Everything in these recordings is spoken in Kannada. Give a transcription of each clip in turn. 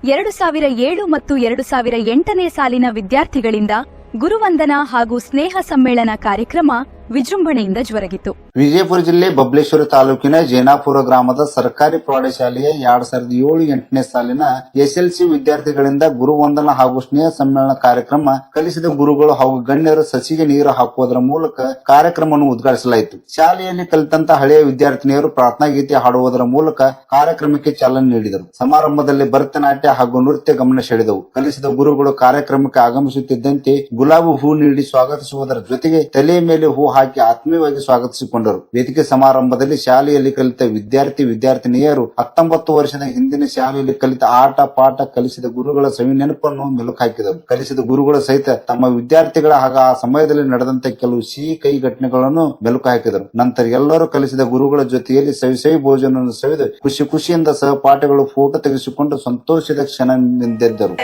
2007 ಮತ್ತು 2008ನೇ ಸಾಲಿನ ವಿದ್ಯಾರ್ಥಿಗಳಿಂದ ಗುರುವಂದನಾ ಹಾಗೂ ಸ್ನೇಹ ಸಮ್ಮೇಳನ ಕಾರ್ಯಕ್ರಮ ವಿಜೃಂಭಣೆಯಿಂದ ಜರುಗಿತು. ವಿಜಯಪುರ ಜಿಲ್ಲೆ ಬಬಲೇಶ್ವರ ತಾಲೂಕಿನ ಜೇನಾಪುರ ಗ್ರಾಮದ ಸರ್ಕಾರಿ ಪ್ರೌಢಶಾಲೆಯ 2007-8ನೇ ಸಾಲಿನ ಎಸ್ಎಲ್ಸಿ ವಿದ್ಯಾರ್ಥಿಗಳಿಂದ ಗುರುವಂದನಾ ಹಾಗೂ ಸ್ನೇಹ ಸಮ್ಮೇಳನ ಕಾರ್ಯಕ್ರಮ ಕಲಿಸಿದ ಗುರುಗಳು ಹಾಗೂ ಗಣ್ಯರು ಸಸಿಗೆ ನೀರು ಹಾಕುವುದರ ಮೂಲಕ ಕಾರ್ಯಕ್ರಮವನ್ನು ಉದ್ಘಾಟಿಸಲಾಯಿತು. ಶಾಲೆಯಲ್ಲಿ ಕಲಿತಂತ ಹಳೆಯ ವಿದ್ಯಾರ್ಥಿನಿಯರು ಪ್ರಾರ್ಥನಾ ಗೀತೆ ಹಾಡುವುದರ ಮೂಲಕ ಕಾರ್ಯಕ್ರಮಕ್ಕೆ ಚಾಲನೆ ನೀಡಿದರು. ಸಮಾರಂಭದಲ್ಲಿ ಭರತನಾಟ್ಯ ಹಾಗೂ ನೃತ್ಯ ಗಮನ ಸೆಳೆದವು. ಕಲಿಸಿದ ಗುರುಗಳು ಕಾರ್ಯಕ್ರಮಕ್ಕೆ ಆಗಮಿಸುತ್ತಿದ್ದಂತೆ ಗುಲಾಬಿ ಹೂ ನೀಡಿ ಸ್ವಾಗತಿಸುವುದರ ಜೊತೆಗೆ ತಲೆಯ ಮೇಲೆ ಹೂ ಹಾಕಿ ಆತ್ಮೀಯವಾಗಿ ಸ್ವಾಗತಿಸಿಕೊಂಡರು. ವೇದಿಕೆ ಸಮಾರಂಭದಲ್ಲಿ ಶಾಲೆಯಲ್ಲಿ ಕಲಿತ ವಿದ್ಯಾರ್ಥಿನಿಯರು 19 ವರ್ಷದ ಹಿಂದಿನ ಶಾಲೆಯಲ್ಲಿ ಕಲಿತ ಆಟ ಪಾಠ ಕಲಿಸಿದ ಗುರುಗಳ ಸವಿ ನೆನಪನ್ನು ಮೆಲುಕು ಹಾಕಿದರು. ಕಲಿಸಿದ ಗುರುಗಳ ಸಹಿತ ತಮ್ಮ ವಿದ್ಯಾರ್ಥಿಗಳ ಹಾಗೂ ಆ ಸಮಯದಲ್ಲಿ ನಡೆದಂತ ಕೆಲವು ಸಿಹಿ ಕೈ ಘಟನೆಗಳನ್ನು ಮೆಲುಕು ಹಾಕಿದರು. ನಂತರ ಎಲ್ಲರೂ ಕಲಿಸಿದ ಗುರುಗಳ ಜೊತೆಯಲ್ಲಿ ಸವಿ ಭೋಜನವನ್ನು ಸವಿದು ಖುಷಿಯಿಂದ ಸಹಪಾಠಿಗಳು ಫೋಟೋ ತೆಗೆಸಿಕೊಂಡು ಸಂತೋಷದ ಕ್ಷಣ ನಿಂತಿದ್ದರು.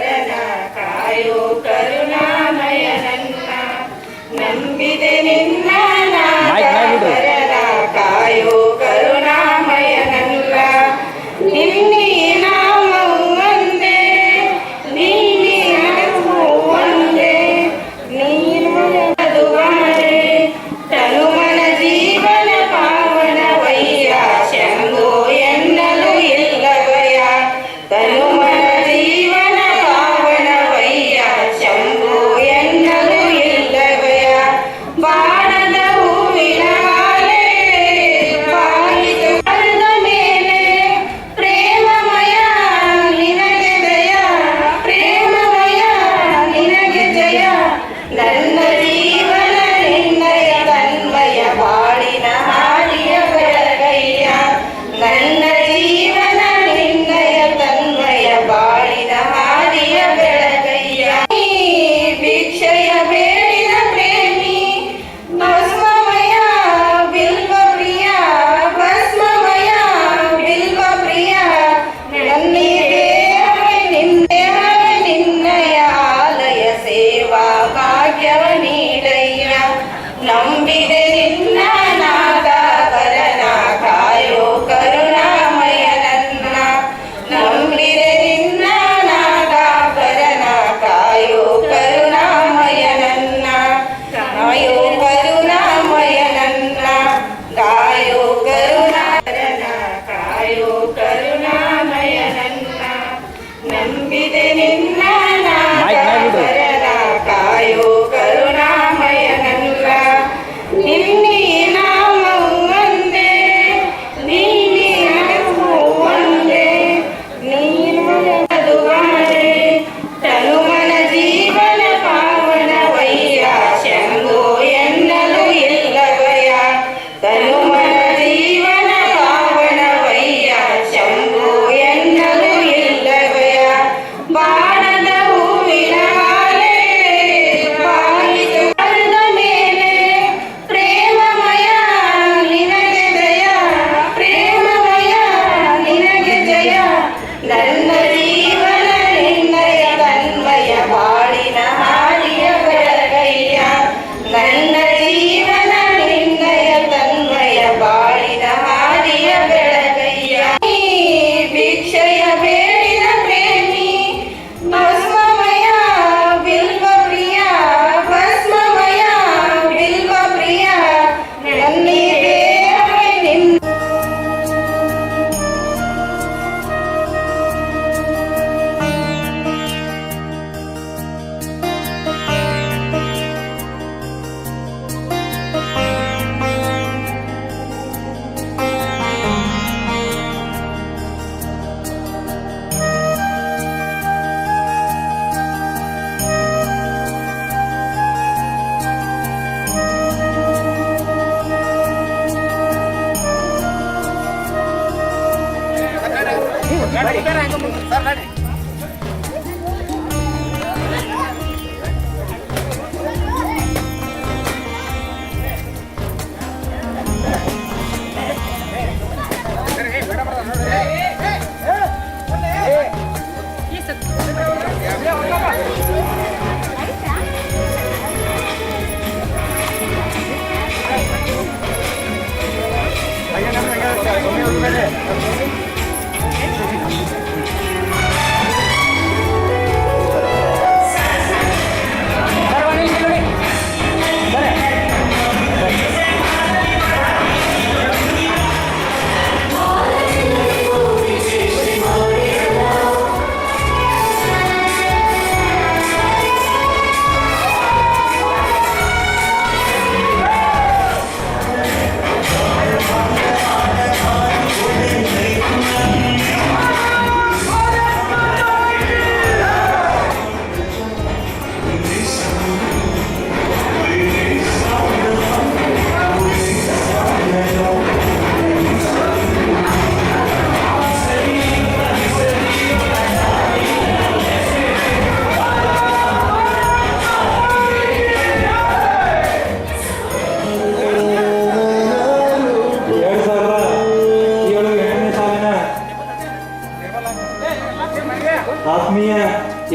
ಆತ್ಮೀಯ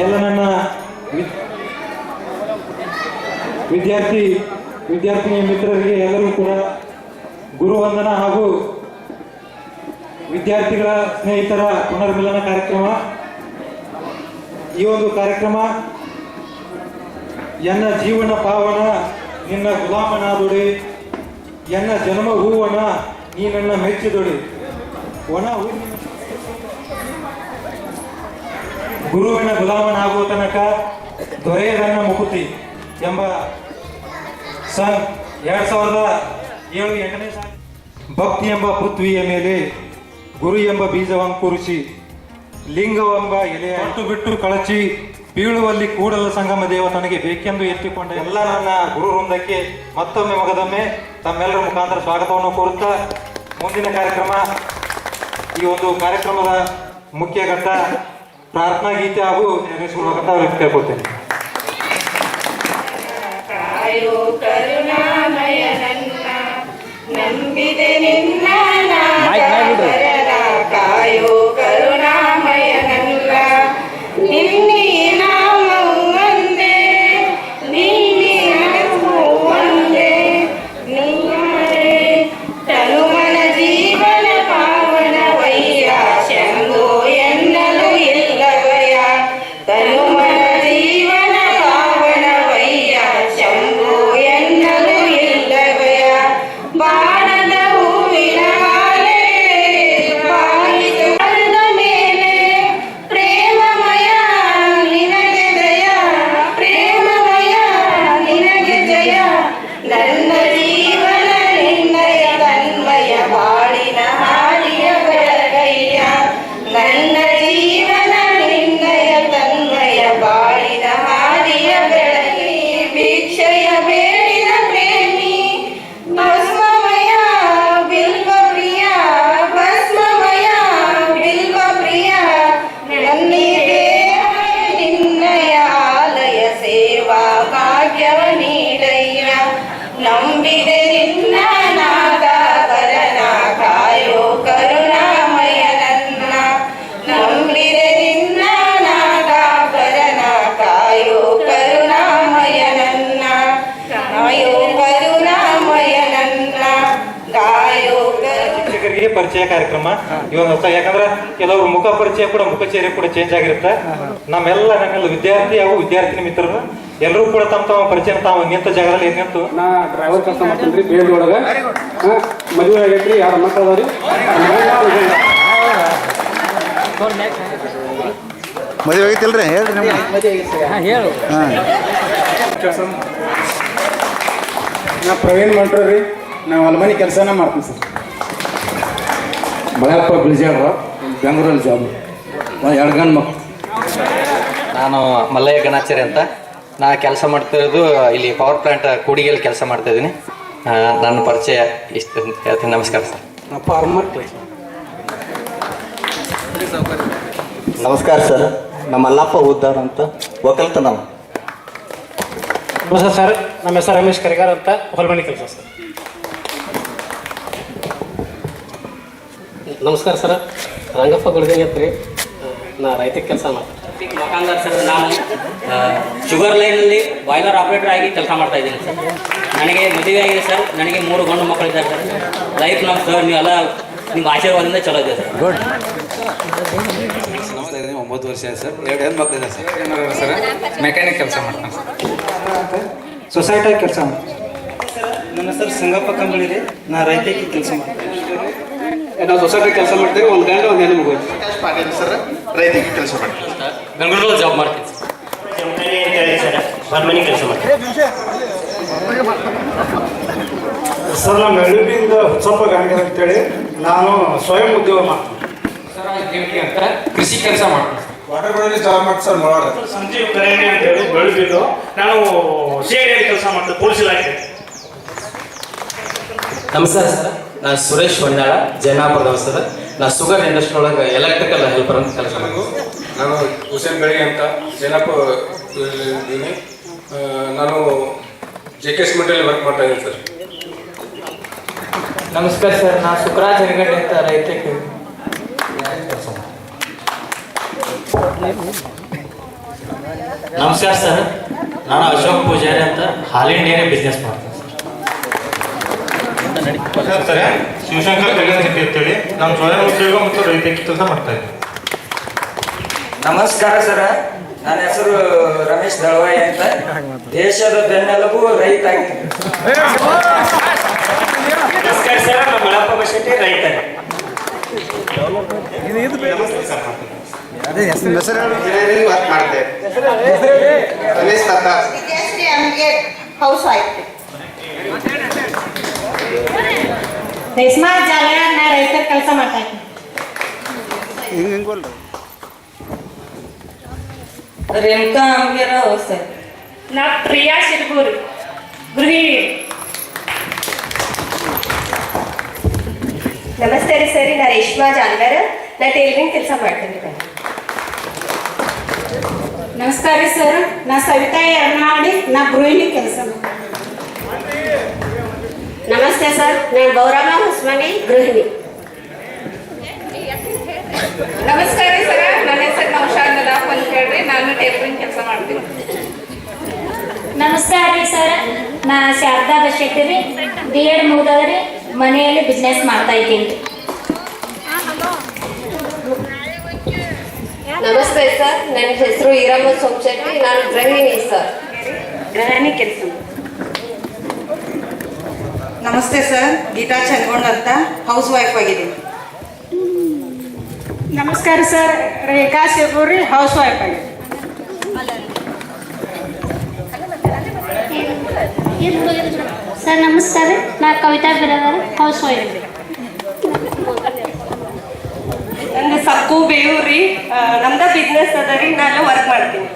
ಎಲ್ಲ ನನ್ನ ವಿದ್ಯಾರ್ಥಿನಿ ಮಿತ್ರರಿಗೆ ಎಲ್ಲರೂ ಕೂಡ ಗುರುವಂದನ ಹಾಗೂ ವಿದ್ಯಾರ್ಥಿಗಳ ಸ್ನೇಹಿತರ ಪುನರ್ಮಿಲನ ಕಾರ್ಯಕ್ರಮ. ಈ ಒಂದು ಕಾರ್ಯಕ್ರಮ ಎನ್ನ ಜೀವನ ಪಾವನ ನಿನ್ನ ಗುಲಾಮನಾದೊಡೆ, ಎನ್ನ ಜನ್ಮ ಹೂವನ ನೀ ನನ್ನ ಮೆಚ್ಚಿದೊಡೆ, ಒಣ ಗುರುವಿನ ಗುಲಾಮನಾಗುವ ತನಕ ದೊರೆಯದನ್ನ ಮುಕುತಿ ಎಂಬ ಸನ್ 2007-8ನೇ ಸಾಲ. ಭಕ್ತಿ ಎಂಬ ಪೃಥ್ವಿಯ ಮೇಲೆ ಗುರು ಎಂಬ ಬೀಜವನ್ನು ಕೂರಿಸಿ ಲಿಂಗವೆಂಬ ಎಲೆಯ ಅಟ್ಟು ಬಿಟ್ಟು ಕಳಚಿ ಬೀಳುವಲ್ಲಿ ಕೂಡಲ ಸಂಗಮ ದೇವ ತನಗೆ ಬೇಕೆಂದು ಎತ್ತಿಕೊಂಡ ಎಲ್ಲ ನನ್ನ ಗುರು ವೃಂದಕ್ಕೆ ಮತ್ತೊಮ್ಮೆ ಮಗದೊಮ್ಮೆ ತಮ್ಮೆಲ್ಲರ ಮುಖಾಂತರ ಸ್ವಾಗತವನ್ನು ಕೋರುತ್ತಾ ಮುಂದಿನ ಕಾರ್ಯಕ್ರಮ, ಈ ಒಂದು ಕಾರ್ಯಕ್ರಮದ ಮುಖ್ಯ ಘಟ್ಟ ಪ್ರಾರ್ಥನಾ ಗೀತೆ ಹಾಗೂ ಸ್ವಾಗತ ಕೇಳ್ಕೊಳ್ತೇನೆ. ಕರುಣಾಮಯ ನನ್ನ ನಂಬಿದೆ ನಿನ್ನ ಕಾಯೋ ಕರುಣಾಮಯ ನನ್ನ ನಿನ್ನೆ ನಾಮವು ಒಂದೇ ನಿನ್ನೆ ಒಂದೇ ನೀವೇ ತನುಮನ ಜೀವನ ಪಾವನವಯ್ಯ ಶಂಭೋ ಎನ್ನಲು ಇಲ್ಲವಯ್ಯ ತನುಮನ ಜೀವನ ಪಾವನವಯ್ಯ ಶಂಭೋ ಎನ್ನಲು ಇಲ್ಲವಯ್ಯ ಬಾಣದ ಹೂವಿನ ಮಾಲೆ ಬಾಗಿದ ಮೇಲೆ ಪ್ರೇಮಮಯ ನಿನಗೆ ಜಯ ಪ್ರೇಮಮಯ ನಿನಗೆ ಜಯ ನನ್ನ ಜೀವನ ನಿನ್ನಯ ತನ್ಮಯ ಬಾಳಿನ ಹಾಡಿಯ ಬೆಳಗಯ್ಯ ನನ್ನ ಜೀವನ ನಿನ್ನಯ ತನ್ಮಯ ಬಾಳಿನ ಹಾಡಿಯ ಬೆಳಗಿ ಭಿಕ್ಷಯ ಬೇಡಿದ ಪ್ರೇಮಿ ಭಸ್ಮಮಯ ಬಿಲ್ವ ಪ್ರಿಯ ಭಸ್ಮಮಯ ಬಿಲ್ವ ಪ್ರಿಯ ನನ್ನಿದೆ ನಿನ್ನಯ ಆಲಯ ಸೇವಾ ಭಾಗ್ಯವ ನೀಡಯ್ಯ ನಂಬಿದೆ ನಿನ್ನ ನಾದಾವರನ ಕಾಯೋ ಕರುಣಾಮಯ ನನ್ನ ನಂಬಿದೆ ನಿನ್ನ ನಾದಾವರನ ಕಾಯೋ ಕರುಣಾಮಯ ನನ್ನ ಕಾಯೋ ಕರುಣಾಮಯ ನನ್ನ ಕಾಯೋ ಶಿಕ್ಷಕರಿಗೆ ಪರಿಚಯ ಕಾರ್ಯಕ್ರಮ ಇವತ್ತು, ಯಾಕಂದ್ರೆ ಕೆಲವರು ಮುಖ ಪರಿಚಯ ಕೂಡ ಮುಖಚರ್ಯ ಕೂಡ ಚೇಂಜ್ ಆಗಿರುತ್ತೆ. ನಮ್ಮೆಲ್ಲ ವಿದ್ಯಾರ್ಥಿ ಹಾಗೂ ವಿದ್ಯಾರ್ಥಿನಿ ಮಿತ್ರರು ಎಲ್ಲರೂ ಕೂಡ ತಮ್ಮ ಪರಿಚಯ ತಾವು ನಿಂತ ಜಾಗದಲ್ಲಿ ನಿಂತು ನಾ ಡ್ರೈವರ್ ಕೆಲಸ ಮಾಡ್ತೀನಿ ರೀ ಬೇರೆ ಒಳಗೆ. ಮದುವೆ ಆಗೈತ್ರಿ, 2 ಮಕ್ಕಳು ಅದಾವ ರೀ. ಮದುವೆ ಆಗೈತಿಲ್ರಿ? ಹೇಳ್ರಿ ಹೇಳು. ನಾ ಪ್ರವೀಣ್ ಮಂಟ್ರು ರೀ, ನಾವು ಅಲ್ಮನಿ ಕೆಲಸನ ಮಾಡ್ತೀನಿ ಸರ್. ಮಳೆಯಪ್ಪ ಬಿಳಿಜಾಡ್ರ ಬೆಂಗಳೂರಲ್ಲಿ ಜಾಬ್, 2 ಗಂಡು ಮಕ್ಕಳು. ನಾನು ಮಲ್ಲಯ್ಯ ಗಣಾಚಾರ್ಯ ಅಂತ. ನಾ ಕೆಲಸ ಮಾಡ್ತಿರೋದು ಇಲ್ಲಿ ಪವರ್ ಪ್ಲಾಂಟ್ ಕೂಡಿಗೆಯಲ್ಲಿ ಕೆಲಸ ಮಾಡ್ತಾ ಇದ್ದೀನಿ. ನನ್ನ ಪರಿಚಯ ಇಷ್ಟು ಹೇಳ್ತೀನಿ. ನಮಸ್ಕಾರ ಸರ್. ನಮಸ್ಕಾರ ಸರ್, ನಮ್ಮ ಅಲ್ಲಪ್ಪ ಉದ್ದಾರ್ ಅಂತ ಒಕ್ಕಲ್ತ ನಾವು. ನಮಸ್ಕಾರ ಸರ್, ನಮ್ಮ ಹೆಸರು ರಮೇಶ್ ಕರಿಗಾರ್ ಅಂತ, ಹೊಲಮನಿ ಕೆಲಸ ಸರ್. ನಮಸ್ಕಾರ ಸರ್, ರಂಗಪ್ಪ ಗುಡ್ಗಂಗೆ ಅಂತ ರೀ, ನಾ ರೈತ ಕೆಲಸ ಮಾಡ್ತೀನಿ. ಮಕಾಂದಾರ್ ಸರ್, ನಾನು ಶುಗರ್ ಲೈನಲ್ಲಿ ಬಾಯ್ಲರ್ ಆಪ್ರೇಟರ್ ಆಗಿ ಕೆಲಸ ಮಾಡ್ತಾ ಇದ್ದೀನಿ ಸರ್. ನನಗೆ ಮದುವೆ ಆಗಿದೆ ಸರ್, ನನಗೆ 3 ಗಂಡು ಮಕ್ಕಳಿದ್ದಾರೆ ಸರ್. ಲೈಫ್ ನಾವು ಸರ್ ನೀವೆಲ್ಲ ನಿಮ್ಮ ಆಶೀರ್ವಾದದಿಂದ ಚಲೋ ಇದೆ ಸರ್. ಗುಡ್. 9 ವರ್ಷ ಆಯ್ತು ಸರ್. 2 ಹೆಣ್ಣು ಮಕ್ಕಳಿದೆ ಸರ್. ಸರ್ ಮೆಕ್ಯಾನಿಕ್ ಕೆಲಸ ಮಾಡ್ತಾನೆ ಸರ್. ಸೊಸೈಟಿಯಾಗಿ ಕೆಲಸ ಮಾಡ್ತೀನಿ. ನನ್ನ ಹೆಸರು ಸಂಗಪ್ಪ ಕಂಬಳಿ ರೀ, ನಾ ರೈತಕ್ಕೆ ಕೆಲಸ ಮಾಡ್ತೀನಿ. ನಾವು ಸೊಸೈಟಿ ಕೆಲಸ ಮಾಡ್ತೀವಿ, 1 ಗಂಟೆ 1 ಹೆಣ್ಣು ಮಗು ಪಾಟೀಲ್ ಸರ್, ರೈತಕ್ಕೆ ಕೆಲಸ ಮಾಡ್ತೀನಿ. ಬೆಂಗಳೂರಲ್ಲಿ ಜಾಬ್ ಮಾಡ್ತೀನಿ ಸರ್. ಹೊಲಮನಿ ಕೆಲಸ ಮಾಡ್ತೀನಿ ಸರ್. ನಮ್ಮ ಬೆಳಗ್ಗೆಯಿಂದ ಸ್ವಲ್ಪ ಗಾಂಧಿ ಅಂತೇಳಿ ನಾನು ಸ್ವಯಂ ಉದ್ಯೋಗ ಮಾಡ್ತೀನಿ ಅಂತ ಕೃಷಿ ಕೆಲಸ ಮಾಡ್ತೀನಿ. ವಾಟರ್ ಬೋರ್ಡಲ್ಲಿ ಜಾಬ್ ಮಾಡಿ ಸರ್. ಸಂಜೀವ್ ಕರೇಣಿ ಅಂತ ಹೇಳಿ ಬೆಳಗ್ಗೆದ್ದು ನಾನು ಸಿಐಡಿ ಕೆಲಸ ಮಾಡ್ತೀನಿ, ಪೊಲೀಸ್ ಇಲಾಖೆ. ನಮಸ್ಕಾರ ಸರ್, ನಾನು ಸುರೇಶ್ ಹೊನ್ನಾಳ, ಜೈನಾಪುರದ ಸರ್. ನಾನು ಶುಗರ್ ಇಂಡಸ್ಟ್ರಿ ಒಳಗೆ ಎಲೆಕ್ಟ್ರಿಕಲ್ ಹೆಲ್ಪರ್ ಅಂತ ಕೆಲಸ ಮಾಡ್ತೀನಿ. ನಾನು ಹುಸೇನ್ ಬೆಳಗ್ಗೆ ಅಂತ ಜೈನಾಪುರ ಇದ್ದೀನಿ. ನಾನು JKS ಮಂಡಳಿ ವರ್ಕ್ ಮಾಡ್ತಾ ಇದ್ದೀನಿ ಸರ್. ನಮಸ್ಕಾರ ಸರ್, ನಾನು ಸುಖರಾಜ್ ಹೆಗಡೆ ಅಂತ ರೈತ ನಮಸ್ಕಾರ ಸರ್, ನಾನು ಅಶೋಕ್ ಪೂಜಾರಿ ಅಂತ ಹಾಲಿನ ಡೈರಿ ಬಿಸ್ನೆಸ್ ಮಾಡ್ತೀನಿ ಸರ್. ಶಿವಶಂಕರ್ ಕಲ್ಯಾಣ ಶೆಟ್ಟಿ ಅಂತೇಳಿ ನಾನು ಸ್ವಯಂ ಉದ್ಯೋಗ ಮತ್ತು ರೈತಕಿ ಕೆಲಸ ಮಾಡ್ತಾ ಇದ್ದೀನಿ. ನಮಸ್ಕಾರ ಸರ್, ನನ್ನ ಹೆಸರು ರಮೇಶ್ ದಳವಾಯಿ ಅಂತ, ದೇಶದ ಬೆನ್ನೆಲುಬು ರೈತ. ನಮಸ್ಕಾರ ಸರ್, ನಮ್ಮ ಮಳಪ್ಪ ಬಶೆಟ್ಟಿ ರೈತರು. Vidyashree Amge house wife. ರೇಷ್ಮಾ ಜಾಲ ನಾ ರೈತರ ಕೆಲಸ ಮಾಡ್ತಾ ಇದ್ದೀನಿ. ರೇಣುಕಾ ಅಮ್ಗೆರ ಹೌಸ್. ನಾ ಪ್ರಿಯಾ ಶಿರ್ಗೂರ್ ಗೃಹಿಣಿ. ನಮಸ್ತೆ ರೀ ಸರಿ, ನಾ ರೇಷ್ಮಾ ಜಾನ್ವರ್, ನಾ ಟೈಲರಿಂಗ್ ಕೆಲಸ ಮಾಡ್ತೀನಿ. ನಮಸ್ಕಾರ ರೀ ಸರ್, ನಾ ಸವಿತಾ ಎರ್ನಾಡಿ, ನಾ ಗೃಹಿಣಿ ಕೆಲಸ ಮಾಡ್ತೀನಿ. ನಮಸ್ತೆ ಸರ್, ನಾನು ಗೌರಮ್ಮ ಹೊಸ್ಮನಿ, ಗೃಹಿಣಿ. ನಮಸ್ಕಾರ ರೀ ಸರ್, ನನ್ನ ಹೆಸರು ನೌಶಾದ್ ನದಾಫ್ ಅಂತ ಹೇಳ್ರಿ, ನಾನು ಟೈಲರಿಂಗ್ ಕೆಲಸ ಮಾಡ್ತೀನಿ. ನಮಸ್ಕಾರ ರೀ ಸರ್, ನಾ ಶಾರದಾ ಬಶೆಟ್ಟಿ ರೀ, B.Ed ಮುಗಿದವ್ರಿ, ಮನೆಯಲ್ಲಿ ಬಿಸ್ನೆಸ್ ಮಾಡ್ತಾ ಇದ್ದೀನಿ. ನಮಸ್ತೆ ಸರ್, ನನ್ನ ಹೆಸರು ಈರಮ್ಮ ಸೋಮಶೆಟ್ಟಿ, ನಾನು ಗೃಹಿಣಿ ಸರ್, ಗೃಹಿಣಿ ಕೆಲಸ. ನಮಸ್ತೆ ಸರ್, ಗೀತಾ ಚನ್ಗೊಂಡ್ ಅಂತ ಹೌಸ್ ವೈಫ್ ಆಗಿದ್ದೀನಿ. ನಮಸ್ಕಾರ ಸರ್, ರೇಖಾ ಶಿರ್ಗೂರ್ ರೀ, ಹೌಸ್ ವೈಫ್ ಆಗಿದೆ. ಸರ್ ನಮಸ್ಕಾರ, ನಾ ಕವಿತಾ ಬಿರಾದರ್, ಹೌಸ್ ವೈಫ್. ನಂದು ಸಕ್ಕು ಬೇವೂರಿ, ನಮ್ದ ಬಿಸ್ನೆಸ್ ಅದ ರೀ, ನಾನು ವರ್ಕ್ ಮಾಡ್ತೀನಿ.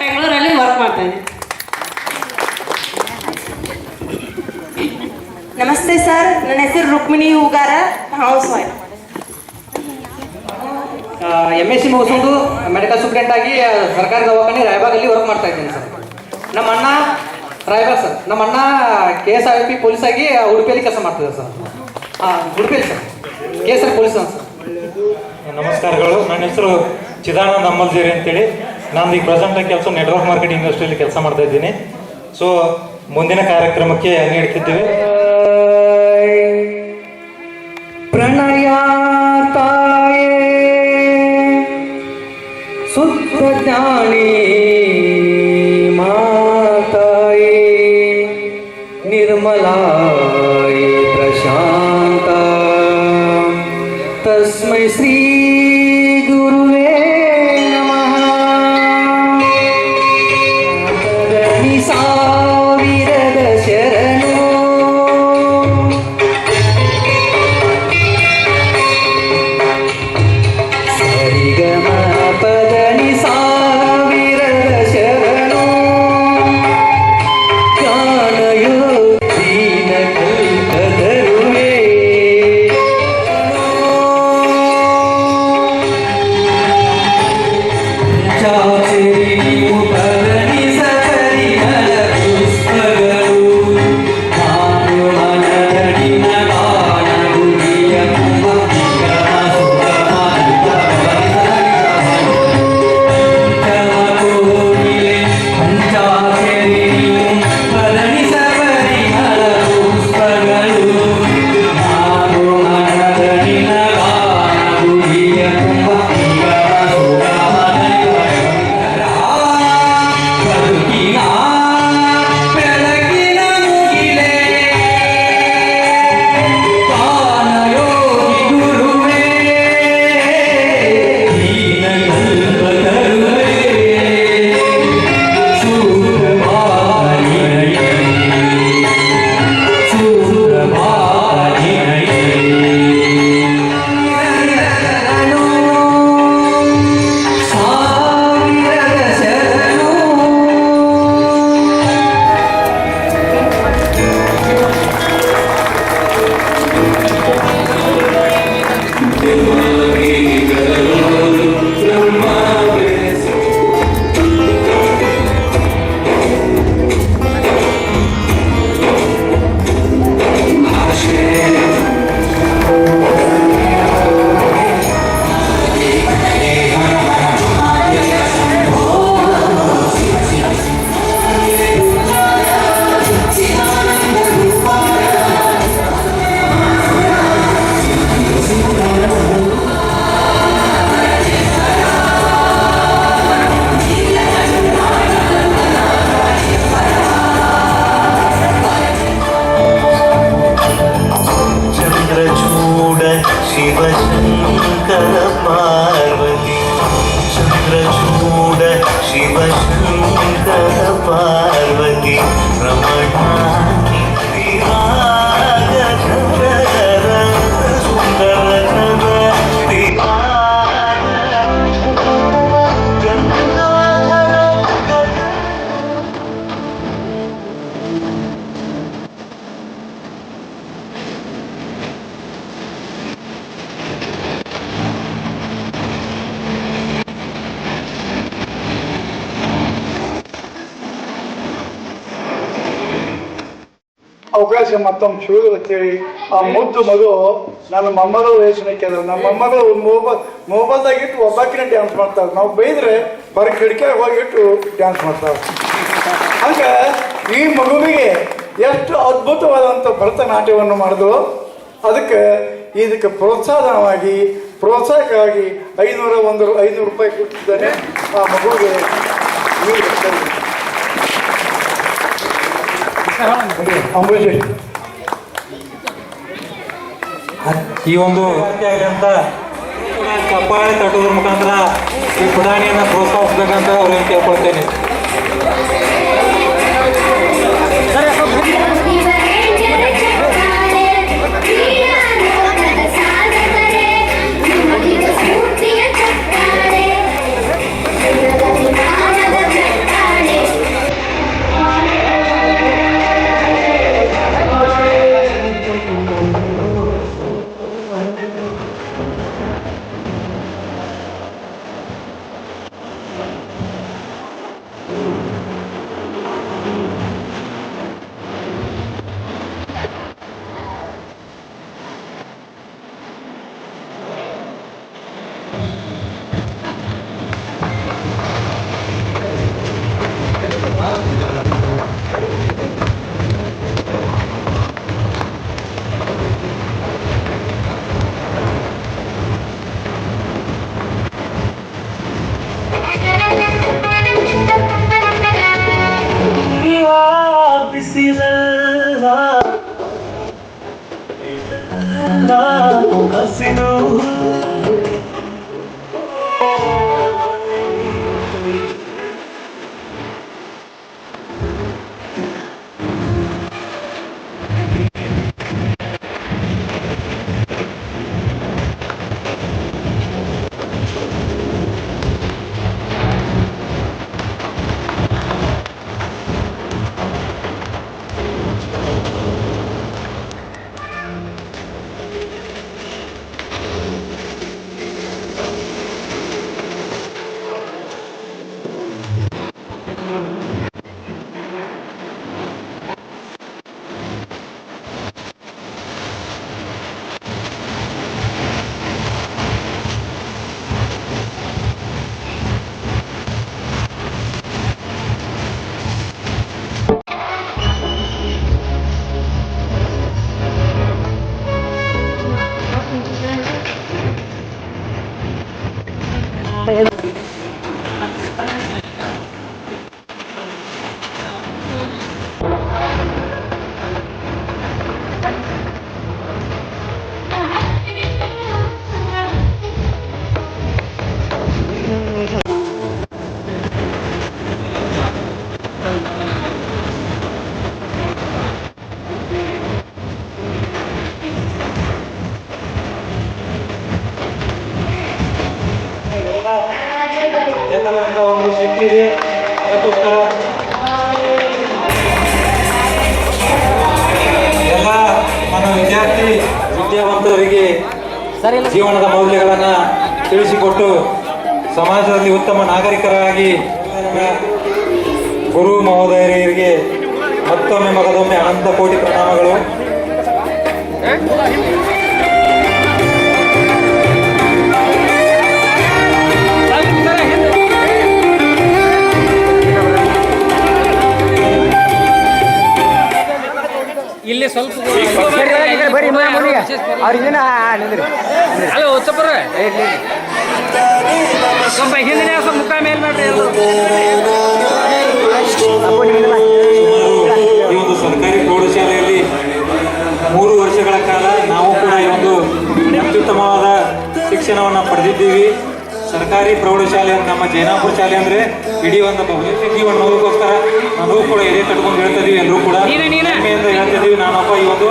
ಬೆಂಗಳೂರಲ್ಲಿ ವರ್ಕ್ ಮಾಡ್ತಾ ಇದ್ದೀನಿ. ನಮಸ್ತೆ ಸರ್, ನನ್ನ ಹೆಸರು Rukmini Hugar, house wife. MSc ಮುಗಿಸ್ಕೊಂಡು ಮೆಡಿಕಲ್ ಸ್ಟೂಡೆಂಟ್ ಆಗಿ ಸರ್ಕಾರಿ ದವಾಖಾನೆ ರಾಯಬಾಗಲ್ಲಿ ವರ್ಕ್ ಮಾಡ್ತಾ ಇದ್ದೀನಿ ಸರ್. ನಮ್ಮ ಅಣ್ಣ ರಾಯಬಾಗ್ ಸರ್, ನಮ್ಮ ಅಣ್ಣ KSRP ಪೊಲೀಸ್ ಆಗಿ ಉಡುಪಿಯಲ್ಲಿ ಕೆಲಸ ಮಾಡ್ತಿದ್ದಾರೆ ಸರ್. ಉಡುಪಿಯಲ್ಲಿ ಸರ್, KSR ಪೊಲೀಸ್ ಅಂತ ಸರ್. ನಮಸ್ಕಾರಗಳು, ನನ್ನ ಹೆಸರು ಚಿದಾನಂದ್ ಅಮ್ಮಲ್ಜೇರಿ ಅಂತೇಳಿ, ನಾನು ಈಗ ಪ್ರೆಸೆಂಟಾಗಿ ಕೆಲಸ ನೆಟ್ವರ್ಕ್ ಮಾರ್ಕೆಟಿಂಗ್ ಇಂಡಸ್ಟ್ರಿಯಲ್ಲಿ ಕೆಲಸ ಮಾಡ್ತಾ ಇದ್ದೀನಿ. ಸೊ ಮುಂದಿನ ಕಾರ್ಯಕ್ರಮಕ್ಕೆ ನೀಡ್ತಿದ್ದೀವಿ. ಪ್ರಣಯ ತಾಯೇ ಸುತ್ತ ಜ್ಞಾನಿ ಮಾತಾಯೇ ನಿರ್ಮಲಾಯೇ ಪ್ರಶಾಂತ ತಸ್ಮೈ ಶ್ರೀ ಗುರುವೇ ನಮಃ. ಸಾವಿರದ ಶರಣು ಸರಿಗಮ ಪದನಿ ಸಾವಿರದ ಶರಣು ಜ್ಞಾನಯೋಗಿನ ಕಲ್ಪತರುವೇ ಚಾಚರಿಯು ಪದನಿ ಸರಿಮಲ ಪುಷ್ಪಗಳು ನಾನು ಮನದಡಿನ ಗಾನ ಗುರಿಯ ಕುಂಭ ಅವಕಾಶ ಮತ್ತೊಮ್ಮೆ ಸಿಗುತ್ತೇಳಿ ಆ ಮುದ್ದು ಮಗು ನನ್ನ ಮೊಮ್ಮಗಳ ವಯಸ್ಸಿನಕ್ಕೆ ಅದ. ನಮ್ಮ ಮೊಮ್ಮಗಳು ಮೊಬೈಲ್ದಾಗಿಟ್ಟು ಒಬ್ಬಾಕಿನ ಡ್ಯಾನ್ಸ್ ಮಾಡ್ತಾರೆ. ನಾವು ಬೈದ್ರೆ ಬರ ಕಿಟಕಿಯಾಗ ಹೋಗಿಟ್ಟು ಡ್ಯಾನ್ಸ್ ಮಾಡ್ತಾರೆ. ಹಂಗೆ ಈ ಮಗುವಿಗೆ ಎಷ್ಟು ಅದ್ಭುತವಾದಂಥ ಭರತನಾಟ್ಯವನ್ನು ಮಾಡಿದ್ರು. ಇದಕ್ಕೆ ಪ್ರೋತ್ಸಾಹಕವಾಗಿ 500 ರೂಪಾಯಿ ಕೊಟ್ಟಿದ್ದಾನೆ ಆ ಮಗುವಿಗೆ. ಈ ಒಂದು ಅಂತ ಚಪ್ಪಾಳೆ ತಟ್ಟೋದ್ರ ಮುಖಾಂತರ ಈ ಪುಟಾಣಿಯನ್ನು ಪ್ರೋತ್ಸಾಹಿಸ್ಬೇಕಂತ ಅವ್ರನ್ನ ಕೇಳ್ಕೊಳ್ತೇನೆ. ಒಂದು ಶಕ್ತಿ ಇದೆ. ಅದಕ್ಕೋಸ್ಕರ ಎಲ್ಲ ನಮ್ಮ ವಿದ್ಯಾವಂತರಿಗೆ ಜೀವನದ ಮೌಲ್ಯಗಳನ್ನು ತಿಳಿಸಿಕೊಟ್ಟು ಸಮಾಜದಲ್ಲಿ ಉತ್ತಮ ನಾಗರಿಕರಾಗಿ ಗುರು ಮಹೋದಯರಿಗೆ ಮತ್ತೊಮ್ಮೆ ಮಗದೊಮ್ಮೆ ಅನಂತ ಕೋಟಿ ಪ್ರಣಾಮಗಳು. ಇಲ್ಲಿ ಸ್ವಲ್ಪ ಸ್ವಲ್ಪ ಹಿಂದಿನ ಮುಖ ಮೇಲ್ ಮಾಡ್ರಿ. ಈ ಒಂದು ಸರ್ಕಾರಿ ಪ್ರೌಢಶಾಲೆಯಲ್ಲಿ 3 ವರ್ಷಗಳ ಕಾಲ ನಾವು ಕೂಡ ಈ ಒಂದು ಅತ್ಯುತ್ತಮವಾದ ಶಿಕ್ಷಣವನ್ನು ಪಡೆದಿದ್ದೀವಿ. ಸರ್ಕಾರಿ ಪ್ರೌಢಶಾಲೆ ನಮ್ಮ ಜೈನಾಪುರ ಶಾಲೆ ಅಂದ್ರೆ ಇಡೀ ಒಂದು ಭವಿಷ್ಯ ಜೀವನ ನೋಡೋದಕ್ಕೋಸ್ಕರ ನಾವು ಕೂಡ ಎದೆ ತಡ್ಕೊಂಡು ಹೇಳ್ತಿದ್ದೀವಿ. ಎಲ್ಲರೂ ಕೂಡ ಹೆಮ್ಮೆಯಿಂದ ಹೇಳ್ತಿದ್ದೀವಿ. ನಾನೊಬ್ಬ ಈ ಒಂದು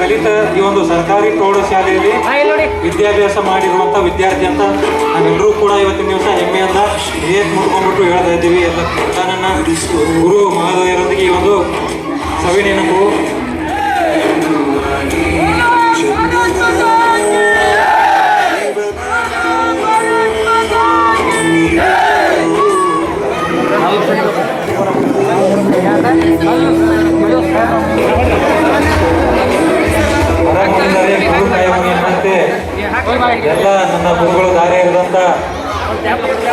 ಕಲಿತ ಈ ಒಂದು ಸರ್ಕಾರಿ ಪ್ರೌಢಶಾಲೆಯಲ್ಲಿ ವಿದ್ಯಾಭ್ಯಾಸ ಮಾಡಿರುವಂಥ ವಿದ್ಯಾರ್ಥಿ ಅಂತ ನಾವೆಲ್ಲರೂ ಕೂಡ ಇವತ್ತಿನ ದಿವಸ ಹೆಮ್ಮೆಯಿಂದ ಏತ್ ಮುಡ್ಕೊಂಡ್ಬಿಟ್ಟು ಹೇಳ್ತಾ ಇದ್ದೀವಿ. ನನ್ನ ಗುರು ಮಹೋದಯರೊಂದಿಗೆ ಈ ಒಂದು ಸವಿ ನೆನಪು. Halo.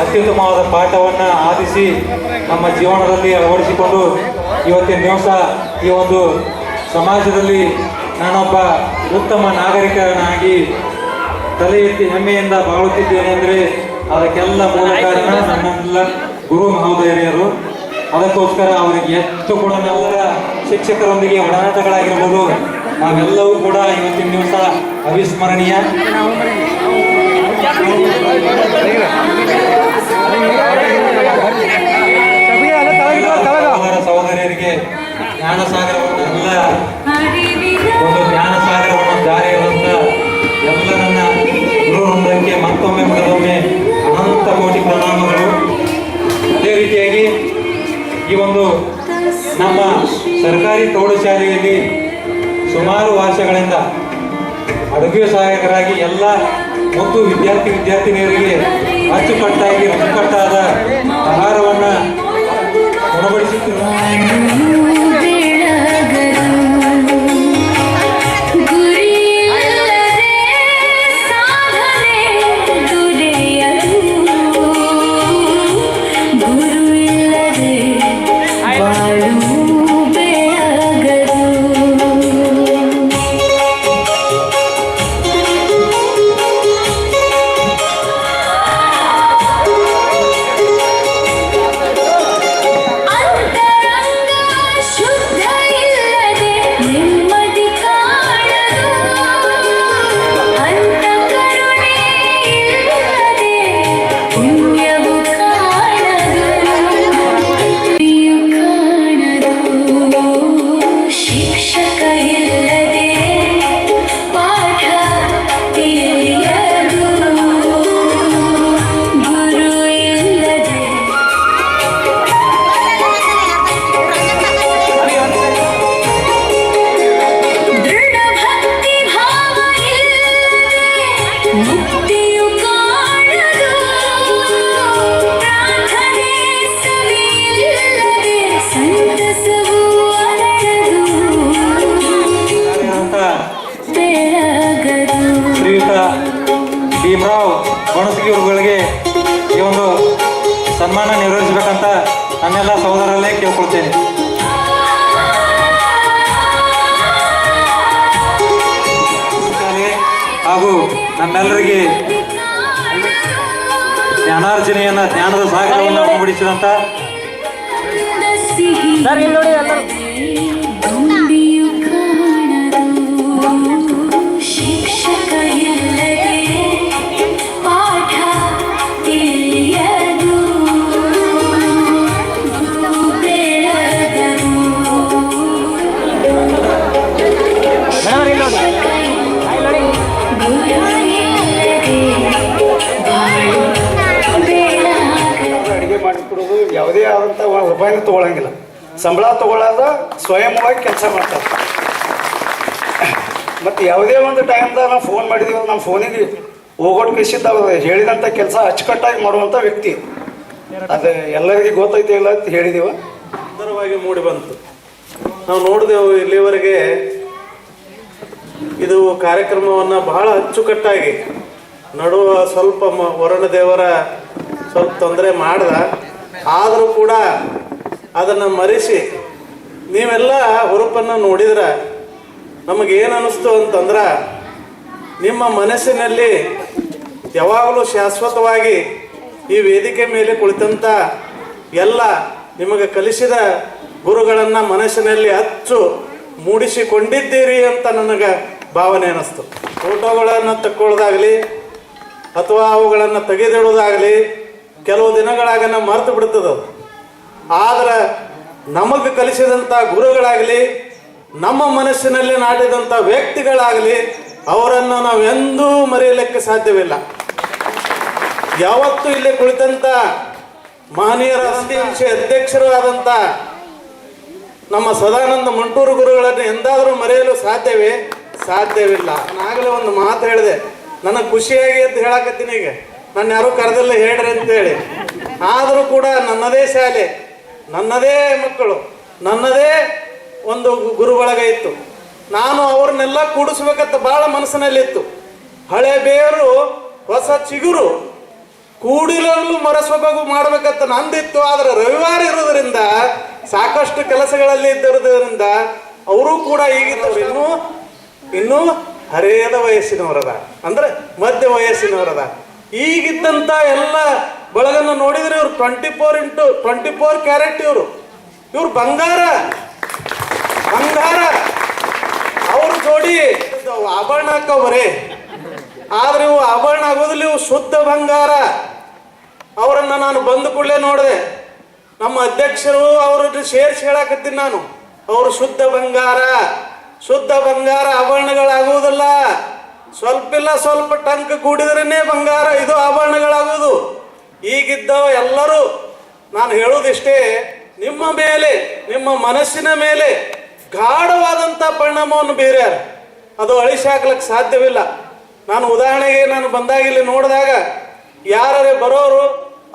ಅತ್ಯುತ್ತಮವಾದ ಪಾಠವನ್ನು ಆದಿಸಿ ನಮ್ಮ ಜೀವನದಲ್ಲಿ ಅಳವಡಿಸಿಕೊಂಡು ಇವತ್ತಿನ ದಿವಸ ಈ ಒಂದು ಸಮಾಜದಲ್ಲಿ ನಾನೊಬ್ಬ ಉತ್ತಮ ನಾಗರಿಕನಾಗಿ ತಲೆ ಎತ್ತಿ ಹೆಮ್ಮೆಯಿಂದ ಬಾಳುತ್ತಿದ್ದೇನೆ ಅಂದರೆ ಅದಕ್ಕೆಲ್ಲ ಮೂಲ ಕಾರಣ ನನ್ನೆಲ್ಲ ಗುರು ಮಹೋದಯರು. ಅದಕ್ಕೋಸ್ಕರ ಅವರಿಗೆ ಎಷ್ಟು ಕೂಡ ನಾವೆಲ್ಲರ ಶಿಕ್ಷಕರೊಂದಿಗೆ ಒಡನಾಟಗಳಾಗಿರ್ಬೋದು, ನಾವೆಲ್ಲವೂ ಕೂಡ ಇವತ್ತಿನ ದಿವಸ ಅವಿಸ್ಮರಣೀಯ. ಸಹೋದರಿಯರಿಗೆ ಜ್ಞಾನ ಸಾಗರವನ್ನು ಒಂದು ಜ್ಞಾನ ಸಾಗರವನ್ನು ಜಾರಿಯಾದಂತ ಎಲ್ಲ ನನ್ನ ಗುರುವೃಂದಕ್ಕೆ ಮತ್ತೊಮ್ಮೆ ಅನಂತ ಕೋಟಿ ಪ್ರಣಾಮಗಳು. ಅದೇ ರೀತಿಯಾಗಿ ಈ ಒಂದು ನಮ್ಮ ಸರ್ಕಾರಿ ಪ್ರೌಢಶಾಲೆಯಲ್ಲಿ ಸುಮಾರು ವರ್ಷಗಳಿಂದ ಅಡುಗೆ ಸಹಾಯಕರಾಗಿ ಎಲ್ಲ ಮತ್ತು ವಿದ್ಯಾರ್ಥಿನಿಯರಿಗೆ ಅಚ್ಚುಕಟ್ಟಾಗಿ ರುಚಿಕಟ್ಟಾದ ಆಹಾರವನ್ನು ಉಣಬಡಿಸುತ್ತಿರುವ ಭೀಮರಾವ್ ಗೊಣಸಗಿ ಅವರುಗಳಿಗೆ ಈ ಒಂದು ಸನ್ಮಾನ ನೆರವೇರಿಸಬೇಕಂತ ನನ್ನೆಲ್ಲ ಸಹೋದರರಲ್ಲೇ ಕೇಳ್ಕೊಳ್ತೇನೆ. ಹಾಗೂ ನಮ್ಮೆಲ್ಲರಿಗೆ ಜ್ಞಾನಾರ್ಜನೆಯನ್ನ ಜ್ಞಾನದ ಸಾಗರವನ್ನು ಉಣಬಡಿಸಿದಂತ ಮಾಡಿಕೊಡೋದು ಯಾವುದೇ ಆದಂಥ ರೂಪಾಯಿನ ತೊಗೊಳಂಗಿಲ್ಲ, ಸಂಬಳ ತೊಗೊಳ್ಳೋದ ಸ್ವಯಂವಾಗಿ ಕೆಲಸ ಮಾಡ್ತಾರೆ. ಮತ್ತು ಯಾವುದೇ ಒಂದು ಟೈಮ್ದಾಗ ನಾವು ಫೋನ್ ಮಾಡಿದೀವಿ, ನಮ್ಮ ಫೋನಿಗೆ ಹೋಗೋಟ್ ಕಿಸಿದ್ದ ಹೇಳಿದಂಥ ಕೆಲಸ ಅಚ್ಚುಕಟ್ಟಾಗಿ ಮಾಡುವಂಥ ವ್ಯಕ್ತಿ. ಅದು ಎಲ್ಲರಿಗೂ ಗೊತ್ತೈತಿ ಇಲ್ಲ ಅಂತ ಹೇಳಿದೀವ. ಸುಂದರವಾಗಿ ಮೂಡಿ ಬಂತು. ನಾವು ನೋಡಿದೆವು ಇಲ್ಲಿವರೆಗೆ ಇದು ಕಾರ್ಯಕ್ರಮವನ್ನು ಬಹಳ ಅಚ್ಚುಕಟ್ಟಾಗಿ ನಡುವ ಸ್ವಲ್ಪ ವರುಣದೇವರ ಸ್ವಲ್ಪ ತೊಂದರೆ ಮಾಡ್ದ, ಆದರೂ ಕೂಡ ಅದನ್ನು ಮರೆಸಿ ನೀವೆಲ್ಲ ಹುರುಪನ್ನು ನೋಡಿದ್ರೆ ನಮಗೇನು ಅನ್ನಿಸ್ತು ಅಂತಂದ್ರೆ, ನಿಮ್ಮ ಮನಸ್ಸಿನಲ್ಲಿ ಯಾವಾಗಲೂ ಶಾಶ್ವತವಾಗಿ ಈ ವೇದಿಕೆ ಮೇಲೆ ಕುಳಿತಂಥ ಎಲ್ಲ ನಿಮಗೆ ಕಲಿಸಿದ ಗುರುಗಳನ್ನು ಮನಸ್ಸಿನಲ್ಲಿ ಅಚ್ಚು ಮೂಡಿಸಿಕೊಂಡಿದ್ದೀರಿ ಅಂತ ನನಗೆ ಭಾವನೆ ಅನ್ನಿಸ್ತು. ಫೋಟೋಗಳನ್ನು ತಕ್ಕೊಳ್ಳೋದಾಗಲಿ ಅಥವಾ ಅವುಗಳನ್ನು ತೆಗೆದಿಡೋದಾಗಲಿ ಕೆಲವು ದಿನಗಳಾಗ ಮರೆತು ಬಿಡ್ತದೆ. ಆದ್ರೆ ನಮಗೆ ಕಲಿಸಿದಂಥ ಗುರುಗಳಾಗಲಿ, ನಮ್ಮ ಮನಸ್ಸಿನಲ್ಲಿ ನಾಟಿದಂಥ ವ್ಯಕ್ತಿಗಳಾಗಲಿ, ಅವರನ್ನು ನಾವು ಎಂದೂ ಮರೆಯಲಿಕ್ಕೆ ಸಾಧ್ಯವಿಲ್ಲ. ಯಾವತ್ತೂ ಇಲ್ಲಿ ಕುಳಿತಂಥ ಮಹನೀಯರ ಅಧ್ಯಕ್ಷರು ಆದಂಥ ನಮ್ಮ ಸದಾನಂದ ಮಂಟೂರು ಗುರುಗಳನ್ನು ಎಂದಾದರೂ ಮರೆಯಲು ಸಾಧ್ಯವಿಲ್ಲ. ನಾನಾಗಲೇ ಒಂದು ಮಾತು ಹೇಳಿದೆ, ನನಗೆ ಖುಷಿಯಾಗಿ ಅಂತ ಹೇಳಕತ್ತೀನಿ. ಈಗ ನಾನು ಯಾರೂ ಕರೆದಿಲ್ಲ ಹೇಳ್ರಿ ಅಂತೇಳಿ, ಆದರೂ ಕೂಡ ನನ್ನದೇ ಶಾಲೆ, ನನ್ನದೇ ಮಕ್ಕಳು, ನನ್ನದೇ ಒಂದು ಗುರು ಬಳಗ ಇತ್ತು. ನಾನು ಅವ್ರನ್ನೆಲ್ಲ ಕೂಡಿಸ್ಬೇಕಂತ ಭಾಳ ಮನಸ್ಸಿನಲ್ಲಿತ್ತು. ಹಳೆ ಬೇರು ಹೊಸ ಚಿಗುರು ಕೂಡಿಲೂ ಮರಸೊಬಗು ಮಾಡ್ಬೇಕಂತ ನಂದಿತ್ತು. ಆದ್ರೆ ರವಿವಾರ ಇರೋದ್ರಿಂದ ಸಾಕಷ್ಟು ಕೆಲಸಗಳಲ್ಲಿ ಇದ್ದಿರೋದ್ರಿಂದ ಅವರು ಕೂಡ ಈಗಿದ್ದವ್ರು ಇನ್ನೂ ಹರಿಯದ ವಯಸ್ಸಿನವರದ, ಅಂದ್ರೆ ಮಧ್ಯ ವಯಸ್ಸಿನವರದ. ಈಗಿದ್ದಂತ ಎಲ್ಲ ಬಳಗನ್ನು ನೋಡಿದ್ರೆ ಇವ್ರು 24 ಕ್ಯಾರೆಟ್, ಇವ್ರು ಬಂಗಾರ. ಅವ್ರ ಜೋಡಿ ಆಭರಣ ಹಾಕವ್ರೆ, ಆದ್ರೆ ಇವು ಆಭರಣ ಆಗೋದಿಲ್ಲ, ಇವು ಶುದ್ಧ ಬಂಗಾರ. ಅವರನ್ನ ನಾನು ಬಂದ ಕೂಡಲೇ ನೋಡಿದೆ. ನಮ್ಮ ಅಧ್ಯಕ್ಷರು ಅವ್ರನ್ನ ಸೇರಿಸಿ ಹೇಳಕತ್ತೀನಿ ನಾನು, ಅವರು ಶುದ್ಧ ಬಂಗಾರ ಆಭರಣಗಳಾಗುವುದಿಲ್ಲ. ಸ್ವಲ್ಪ ಟಂಕ ಕೂಡಿದ್ರೇ ಬಂಗಾರ, ಇದು ಆಭರಣಗಳಾಗುವುದು. ಈಗಿದ್ದವ ಎಲ್ಲರೂ ನಾನು ಹೇಳುವುದಿಷ್ಟೇ, ನಿಮ್ಮ ಮೇಲೆ, ನಿಮ್ಮ ಮನಸ್ಸಿನ ಮೇಲೆ ಗಾಢವಾದಂಥ ಪರಿಣಾಮವನ್ನು ಬೀರ್ಯಾರ. ಅದು ಅಳಿಸಿ ಹಾಕ್ಲಿಕ್ಕೆ ಸಾಧ್ಯವಿಲ್ಲ. ನಾನು ಉದಾಹರಣೆಗೆ ನಾನು ಬಂದಾಗ ಇಲ್ಲಿ ನೋಡಿದಾಗ ಯಾರೇ ಬರೋರು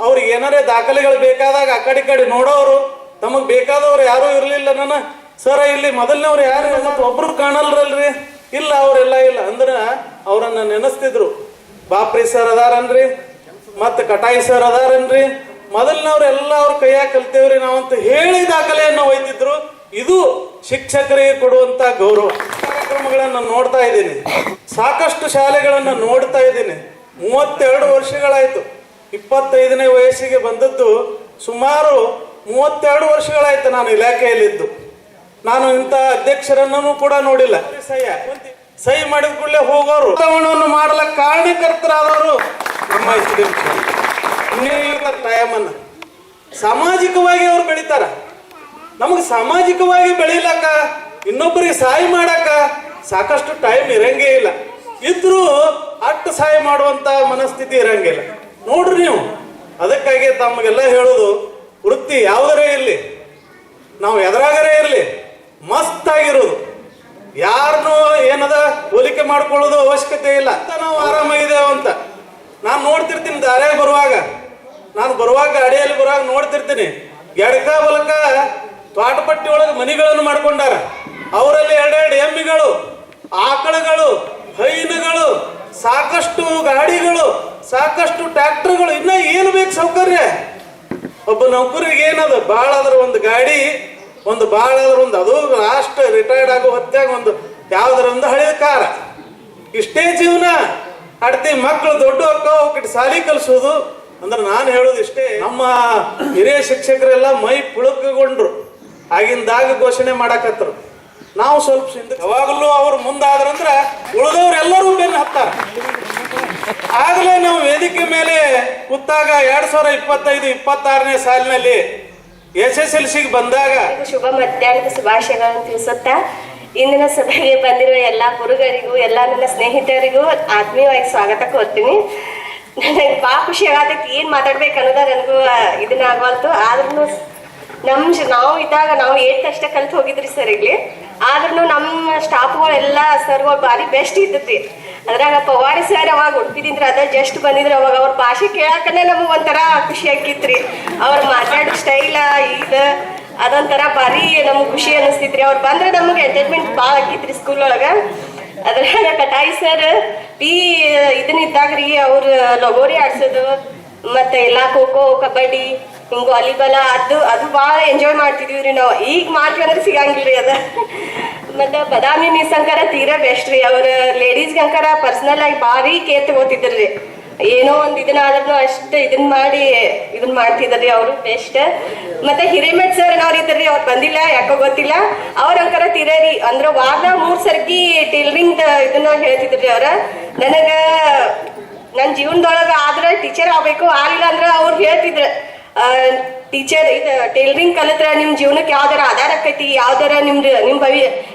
ಅವ್ರಿಗೆ ಏನಾರೇ ದಾಖಲೆಗಳು ಬೇಕಾದಾಗ ಆ ಕಡೆ ನೋಡೋರು, ತಮಗೆ ಬೇಕಾದವ್ರು ಯಾರೂ ಇರಲಿಲ್ಲ. ನನ್ನ ಸರ ಇಲ್ಲಿ ಮೊದಲನೇವ್ರು ಯಾರು ಮತ್ತು ಒಬ್ರು ಕಾಣಲ್ರಲ್ರಿ, ಇಲ್ಲ ಅವರೆಲ್ಲ ಇಲ್ಲ ಅಂದ್ರೆ ಅವರನ್ನ ನೆನೆಸ್ತಿದ್ರು. ಬಾಪ್ರಿ ಸರ್ ಅದಾರನ್ರಿ, ಮತ್ತು ಕಟಾಯಿ ಸರ್ ಅದಾರನ್ರಿ, ಮೊದಲಿನವ್ರೆಲ್ಲ ಅವ್ರ ಕೈಯಾಗ ಕಲ್ತೇವ್ರಿ ನಾವಂತ ಹೇಳಿ ದಾಖಲೆಯನ್ನು ಒಯ್ತಿದ್ರು. ಇದು ಶಿಕ್ಷಕರಿಗೆ ಕೊಡುವಂತ ಗೌರವ. ಕಾರ್ಯಕ್ರಮಗಳನ್ನು ನೋಡ್ತಾ ಇದ್ದೀನಿ, ಸಾಕಷ್ಟು ಶಾಲೆಗಳನ್ನು ನೋಡ್ತಾ ಇದ್ದೀನಿ. 32 ವರ್ಷಗಳಾಯ್ತು. 25ನೇ ವಯಸ್ಸಿಗೆ ಬಂದದ್ದು ಸುಮಾರು 32 ವರ್ಷಗಳಾಯ್ತು ನಾನು ಇಲಾಖೆಯಲ್ಲಿದ್ದು. ನಾನು ಇಂಥ ಅಧ್ಯಕ್ಷರನ್ನು ಕೂಡ ನೋಡಿಲ್ಲ. ಸಹಿ ಮಾಡಿದ ಕೂಡಲೇ ಹೋಗೋರು, ವಾತಾವರಣವನ್ನು ಮಾಡಲಕ್ಕೆ ಕಾರಣಕರ್ತರಾದವರು ನಮ್ಮ ಟೈಮನ್ನ ಸಾಮಾಜಿಕವಾಗಿ ಅವ್ರು ಬೆಳಿತಾರ. ನಮಗೆ ಸಾಮಾಜಿಕವಾಗಿ ಬೆಳಿಲಕ್ಕ, ಇನ್ನೊಬ್ಬರಿಗೆ ಸಹಾಯ ಮಾಡಕ್ಕ ಸಾಕಷ್ಟು ಟೈಮ್ ಇರಂಗೇ ಇಲ್ಲ. ಇದ್ರೂ ಅಟ್ಟು ಸಹಾಯ ಮಾಡುವಂತ ಮನಸ್ಥಿತಿ ಇರಂಗಿಲ್ಲ ನೋಡ್ರಿ ನೀವು. ಅದಕ್ಕಾಗಿ ತಮಗೆಲ್ಲ ಹೇಳೋದು, ವೃತ್ತಿ ಯಾವುದರೇ ಇರಲಿ, ನಾವು ಎದುರಾಗರೇ ಇರಲಿ, ಮಸ್ತ್ ಆಗಿರೋದು. ಯಾರನ್ನೂ ಏನದ ಹೋಲಿಕೆ ಮಾಡ್ಕೊಳ್ಳೋದು ಅವಶ್ಯಕತೆ ಇಲ್ಲ. ನಾವು ಆರಾಮಾಗಿದ್ದೇವೆ ಅಂತ ನಾನು ನೋಡ್ತಿರ್ತೀನಿ. ದಾರ್ಯಾಗ ಬರುವಾಗ ಗಾಡಿಯಲ್ಲಿ ಬರುವಾಗ ನೋಡ್ತಿರ್ತೀನಿ, ಎಡಕ ಬಲಕ ತ್ವಾಟಪಟ್ಟಿ ಒಳಗೆ ಮನಿಗಳನ್ನು ಮಾಡ್ಕೊಂಡಾರ. ಅವರಲ್ಲಿ 2 ಎಮ್ಮಿಗಳು, ಆಕಳುಗಳು, ಹೈನುಗಳು, ಸಾಕಷ್ಟು ಗಾಡಿಗಳು, ಸಾಕಷ್ಟು ಟ್ರ್ಯಾಕ್ಟರ್ಗಳು, ಇನ್ನ ಏನು ಬೇಕು ಸೌಕರ್ಯ. ಒಬ್ಬ ನೌಕರಿಗೆ ಏನದು ಭಾಳ ಆದ್ರೆ ಒಂದು ಗಾಡಿ, ಒಂದು ಭಾಳ ಆದ್ರೆ ಒಂದು, ಅದು ಲಾಸ್ಟ್ ರಿಟೈರ್ಡ್ ಆಗೋ ಹೊತ್ತಾಗ ಒಂದು ಯಾವ್ದಾರ ಒಂದು ಹಳೆಯ ಕಾರ. ಇಷ್ಟೇ ಜೀವನ. ಅಡ್ತಿ ಮಕ್ಕಳು ದೊಡ್ಡ ಅವಕ್ಕೆ ಸಾಲಿ ಕಲಿಸೋದು ಅಂದ್ರೆ ನಾನು ಹೇಳೋದು ಇಷ್ಟೇ. ನಮ್ಮ ಹಿರಿಯ ಶಿಕ್ಷಕರೆಲ್ಲ ಮೈ ಪುಳುಕಗೊಂಡ್ರು, ಆಗಿಂದಾಗ ಘೋಷಣೆ ಮಾಡಕತ್ತರು. ನಾವು ಸ್ವಲ್ಪ ಯಾವಾಗಲೂ ಅವ್ರು ಮುಂದಾದ್ರಂದ್ರ ಉಳಿದವ್ರೆಲ್ಲರೂ ಬೆನ್ನು ಹತ್ತಾರ. ಆಗಲೇ ನಾವು ವೇದಿಕೆ ಮೇಲೆ ಕೂತಾಗ 2025-26ನೇ ಸಾಲಿನಲ್ಲಿ SSLCಗೆ ಬಂದಾಗ ಶುಭ ಮಧ್ಯಾಹ್ನದ ಶುಭಾಶಯಗಳನ್ನು ತಿಳಿಸುತ್ತಾ ಇಂದಿನ ಸಭೆಗೆ ಬಂದಿರುವ ಎಲ್ಲ ಗುರುಗಳಿಗೂ ಎಲ್ಲ ನನ್ನ ಸ್ನೇಹಿತರಿಗೂ ಆತ್ಮೀಯವಾಗಿ ಸ್ವಾಗತ ಕೋರ್ತೀನಿ. ನನಗೆ ಭಾಳ ಖುಷಿ ಆಗತೈತಿ. ಏನು ಮಾತಾಡ್ಬೇಕು ಅನ್ನೋದ ನನಗೂ ಇದನ್ನ ಆಗವಲ್ತು. ಆದ್ರೂ ನಾವು ಇದ್ದಾಗ ನಾವು 8th ಅಷ್ಟೇ ಕಲ್ತು ಹೋಗಿದ್ರಿ ಸರ್ ಇಲ್ಲಿ. ಆದ್ರೂ ನಮ್ಮ ಸ್ಟಾಫ್ಗಳೆಲ್ಲ ಸರ್ಗಳು ಭಾರಿ ಬೆಸ್ಟ್ ಇದ್ದದ್ರಿ. ಅದ್ರಾಗ ಪವಾಡಿ ಸರ್ ಅವಾಗ ಉಡುಪಿದಿಂದ್ರ ಅದ ಜಸ್ಟ್ ಬಂದಿದ್ರು. ಅವಾಗ ಅವ್ರ ಭಾಷೆ ಕೇಳಕ್ಕನೆ ನಮಗೆ ಒಂಥರ ಖುಷಿ ಆಕಿತ್ರಿ. ಅವ್ರು ಮಾತಾಡೋ ಸ್ಟೈಲ ಅದೊಂಥರ ಭಾರಿ ನಮ್ಗೆ ಖುಷಿ ಅನಿಸ್ತಿತ್ರಿ. ಅವ್ರು ಬಂದ್ರೆ ನಮಗೆ ಎಂಟರ್ಟೈನ್ಮೆಂಟ್ ಭಾಳ ಆಕಿತ್ರಿ ಸ್ಕೂಲ್ ಒಳಗೆ. ಅದ್ರಾಗ ಕಟಾಯಿ ಸರ್ ಇದನ್ನಿದ್ದಾಗ್ರಿ ಅವ್ರು ಲಗೋರಿ ಆಡ್ಸೋದು, ಮತ್ತೆ ಎಲ್ಲ ಖೋ-ಖೋ, ಕಬಡ್ಡಿ, ಹಿಂಗೆ ವಾಲಿಬಾಲ್ ಅದು ಭಾಳ ಎಂಜಾಯ್ ಮಾಡ್ತಿದ್ವಿ ರೀ ನಾವು. ಈಗ ಮಾಡ್ತೀವಿ ಅಂದ್ರೆ ಸಿಗಂಗಿಲ್ರಿ ಅದ. ಮತ್ತು ಬದಾಮಿ ಮಿಸ್ ಅಂಕಾರ ತೀರಾ ಬೆಸ್ಟ್ ರೀ. ಅವ್ರ ಲೇಡೀಸ್ಗೆ ಅಂಕಾರ ಪರ್ಸನಲ್ ಆಗಿ ಭಾರಿ ಕೇರ್ ತಗೋತಿದ್ರಿ. ಏನೋ ಒಂದು ಆದ್ರೂ ಅಷ್ಟು ಇದನ್ನ ಮಾಡ್ತಿದ್ರಿ ಅವರು ಬೆಸ್ಟ್. ಮತ್ತೆ ಹಿರೇಮಠ್ ಸರ್ ಅವ್ರು ಇದ್ರಿ, ಅವ್ರು ಬಂದಿಲ್ಲ ಯಾಕೋ ಗೊತ್ತಿಲ್ಲ. ಅವ್ರ ಅಂಕಾರ ತೀರೇರಿ ಅಂದ್ರೆ ವಾರದ 3 ಸರ್ತಿ ಟೈಲರಿಂಗ್ ಇದನ್ನ ಹೇಳ್ತಿದ್ರಿ ಅವ್ರ. ನನ್ನ ಜೀವನದೊಳಗೆ ಆದ್ರೆ ಟೀಚರ್ ಆಗ್ಬೇಕು, ಆಗಿಲ್ಲ ಅಂದ್ರೆ ಅವ್ರು ಹೇಳ್ತಿದ್ರು ಟೀಚರ್ ಟೈಲರಿಂಗ್ ಕಲಿತ್ರ ನಿಮ್ಮ ಜೀವನಕ್ಕೆ ಯಾವ್ದಾರ ಆಧಾರ ಆಕೈತಿ, ಯಾವ್ದಾರ ನಿಮ್ಮ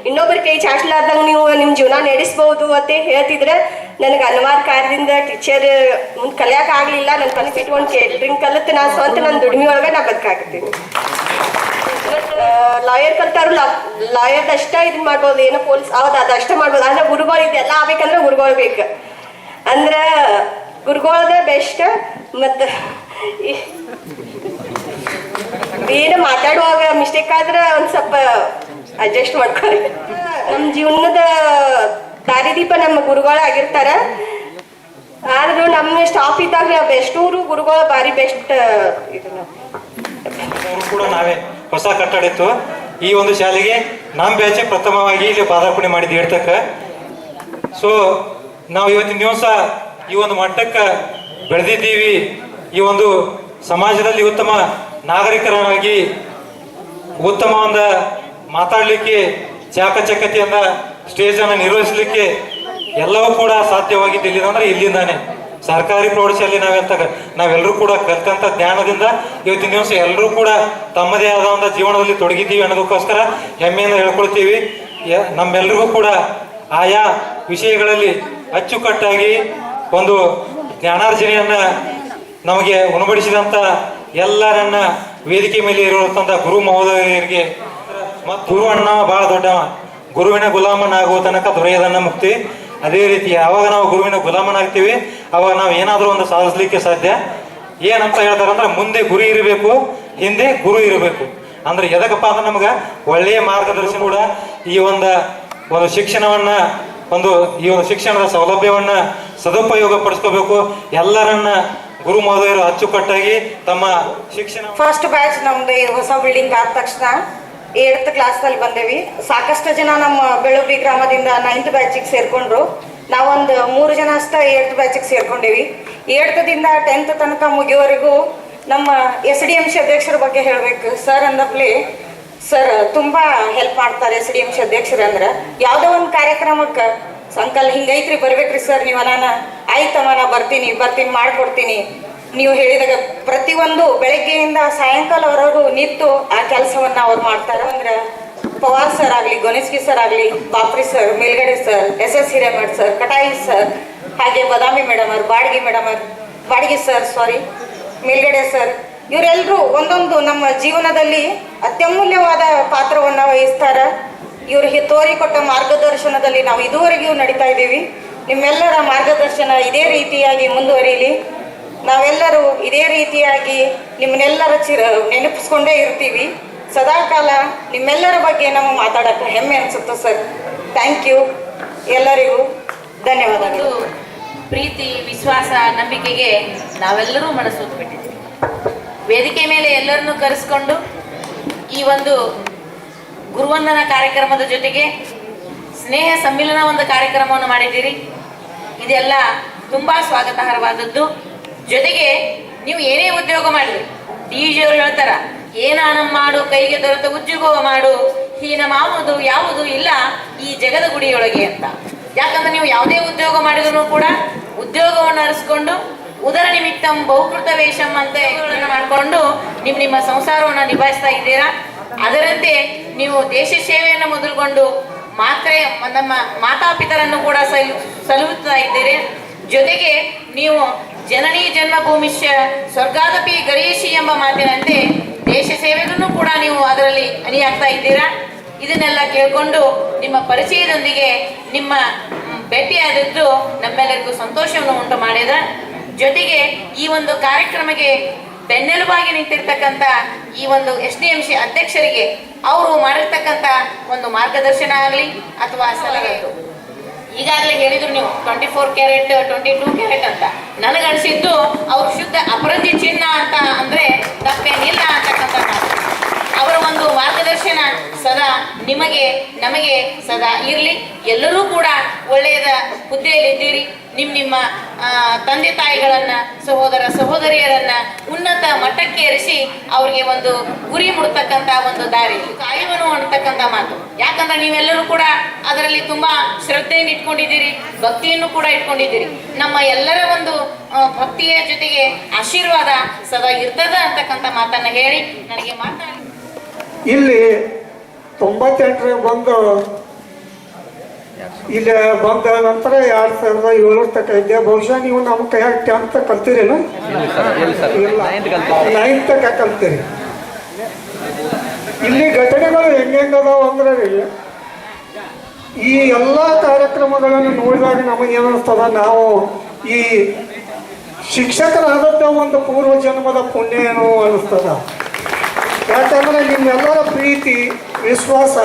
ಇನ್ನೊಬ್ಬರ ಕೈ ಚಾಚಲಾರ್ದಂಗೆ ನೀವು ನಿಮ್ಮ ಜೀವನ ನಡೆಸ್ಬೋದು ಅಂತ ಹೇಳ್ತಿದ್ರೆ. ನನಗೆ ಹಲವಾರು ಕಾರ್ಯದಿಂದ ಟೀಚರ್ ಮುಂದೆ ಕಲಿಯಕ್ಕೆ ಆಗಲಿಲ್ಲ. ನನ್ನ ಕನಸು ಇಟ್ಕೊಂಡು ಟೈಲರಿಂಗ್ ಕಲಿತು ನಾನು ಸ್ವಂತ ನನ್ನ ದುಡಿಮೆ ಒಳಗೆ ನಾ ಬದುಕಾಕತ್ತೀನಿ. ಲಾಯರ್ ಕಲ್ತಾರು ಲಾಯರ್ದ ಅಷ್ಟ ಇದನ್ನ ಮಾಡ್ಬೋದು, ಏನೋ ಪೊಲೀಸ್ ಅದಷ್ಟ ಮಾಡ್ಬೋದು. ಆದ್ರೆ ಗುರುಗಳು ಇದೆಲ್ಲ ಆಗ್ಬೇಕಂದ್ರೆ ಗುರುಗಳು ಬೇಕು. ಅಂದ್ರೆ ಗುರುಗಳದ ಬೆಸ್ಟ್. ಮತ್ತು ಏನು ಮಾತಾಡುವಾಗ ಮಿಸ್ಟೇಕ್ ಆದ್ರೆ ಒಂದು ಸ್ವಲ್ಪ ಅಡ್ಜಸ್ಟ್ ಮಾಡ್ಕೊಳ್ಳಿ. ನಮ್ಮ ಜೀವನದ ದಾರಿದೀಪ ನಮ್ಮ ಗುರುಗಳು ಆಗಿರ್ತಾರ. ಆದ್ರೂ ನಮ್ಮ ಸ್ಟಾಪ್ ಇದ್ದಾಗ ಬೆಸ್ಟೂರು ಗುರುಗಳು ಭಾರಿ ಬೆಸ್ಟ್ ಇದನ್ನ ಅವರು ಕೂಡ ನಾವೇ ಹೊಸ ಕಟ್ಟಡ ಇತ್ತು. ಈ ಒಂದು ಶಾಲೆಗೆ ನಮ್ಮ ಬ್ಯಾಚೆ ಪ್ರಥಮವಾಗಿ ಇಲ್ಲಿ ಪಾದಾರ್ಪಣೆ ಮಾಡಿದ್ದು ಹೇಳ್ತಕ್ಕ. ಸೊ ನಾವು ಇವತ್ತಿನ ದಿವಸ ಈ ಒಂದು ಮಟ್ಟಕ್ಕೆ ಬೆಳೆದಿದ್ದೀವಿ. ಈ ಒಂದು ಸಮಾಜದಲ್ಲಿ ಉತ್ತಮ ನಾಗರಿಕರಾಗಿ ಉತ್ತಮ ಒಂದು ಮಾತಾಡಲಿಕ್ಕೆ ಚಾಕಚಕ್ಯತೆಯಿಂದ ಸ್ಟೇಜನ್ನು ನಿರ್ವಹಿಸಲಿಕ್ಕೆ ಎಲ್ಲವೂ ಕೂಡ ಸಾಧ್ಯವಾಗಿದ್ದು ಇಲ್ಲಿಂದ್ರೆ ಇಲ್ಲಿಂದಾನೆ. ಸರ್ಕಾರಿ ಪ್ರೌಢಶಾಲೆ ನಾವೆಲ್ಲರೂ ಕೂಡ ಕಲ್ತಂತ ಜ್ಞಾನದಿಂದ ಇವತ್ತಿನ ದಿವಸ ಎಲ್ಲರೂ ಕೂಡ ತಮ್ಮದೇ ಆದ ಒಂದು ಜೀವನದಲ್ಲಿ ತೊಡಗಿದ್ದೀವಿ ಅನ್ನೋದಕ್ಕೋಸ್ಕರ ಹೆಮ್ಮೆಯಿಂದ ಹೇಳ್ಕೊಳ್ತೀವಿ. ನಮ್ಮೆಲ್ಲರಿಗೂ ಕೂಡ ಆಯಾ ವಿಷಯಗಳಲ್ಲಿ ಅಚ್ಚುಕಟ್ಟಾಗಿ ಒಂದು ಜ್ಞಾನಾರ್ಜನೆಯನ್ನ ನಮಗೆ ಉಣಬಡಿಸಿದಂತ ಎಲ್ಲರನ್ನ ವೇದಿಕೆ ಮೇಲೆ ಇರುವಂತ ಗುರು ಮಹೋದಯರಿಗೆ ಮತ್ತು ಗುರು ಅಣ್ಣ ಬಹಳ ದೊಡ್ಡವ. ಗುರುವಿನ ಗುಲಾಮನಾಗುವ ತನಕ ದೊರೆಯದನ್ನ ಮುಕ್ತಿ. ಅದೇ ರೀತಿ ಯಾವಾಗ ನಾವು ಗುರುವಿನ ಗುಲಾಮನಾಗ್ತೀವಿ ಅವಾಗ ನಾವು ಏನಾದರೂ ಒಂದು ಸಾಧಿಸ್ಲಿಕ್ಕೆ ಸಾಧ್ಯ. ಏನಂತ ಹೇಳ್ತಾರಂದ್ರೆ ಮುಂದೆ ಗುರಿ ಇರಬೇಕು, ಹಿಂದೆ ಗುರು ಇರಬೇಕು. ಅಂದ್ರೆ ಎದಕ್ಕಪ್ಪ ಅಂದ್ರೆ ನಮ್ಗೆ ಒಳ್ಳೆಯ ಮಾರ್ಗದರ್ಶನ ಕೂಡ ಈ ಒಂದು ಶಿಕ್ಷಣವನ್ನ ಈ ಒಂದು ಶಿಕ್ಷಣದ ಸೌಲಭ್ಯವನ್ನ ಸದುಪಯೋಗ ಪಡಿಸ್ಕೋಬೇಕು. ಎಲ್ಲರನ್ನ ಗುರು ಮಹೋದಯರು ಅಚ್ಚುಕಟ್ಟಾಗಿ ತಮ್ಮ ಶಿಕ್ಷಣ ಫಸ್ಟ್ ಬ್ಯಾಚ್ ನಮ್ದು ಹೊಸ ಬಿಲ್ಡಿಂಗ್ ಆದ ತಕ್ಷಣ 8th ಕ್ಲಾಸ್ನಲ್ಲಿ ಬಂದೇವಿ. ಸಾಕಷ್ಟು ಜನ ನಮ್ಮ ಬೆಳುಬಿ ಗ್ರಾಮದಿಂದ 9th ಬ್ಯಾಚಿಗೆ ಸೇರ್ಕೊಂಡ್ರು. ನಾವೊಂದು 3 ಜನ ಅಷ್ಟೇ 8th ಬ್ಯಾಚಿಗೆ ಸೇರ್ಕೊಂಡೇವಿ. 8th ದಿಂದ 10th ತನಕ ಮುಗಿಯೋವರೆಗೂ ನಮ್ಮ SDMC ಅಧ್ಯಕ್ಷರ ಬಗ್ಗೆ ಹೇಳ್ಬೇಕು. ಸರ್ ಅಂದಪ್ಲೆ ಸರ್ ತುಂಬಾ ಹೆಲ್ಪ್ ಮಾಡ್ತಾರೆ. SDMC ಅಧ್ಯಕ್ಷರು ಅಂದ್ರೆ ಯಾವುದೋ ಒಂದು ಕಾರ್ಯಕ್ರಮಕ್ಕೆ ಅಂಕಲ್ ಹಿಂಗೈತ್ರಿ ಬರ್ಬೇಕ್ರಿ ಸರ್ ನೀವು ಆಯ್ತಮ್ಮ ನಾ ಬರ್ತೀನಿ ಮಾಡ್ಕೊಡ್ತೀನಿ. ನೀವು ಹೇಳಿದಾಗ ಪ್ರತಿಯೊಂದು ಬೆಳಗ್ಗೆಯಿಂದ ಸಾಯಂಕಾಲವರೆಗೂ ನಿಂತು ಆ ಕೆಲಸವನ್ನ ಅವ್ರು ಮಾಡ್ತಾರೆ. ಅಂದ್ರೆ ಪವಾರ್ ಸರ್ ಆಗಲಿ, ಗೊನಿಸ್ಕಿ ಸರ್ ಆಗಲಿ, Bapri sir, Melgade sir, SS Hiremath sir, Katai sir, ಹಾಗೆ ಬದಾಮಿ ಮೇಡಮ್ ಅವ್ರು, ಬಾಡಿಗೆ ಸರ್ ಮೇಲ್ಗಡೆ ಸರ್, ಇವರೆಲ್ಲರೂ ಒಂದೊಂದು ನಮ್ಮ ಜೀವನದಲ್ಲಿ ಅತ್ಯಮೂಲ್ಯವಾದ ಪಾತ್ರವನ್ನು ವಹಿಸ್ತಾರೆ. ಇವ್ರಿಗೆ ತೋರಿಕೊಟ್ಟ ಮಾರ್ಗದರ್ಶನದಲ್ಲಿ ನಾವು ಇದುವರೆಗೂ ನಡೀತಾ ಇದ್ದೀವಿ. ನಿಮ್ಮೆಲ್ಲರ ಮಾರ್ಗದರ್ಶನ ಇದೇ ರೀತಿಯಾಗಿ ಮುಂದುವರಿಯಲಿ. ನಾವೆಲ್ಲರೂ ಇದೇ ರೀತಿಯಾಗಿ ನಿಮ್ಮನ್ನೆಲ್ಲರ ನೆನಪಿಸ್ಕೊಂಡೇ ಇರ್ತೀವಿ. ಸದಾಕಾಲ ನಿಮ್ಮೆಲ್ಲರ ಬಗ್ಗೆ ನಾವು ಮಾತಾಡೋಕ್ಕೆ ಹೆಮ್ಮೆ ಅನಿಸುತ್ತೆ ಸರ್. Thank you. ಎಲ್ಲರಿಗೂ ಧನ್ಯವಾದಗಳು. ಪ್ರೀತಿ, ವಿಶ್ವಾಸ, ನಂಬಿಕೆಗೆ ನಾವೆಲ್ಲರೂ ಮನಸ್ಸು ಬಿಟ್ಟಿದ್ದೀವಿ. ವೇದಿಕೆ ಮೇಲೆ ಎಲ್ಲರನ್ನೂ ಕರೆಸ್ಕೊಂಡು ಈ ಒಂದು ಗುರುವಂದನಾ ಕಾರ್ಯಕ್ರಮದ ಜೊತೆಗೆ ಸ್ನೇಹ ಸಮ್ಮಿಲನ ಒಂದು ಕಾರ್ಯಕ್ರಮವನ್ನು ಮಾಡಿದ್ದೀರಿ. ಇದೆಲ್ಲ ತುಂಬ ಸ್ವಾಗತಾರ್ಹವಾದದ್ದು. ಜೊತೆಗೆ ನೀವು ಏನೇ ಉದ್ಯೋಗ ಮಾಡಲಿ, DG ಅವರು ಹೇಳ್ತಾರ, ಏನಾನ ಮಾಡು ಕೈಗೆ ದೊರೆತ ಉದ್ಯೋಗ ಮಾಡು, ಹೀನ ಮಾವುದು ಯಾವುದು ಇಲ್ಲ ಈ ಜಗದ ಗುಡಿಯೊಳಗೆ ಅಂತ. ಯಾಕಂದ್ರೆ ನೀವು ಯಾವುದೇ ಉದ್ಯೋಗ ಮಾಡಿದ್ರು ಕೂಡ ಉದ್ಯೋಗವನ್ನು ಅರಿಸ್ಕೊಂಡು ಉದರ ನಿಮಿತ್ತಂ ಬಹುಕೃತ ವೇಷಂ ಅಂತ ಮಾಡಿಕೊಂಡು ನಿಮ್ಮ ಸಂಸಾರವನ್ನು ನಿಭಾಯಿಸ್ತಾ ಇದ್ದೀರಾ. ಅದರಂತೆ ನೀವು ದೇಶ ಸೇವೆಯನ್ನು ಮೊದಲುಗೊಂಡು ನಮ್ಮ ಮಾತಾಪಿತರನ್ನು ಕೂಡ ಸಲಹುತ್ತಾ ಇದ್ದೀರಿ. ಜೊತೆಗೆ ನೀವು ಜನನಿ ಜನ್ಮಭೂಮಿಷ್ಯ ಸ್ವರ್ಗಾದಪಿ ಗರೀಶಿ ಎಂಬ ಮಾತಿನಂತೆ ದೇಶ ಸೇವೆಗೂ ಕೂಡ ನೀವು ಅದರಲ್ಲಿ ಅಣಿಯಾಗ್ತಾ ಇದ್ದೀರಾ. ಇದನ್ನೆಲ್ಲ ಕೇಳಿಕೊಂಡು ನಿಮ್ಮ ಪರಿಚಯದೊಂದಿಗೆ ನಿಮ್ಮ ಭೇಟಿಯಾದದ್ದು ನಮ್ಮೆಲ್ಲರಿಗೂ ಸಂತೋಷವನ್ನು ಉಂಟು ಮಾಡಿದ. ಜೊತೆಗೆ ಈ ಒಂದು ಕಾರ್ಯಕ್ರಮಕ್ಕೆ ಬೆನ್ನೆಲುಬಾಗಿ ನಿಂತಿರ್ತಕ್ಕಂಥ ಈ ಒಂದು SDMC ಅಧ್ಯಕ್ಷರಿಗೆ ಅವರು ಮಾಡಿರ್ತಕ್ಕಂಥ ಒಂದು ಮಾರ್ಗದರ್ಶನ ಆಗಲಿ ಅಥವಾ ಸಲಹೆ, ಈಗಾಗಲೇ ಹೇಳಿದ್ರು ನೀವು 24 ಕ್ಯಾರೆಟ್ 22 ಕ್ಯಾರೆಟ್ ಅಂತ. ನನಗನ್ಸಿದ್ದು ಅವ್ರು ಶುದ್ಧ ಅಪರಂಜಿ ಚಿನ್ನ ಅಂತ ಅಂದ್ರೆ ತಪ್ಪೇನಿಲ್ಲ ಅಂತಕ್ಕಂಥ ಮಾತು. ಅವರ ಒಂದು ಮಾರ್ಗದರ್ಶನ ಸದಾ ನಿಮಗೆ ನಮಗೆ ಸದಾ ಇರಲಿ. ಎಲ್ಲರೂ ಕೂಡ ಒಳ್ಳೆಯದ ಹುದ್ದೆಯಲ್ಲಿದ್ದೀರಿ. ನಿಮ್ಮ ತಂದೆ ತಾಯಿಗಳನ್ನ, ಸಹೋದರ ಸಹೋದರಿಯರನ್ನ ಉನ್ನತ ಮಟ್ಟಕ್ಕೆ ಏರಿಸಿ ಅವರಿಗೆ ಒಂದು ಗುರಿ ಮುಡ್ತಕ್ಕಂಥ ಒಂದು ದಾರಿ ಕಾಯುವನು ಅನ್ನತಕ್ಕಂಥ ಮಾತು. ಯಾಕಂದ್ರೆ ನೀವೆಲ್ಲರೂ ಕೂಡ ಅದರಲ್ಲಿ ತುಂಬಾ ಶ್ರದ್ಧೆಯನ್ನು ಇಟ್ಕೊಂಡಿದ್ದೀರಿ, ಭಕ್ತಿಯನ್ನು ಕೂಡ ಇಟ್ಕೊಂಡಿದ್ದೀರಿ. ನಮ್ಮ ಎಲ್ಲರ ಒಂದು ಭಕ್ತಿಯ ಜೊತೆಗೆ ಆಶೀರ್ವಾದ ಸದಾ ಇರ್ತದ ಅಂತಕ್ಕಂಥ ಮಾತನ್ನ ಹೇಳಿ ನನಗೆ ಮಾತಾಡಿ. ಇಲ್ಲಿ 98 ಬಂದು ಇಲ್ಲಿ ಬಂದ ನಂತರ 2007 ತನಕ ಇದ್ದೆ. ಬಹುಶಃ ನೀವು ನಮ್ಮ ಕೈಯಾಗ 10th ಕಲ್ತಿರೇನು? ಇಲ್ಲ, 9th ತನಕ ಕಲ್ತೀರಿ. ಇಲ್ಲಿ ಘಟನೆಗಳು ಹೆಂಗದಾವ ಅಂದ್ರೆ ಈ ಎಲ್ಲ ಕಾರ್ಯಕ್ರಮಗಳನ್ನು ನೋಡಿದಾಗ ನಮಗೇನು ಅನಿಸ್ತದ, ನಾವು ಈ ಶಿಕ್ಷಕರಾದಂಥ ಒಂದು ಪೂರ್ವ ಜನ್ಮದ ಪುಣ್ಯ ಏನೋ ಅನಿಸ್ತದ. ಯಾಕಂದ್ರೆ ನಿಮ್ಮೆಲ್ಲರ ಪ್ರೀತಿ ವಿಶ್ವಾಸ,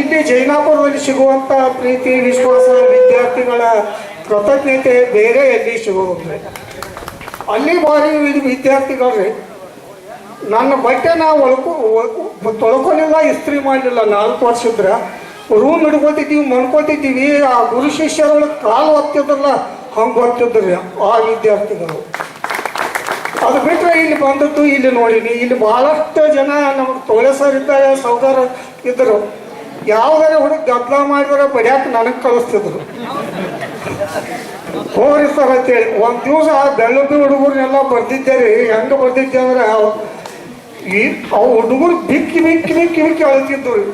ಇಲ್ಲಿ ಜೈನಾಪುರದಲ್ಲಿ ಸಿಗುವಂಥ ಪ್ರೀತಿ ವಿಶ್ವಾಸ, ವಿದ್ಯಾರ್ಥಿಗಳ ಕೃತಜ್ಞತೆ ಬೇರೆ ಎಲ್ಲಿ ಸಿಗೋದಿಲ್ಲ. ಅಲ್ಲಿ ಬಾರಿ ವಿದ್ಯಾರ್ಥಿಗಳ್ರಿ ನನ್ನ ಬಟ್ಟೆ ನಾವು ತೊಳ್ಕೊಲಿಲ್ಲ, ಇಸ್ತ್ರಿ ಮಾಡಲಿಲ್ಲ. 4 ವರ್ಷದ್ರ ರೂಮ್ ಹಿಡ್ಕೊತಿದ್ದೀವಿ, ಮಣ್ಕೋತಿದ್ದೀವಿ. ಆ ಗುರು ಶಿಷ್ಯರುಗಳು ಕಾಲು ಒತ್ತಿದ್ರಲ್ಲ ಹಂಗೆ ಒತ್ತಿದ್ರಿ ಆ ವಿದ್ಯಾರ್ಥಿಗಳು. ಅದು ಬಿಟ್ಟರೆ ಇಲ್ಲಿ ಬಂದದ್ದು ಇಲ್ಲಿ ನೋಡೀನಿ. ಇಲ್ಲಿ ಭಾಳಷ್ಟು ಜನ ನಮಗೆ ತೋಳಸರ್ ಇದ್ದಾರೆ, ಸೌಕರ್ಯ ಇದ್ದರು. ಯಾವುದಾರ ಹುಡುಗ ಗದ್ದಲ ಮಾಡಿದ್ರೆ ಬಡಿಯಾಕೆ ನನಗೆ ಕಳಿಸ್ತಿದ್ರು. ಹೋಗ್ರಿ ಸರ್ ಅಂತೇಳಿ ಒಂದು ದಿವಸ ಬೆಳ್ಳಬ್ಬಿ ಹುಡುಗರನ್ನೆಲ್ಲ ಬರ್ದಿದ್ದೆ ರೀ. ಹೆಂಗೆ ಬರ್ದಿದ್ದೆ ಅಂದ್ರೆ ಅವು ಹುಡುಗರು ಬಿಕ್ಕಿ ಬಿಕ್ಕಿ ಬಿಕ್ಕಿ ಬಿಕ್ಕಿ ಅಳ್ತಿದ್ರು.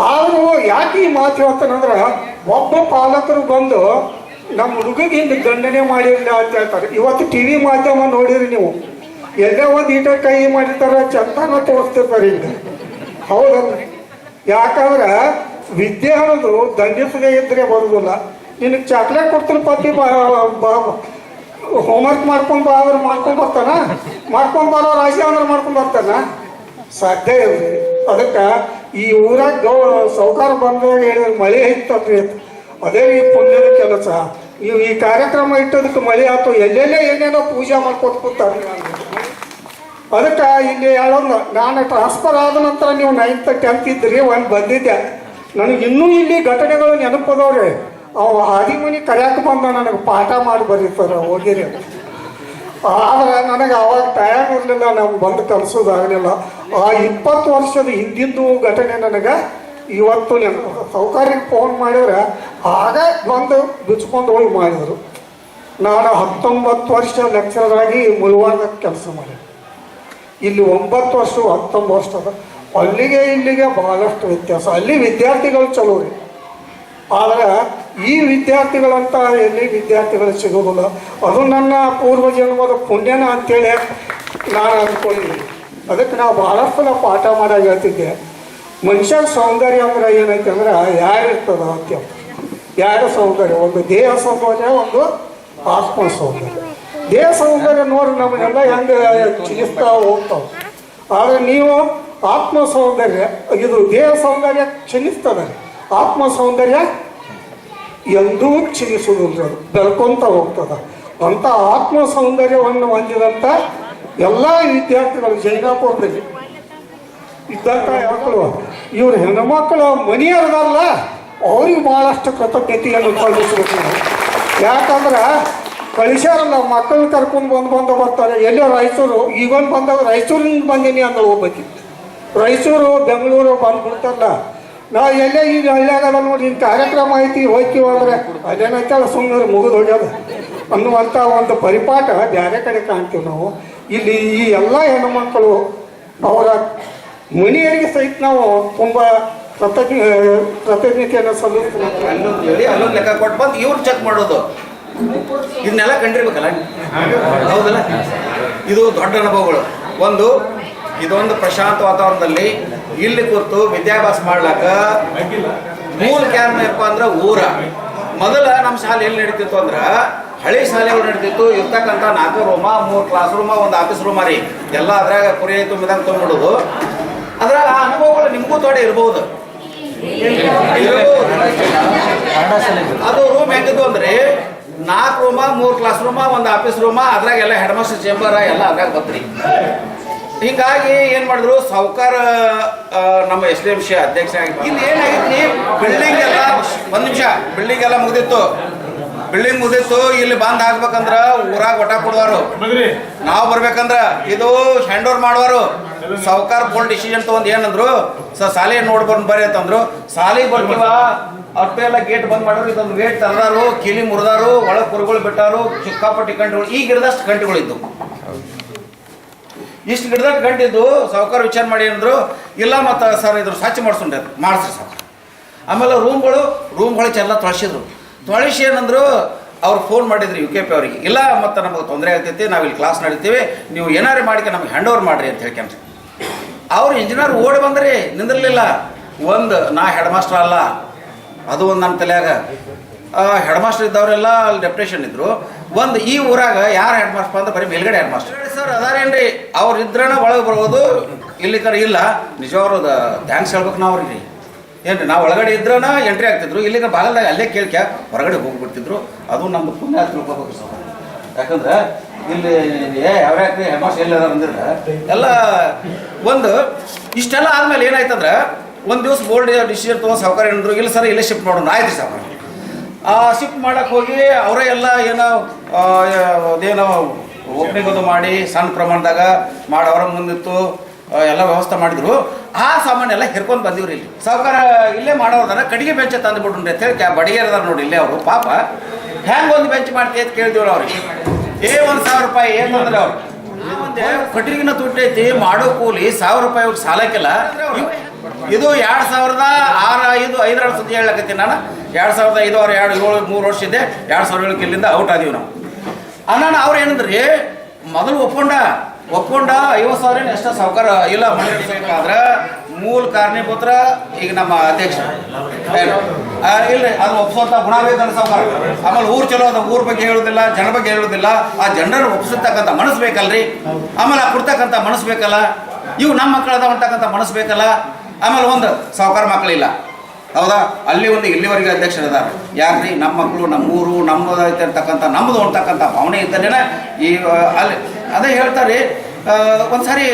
ಆದರೂ ಯಾಕೆ ಈ ಮಾತು ಹೇಳ್ತಾನಂದ್ರೆ ಒಬ್ಬ ಪಾಲಕರು ಬಂದು ನಮ್ಮ ಹುಡುಗಿಗೆ ಹಿಂಗೆ ದಂಡನೆ ಮಾಡಿರಲಿಲ್ಲ ಅಂತ ಹೇಳ್ತಾರೆ. ಇವತ್ತು ಟಿ ವಿ ಮಾಧ್ಯಮ ನೋಡಿರಿ ನೀವು, ಎಲ್ಲೇ ಒಂದು ಈಟ ಕೈ ಮಾಡಿರ್ತಾರೆ, ಚಂದನ ತೋರಿಸ್ತಿರ್ತಾರೆ. ಈಗ ಹೌದಲ್ಲ? ಯಾಕಂದ್ರೆ ವಿದ್ಯೆ ಅನ್ನೋದು ದಂಡಿಸದೇ ಇದ್ರೆ ಬರೋದಿಲ್ಲ. ನಿನಗೆ ಚಾಕ್ಲೇಟ್ ಕೊಡ್ತೀನಿ ಪತಿ ಹೋಮ್ವರ್ಕ್ ಮಾಡ್ಕೊಂಡು ಬಾ ಅವ್ರು ಮಾಡ್ಕೊಂಡು ಬರ್ತಾನ, ಮಾಡ್ಕೊಂಡು ಬರೋ ರಾಶಿ ಅಂದ್ರೆ ಮಾಡ್ಕೊಂಡು ಬರ್ತಾನ? ಸಾಧ್ಯ ಇಲ್ಲ. ಅದಕ್ಕೆ ಈ ಊರಾಗ ಸೌಕಾರ ಬಂದಾಗ ಹೇಳಿದ್ರೆ ಮಳೆ ಇತ್ತಲ್ರಿ, ಅದೇ ಈ ಪುಣ್ಯದ ಕೆಲಸ. ನೀವು ಈ ಕಾರ್ಯಕ್ರಮ ಇಟ್ಟೋದಕ್ಕೆ ಮಳೆ ಆಯ್ತು, ಎಲ್ಲೆಲ್ಲೇ ಏನೇನೋ ಪೂಜೆ ಮಾಡ್ಕೊತ ಕೂತಾರೆ. ಅದಕ್ಕೆ ಇಲ್ಲಿ ಹೇಳೋದು, ನಾನು ಟ್ರಾನ್ಸ್ಫರ್ ಆದ ನಂತರ ನೀವು 9th 10th ಇದ್ರಿ, ಒಂದು ಬಂದಿದ್ದೆ. ನನಗೆ ಇನ್ನೂ ಇಲ್ಲಿ ಘಟನೆಗಳು ನೆನಪದವ್ರಿ. ಅವು ಹಾದಿಮನಿ ಕರ್ಯಾಕೆ ಬಂದ ನನಗೆ ಪಾಠ ಮಾಡಿ ಬರೀತಾರೆ ಹೋಗಿರಿ. ಆದ್ರೆ ನನಗೆ ಅವಾಗ ಟೈಮ್ ಇರಲಿಲ್ಲ, ನಮ್ಗೆ ಬಂದು ಕಲಿಸೋದಾಗಲಿಲ್ಲ. ಆ 20 ವರ್ಷದ ಹಿಂದಿಂದು ಘಟನೆ ನನಗೆ ಇವತ್ತು ಸೌಕರ್ಯಕ್ಕೆ ಫೋನ್ ಮಾಡಿದ್ರೆ ಆಗ ಬಂದು ಬಿಚ್ಕೊಂಡು ಹೋಗಿ ಮಾಡಿದರು. ನಾನು 19 ವರ್ಷ ಲೆಕ್ಚರರ್ ಆಗಿ ಮುಳುವಾಡದಾಗ ಕೆಲಸ ಮಾಡಿದೆ. ಇಲ್ಲಿ 9 ವರ್ಷ 19 ವರ್ಷದ. ಅಲ್ಲಿಗೆ ಇಲ್ಲಿಗೆ ಬಹಳಷ್ಟು ವ್ಯತ್ಯಾಸ. ಅಲ್ಲಿ ವಿದ್ಯಾರ್ಥಿಗಳು ಚಲೋ ರೀ, ಆದರೆ ಈ ವಿದ್ಯಾರ್ಥಿಗಳಂತ ಎಲ್ಲಿ ವಿದ್ಯಾರ್ಥಿಗಳು ಸಿಗೋದಿಲ್ಲ. ಅದು ನನ್ನ ಪೂರ್ವ ಜನ್ಮದ ಪುಣ್ಯನ ಅಂತೇಳಿ ನಾನು ಅಂದ್ಕೊಂಡಿದ್ದೀನಿ. ಅದಕ್ಕೆ ನಾವು ಭಾಳಷ್ಟು ಪಾಠ ಮಾಡಾಗ ಹೇಳ್ತಿದ್ದೆ, ಮನುಷ್ಯನ ಸೌಂದರ್ಯ ಅಂದ್ರೆ ಏನೈತೆ ಅಂದ್ರೆ ಯಾರಿರ್ತದ ಅಂತ. ಯಾರ ಸೌಂದರ್ಯ? ಒಂದು ದೇಹ ಸೌಂದರ್ಯ, ಒಂದು ಆತ್ಮ ಸೌಂದರ್ಯ. ದೇಹ ಸೌಂದರ್ಯ ನೋಡಿ ನಮ್ಮನ್ನೆಲ್ಲ ಹೆಂಗೆ ಚಿಕಿತ್ಸಾ ಹೋಗ್ತಾವೆ. ಆದರೆ ನೀವು ಆತ್ಮ ಸೌಂದರ್ಯ, ಇದು ದೇಹ ಸೌಂದರ್ಯ ಕ್ಷೀಣಿಸ್ತದೆ, ಆತ್ಮ ಸೌಂದರ್ಯ ಎಂದೂ ಕ್ಷೀಣಿಸುವುದಿಲ್ಲ, ಅದು ಬೆಳ್ಕೊಂತ ಹೋಗ್ತದೆ. ಅಂಥ ಆತ್ಮ ಸೌಂದರ್ಯವನ್ನು ಹೊಂದಿದಂಥ ಎಲ್ಲ ವಿದ್ಯಾರ್ಥಿಗಳು ಜೈನಾಪುರದಲ್ಲಿ ಇದ್ದಂಥ ಮಕ್ಕಳು, ಇವ್ರು ಹೆಣ್ಮಕ್ಕಳು ಮನೆಯವ್ರದಲ್ಲ, ಅವ್ರಿಗೆ ಭಾಳಷ್ಟು ಕೃತಜ್ಞತೆಯನ್ನು ಕಳಿಸ್ಬೇಕು ನಾವು. ಯಾಕಂದ್ರೆ ಕಳಿಸ್ಯಾರಲ್ಲ, ಮಕ್ಕಳು ಕರ್ಕೊಂಡು ಬಂದು ಬರ್ತಾರೆ. ಎಲ್ಲೋ ರಾಯಚೂರು, ಈಗೊಂದು ಬಂದಾಗ ರಾಯಚೂರಿಂದ ಬಂದೀನಿ ಅಂದ್ರೆ ಹೋಗ್ಬೇಕು. ರಾಯಚೂರು ಬೆಂಗಳೂರು ಬಂದ್ಬಿಡ್ತಾರಲ್ಲ, ನಾವು ಎಲ್ಲೇ ಈಗ ಹಳ್ಳಿಯಾಗಲ್ಲ ನೋಡಿ, ಇನ್ನು ಕಾರ್ಯಕ್ರಮ ಐತಿ ಹೋಗ್ತೀವಿ ಅಂದರೆ ಅಲ್ಲೇನೈತಲ್ಲ ಸುಮ್ಮನೆ ಮುಗಿದು ಹೋಗ್ಯದ ಅನ್ನುವಂಥ ಒಂದು ಪರಿಪಾಠ ಬೇರೆ ಕಡೆ ಕಾಣ್ತೀವಿ ನಾವು. ಇಲ್ಲಿ ಈ ಎಲ್ಲ ಹೆಣ್ಣುಮಕ್ಕಳು ಅವರ ಮನೆಯವರಿಗೆ ಸಹಿತ ನಾವು ತುಂಬ ಕೃತಜ್ಞತೆಯನ್ನು ಸಲ್ಲಿಸ್ತೀವಿ. ಅಲ್ಲೊಂದು ಲೆಕ್ಕ ಕೊಟ್ಟು ಬಂದು ಇವ್ರು ಚೆಕ್ ಮಾಡೋದು, ಇದನ್ನೆಲ್ಲ ಕಂಡಿರ್ಬೇಕಲ್ಲ. ಹೌದಲ್ಲ? ಇದು ದೊಡ್ಡ ಅನುಭವಗಳು. ಇದೊಂದು ಪ್ರಶಾಂತ ವಾತಾವರಣದಲ್ಲಿ ಇಲ್ಲಿ ಕೂತು ವಿದ್ಯಾಭ್ಯಾಸ ಮಾಡ್ಲಾಕ ಮೂಲ ಕಾರಣ ಏನಪ್ಪ ಅಂದ್ರೆ ಊರ. ಮೊದಲ ನಮ್ಮ ಶಾಲೆ ಎಲ್ಲಿ ನಡೀತಿತ್ತು ಅಂದ್ರೆ ಹಳೆ ಶಾಲೆಗಳು ನಡೀತಿತ್ತು. ಇರ್ತಕ್ಕಂಥ 4 ರೂಮ, 3 ಕ್ಲಾಸ್ ರೂಮ, 1 ಆಫೀಸ್ ರೂಮ ರೀ. ಎಲ್ಲ ಅದ್ರಾಗ ಕುರಿ ತುಂಬಿದಂಗೆ ತುಂಬಿಡೋದು. ಅದ್ರಾಗ ಆ ಅನುಭವಗಳು ನಿಮಗೂ ತೋಡೆ ಇರ್ಬೋದು. ಅದು ರೂಮ್ ಹೆಂಗಿದ್ದು ಅಂದ್ರೆ 4 ರೂಮ, 3 ಕ್ಲಾಸ್ ರೂಮ, 1 ಆಫೀಸ್ ರೂಮ, ಅದ್ರಾಗ ಎಲ್ಲ ಹೆಡ್ ಮಾಸ್ಟರ್ ಚೇಂಬರ್ ಎಲ್ಲ ಅದ್ರಾಗ ಬತ್ರಿ. ಹೀಗಾಗಿ ಏನ್ ಮಾಡಿದ್ರು, ಸಾವುಕಾರ ನಮ್ಮ SDMC ಅಧ್ಯಕ್ಷ ಆಗಿ ಇಲ್ಲಿ ಏನಾಗಿತ್ತು, ಬಿಲ್ಡಿಂಗ್ ಎಲ್ಲ 1 ನಿಮಿಷ ಬಿಲ್ಡಿಂಗ್ ಎಲ್ಲ ಮುಗಿದಿತ್ತು. ಇಲ್ಲಿ ಬಂದ್ ಹಾಕ್ಬೇಕಂದ್ರ ಊರಾಗ ಒಟ ಕೊಡುವಾರು, ನಾವು ಬರ್ಬೇಕಂದ್ರ ಇದು ಹ್ಯಾಂಡ್ ಓವರ್ ಮಾಡುವಾರು. ಸಾವುಕಾರ ಬೋಲ್ ಡಿಸಿಷನ್ ತಗೊಂಡ್ ಏನಂದ್ರು, ಸಾಲಿ ನೋಡ್ಬಂದ್ ಬರ್ರಿ ಅಂತಂದ್ರು. ಸಾಲಿ ಬರ್ತೀವ ಅಷ್ಟೇ ಎಲ್ಲ ಗೇಟ್ ಬಂದ್ ಮಾಡೋರು. ಇದೊಂದು ಗೇಟ್ ತರದಾರು, ಕಿಲಿ ಮುರಿದಾರು, ಒಳಗೆ ಕುರುಗಳು ಬಿಟ್ಟಾರು, ಚಿಕ್ಕಾಪಟ್ಟಿ ಗಂಟೆಗಳು. ಈ ಗಿಡದಷ್ಟು ಗಂಟೆಗಳಿದ್ದು, ಇಷ್ಟು ಗಿಡದಷ್ಟು ಗಂಟಿದ್ದು. ಸಾವುಕಾರ ವಿಚಾರ ಮಾಡಿ ಏನಂದ್ರು, ಇಲ್ಲ ಮತ್ತು ಸರ್ ಇದ್ರ ಸ್ವಚ್ಛ ಮಾಡಿಸ್ಕೊಂಡ್ರೆ ಮಾಡಿಸ್ರಿ ಸರ್. ಆಮೇಲೆ ರೂಮ್ಗಳು ಚೆಲ್ಲ ತೊಳಸಿ ಏನಂದ್ರು, ಅವ್ರು ಫೋನ್ ಮಾಡಿದ್ರು UKP ಅವರಿಗೆ, ಇಲ್ಲ ಮತ್ತು ನಮಗೆ ತೊಂದರೆ ಆಗ್ತೈತಿ, ನಾವು ಇಲ್ಲಿ ಕ್ಲಾಸ್ ನಡೀತೀವಿ, ನೀವು ಏನಾರು ಮಾಡಿಕೆ ನಮ್ಗೆ ಹ್ಯಾಂಡ್ ಓವರ್ ಮಾಡಿರಿ ಅಂತ ಹೇಳ್ಕೊಂಡ್ರಿ. ಅವ್ರು ಇಂಜಿನಿಯರ್ ಓಡಿ ಬಂದ್ರಿ, ನಿಂದಿರಲಿಲ್ಲ. ನಾ ಹೆಡ್ ಮಾಸ್ಟರ್ ಅಲ್ಲ, ಅದು ಒಂದು ನನ್ನ ತಲೆಯಾಗ. ಹೆಡ್ ಮಾಸ್ಟರ್ ಇದ್ದವರೆಲ್ಲ ಅಲ್ಲಿ ಡೆಪ್ಯುಟೇಷನ್ ಇದ್ರು. ಈ ಊರಾಗ ಯಾರು ಹೆಡ್ ಮಾಸ್ಟರ್ ಅಂದ್ರೆ ಬರೀ ಮೇಲ್ಗಡೆ ಹೆಡ್ ಮಾಸ್ಟರ್ ಸರ್ ಅದಾರೇನ್ರಿ, ಅವ್ರು ಇದ್ರನ ಒಳಗೆ ಬರ್ಬೋದು, ಇಲ್ಲಿ ಕಡೆ ಇಲ್ಲ. ನಿಜವಾಗ್ಲೂ ಥ್ಯಾಂಕ್ಸ್ ಹೇಳ್ಬೇಕು ನಾವು ಅವ್ರಿಗೆ. ಏನ್ರಿ ನಾವು ಒಳಗಡೆ ಇದ್ರನ ಎಂಟ್ರಿ ಆಗ್ತಿದ್ರು, ಇಲ್ಲಿಗ ಬಾಗಲ್ದಾಗ ಅಲ್ಲೇ ಕೇಳ್ಕ ಹೊರಗಡೆ ಹೋಗ್ಬಿಡ್ತಿದ್ರು. ಅದು ನಮ್ದು ಪುಣ್ಯ ತಿಳ್ಕೊಬೇಕು ಸರ್. ಯಾಕಂದ್ರೆ ಇಲ್ಲಿ ಯಾವ್ಯಾಕ್ರಿ ಹೆಮಾಸ್ ಎಲ್ಲಾರ ಅಂದಿದ್ರೆ ಎಲ್ಲ ಒಂದು ಇಷ್ಟೆಲ್ಲ ಆದ್ಮೇಲೆ ಏನಾಯ್ತಂದ್ರೆ ಒಂದು ದಿವಸ ಬೋರ್ಡ್ ಡಿಸಿಷನ್ ತೊಗೊಂಡು ಸಾವುಕಾರ ಏನಿದ್ರು, ಇಲ್ಲ ಸರ್ ಇಲ್ಲೇ ಶಿಫ್ಟ್ ಮಾಡೋಣ. ಆಯ್ತು ಸಾವುಕಾರ. ಶಿಫ್ಟ್ ಮಾಡಕ್ಕೆ ಹೋಗಿ ಅವರೇ ಎಲ್ಲ ಏನೋ ಅದೇನೋ ಓಪನಿಂಗ್ ಅದು ಮಾಡಿ ಸಣ್ಣ ಪ್ರಮಾಣದಾಗ ಮಾಡಿ ಅವರ ಮುಂದಿತ್ತು ಎಲ್ಲ ವ್ಯವಸ್ಥೆ ಮಾಡಿದ್ರು. ಆ ಸಾಮಾನು ಎಲ್ಲ ಹಿರ್ಕೊಂಡು ಬಂದಿವ್ರಿ. ಇಲ್ಲಿ ಸಾವುಕಾರ ಇಲ್ಲೇ ಮಾಡೋದಾರ ಕಡಿಗೆ ಬೆಂಚ್ ತಂದುಬಿಟ್ರಿ ಅಂತ ಹೇಳಿ ಬಡಿಗೆರದಾರ ನೋಡಿ ಇಲ್ಲೇ ಅವರು. ಪಾಪ ಹೆಂಗೆ ಒಂದು ಬೆಂಚ್ ಮಾಡ್ತೀವಿ ಅಂತ ಕೇಳಿದಿವ್ರಿ ಅವ್ರಿಗೆ. 1,000 ರೂಪಾಯಿ ಏನಂದ್ರೆ ಅವ್ರು ಕಟ್ಟಿಗಿನ ತುಟ್ಟೈತಿ ಮಾಡೋ ಕೂಲಿ 1,000 ರೂಪಾಯಿ ಅವ್ರಿಗೆ ಸಾಲಕ್ಕಿಲ್ಲ. ಇದು 2006-5 ಸುದ್ದಿ ಹೇಳಕತ್ತೀನಿ ನಾನು. 2005 3 ವರ್ಷ ಇದ್ದೆ. 2007 ಇಲ್ಲಿಂದ ಔಟ್ ಆದೀವಿ ನಾವು. ಅಣ್ಣ ಅವ್ರು ಏನಂದ್ರಿ ಮೊದಲು ಒಪ್ಕೊಂಡ 50,000 ಎಷ್ಟ ಸಾವುಕಾರ ಇಲ್ಲ ಆದ್ರೆ ಮೂಲ ಕಾರಣೀಭೂತರ ಈಗ ನಮ್ಮ ಅಧ್ಯಕ್ಷ ಇಲ್ರಿ ಅದು ಒಪ್ಸೋಂತ ಗುಣ ಬೇಕಂದ್ರೆ ಸಾವುಕಾರ. ಆಮೇಲೆ ಊರು ಚಲೋ ಅದ, ಊರ ಬಗ್ಗೆ ಹೇಳೋದಿಲ್ಲ, ಜನ ಬಗ್ಗೆ ಹೇಳೋದಿಲ್ಲ. ಆ ಜನರನ್ನು ಒಪ್ಪಿಸ್ತಕ್ಕಂಥ ಮನಸ್ಸು ಬೇಕಲ್ರಿ. ಆಮೇಲೆ ಆ ಕೊಡ್ತಕ್ಕಂಥ ಮನಸ್ಸು ಬೇಕಲ್ಲ. ಇವು ನಮ್ಮ ಮಕ್ಕಳದ ಅಂತಕ್ಕಂಥ ಮನಸ್ಸು ಬೇಕಲ್ಲ. ಆಮೇಲೆ ಒಂದು ಸಾವುಕಾರ ಮಕ್ಕಳಿಲ್ಲ, ಹೌದಾ? ಅಲ್ಲಿ ಒಂದು ಇಲ್ಲಿವರೆಗೆ ಅಧ್ಯಕ್ಷರಿದ್ದಾರೆ. ಯಾಕ್ರಿ ನಮ್ಮ ಮಕ್ಕಳು ನಮ್ಮೂರು ನಮ್ಮದು ಐತಿರ್ತಕ್ಕಂಥ ನಮ್ಮದು ಅಂತಕ್ಕಂಥ ಭಾವನೆ ಇದ್ದನೇನ ಈ ಅಲ್ಲಿ ಅದೇ ಹೇಳ್ತಾರೆ. ಒಂದ್ಸಾರಿ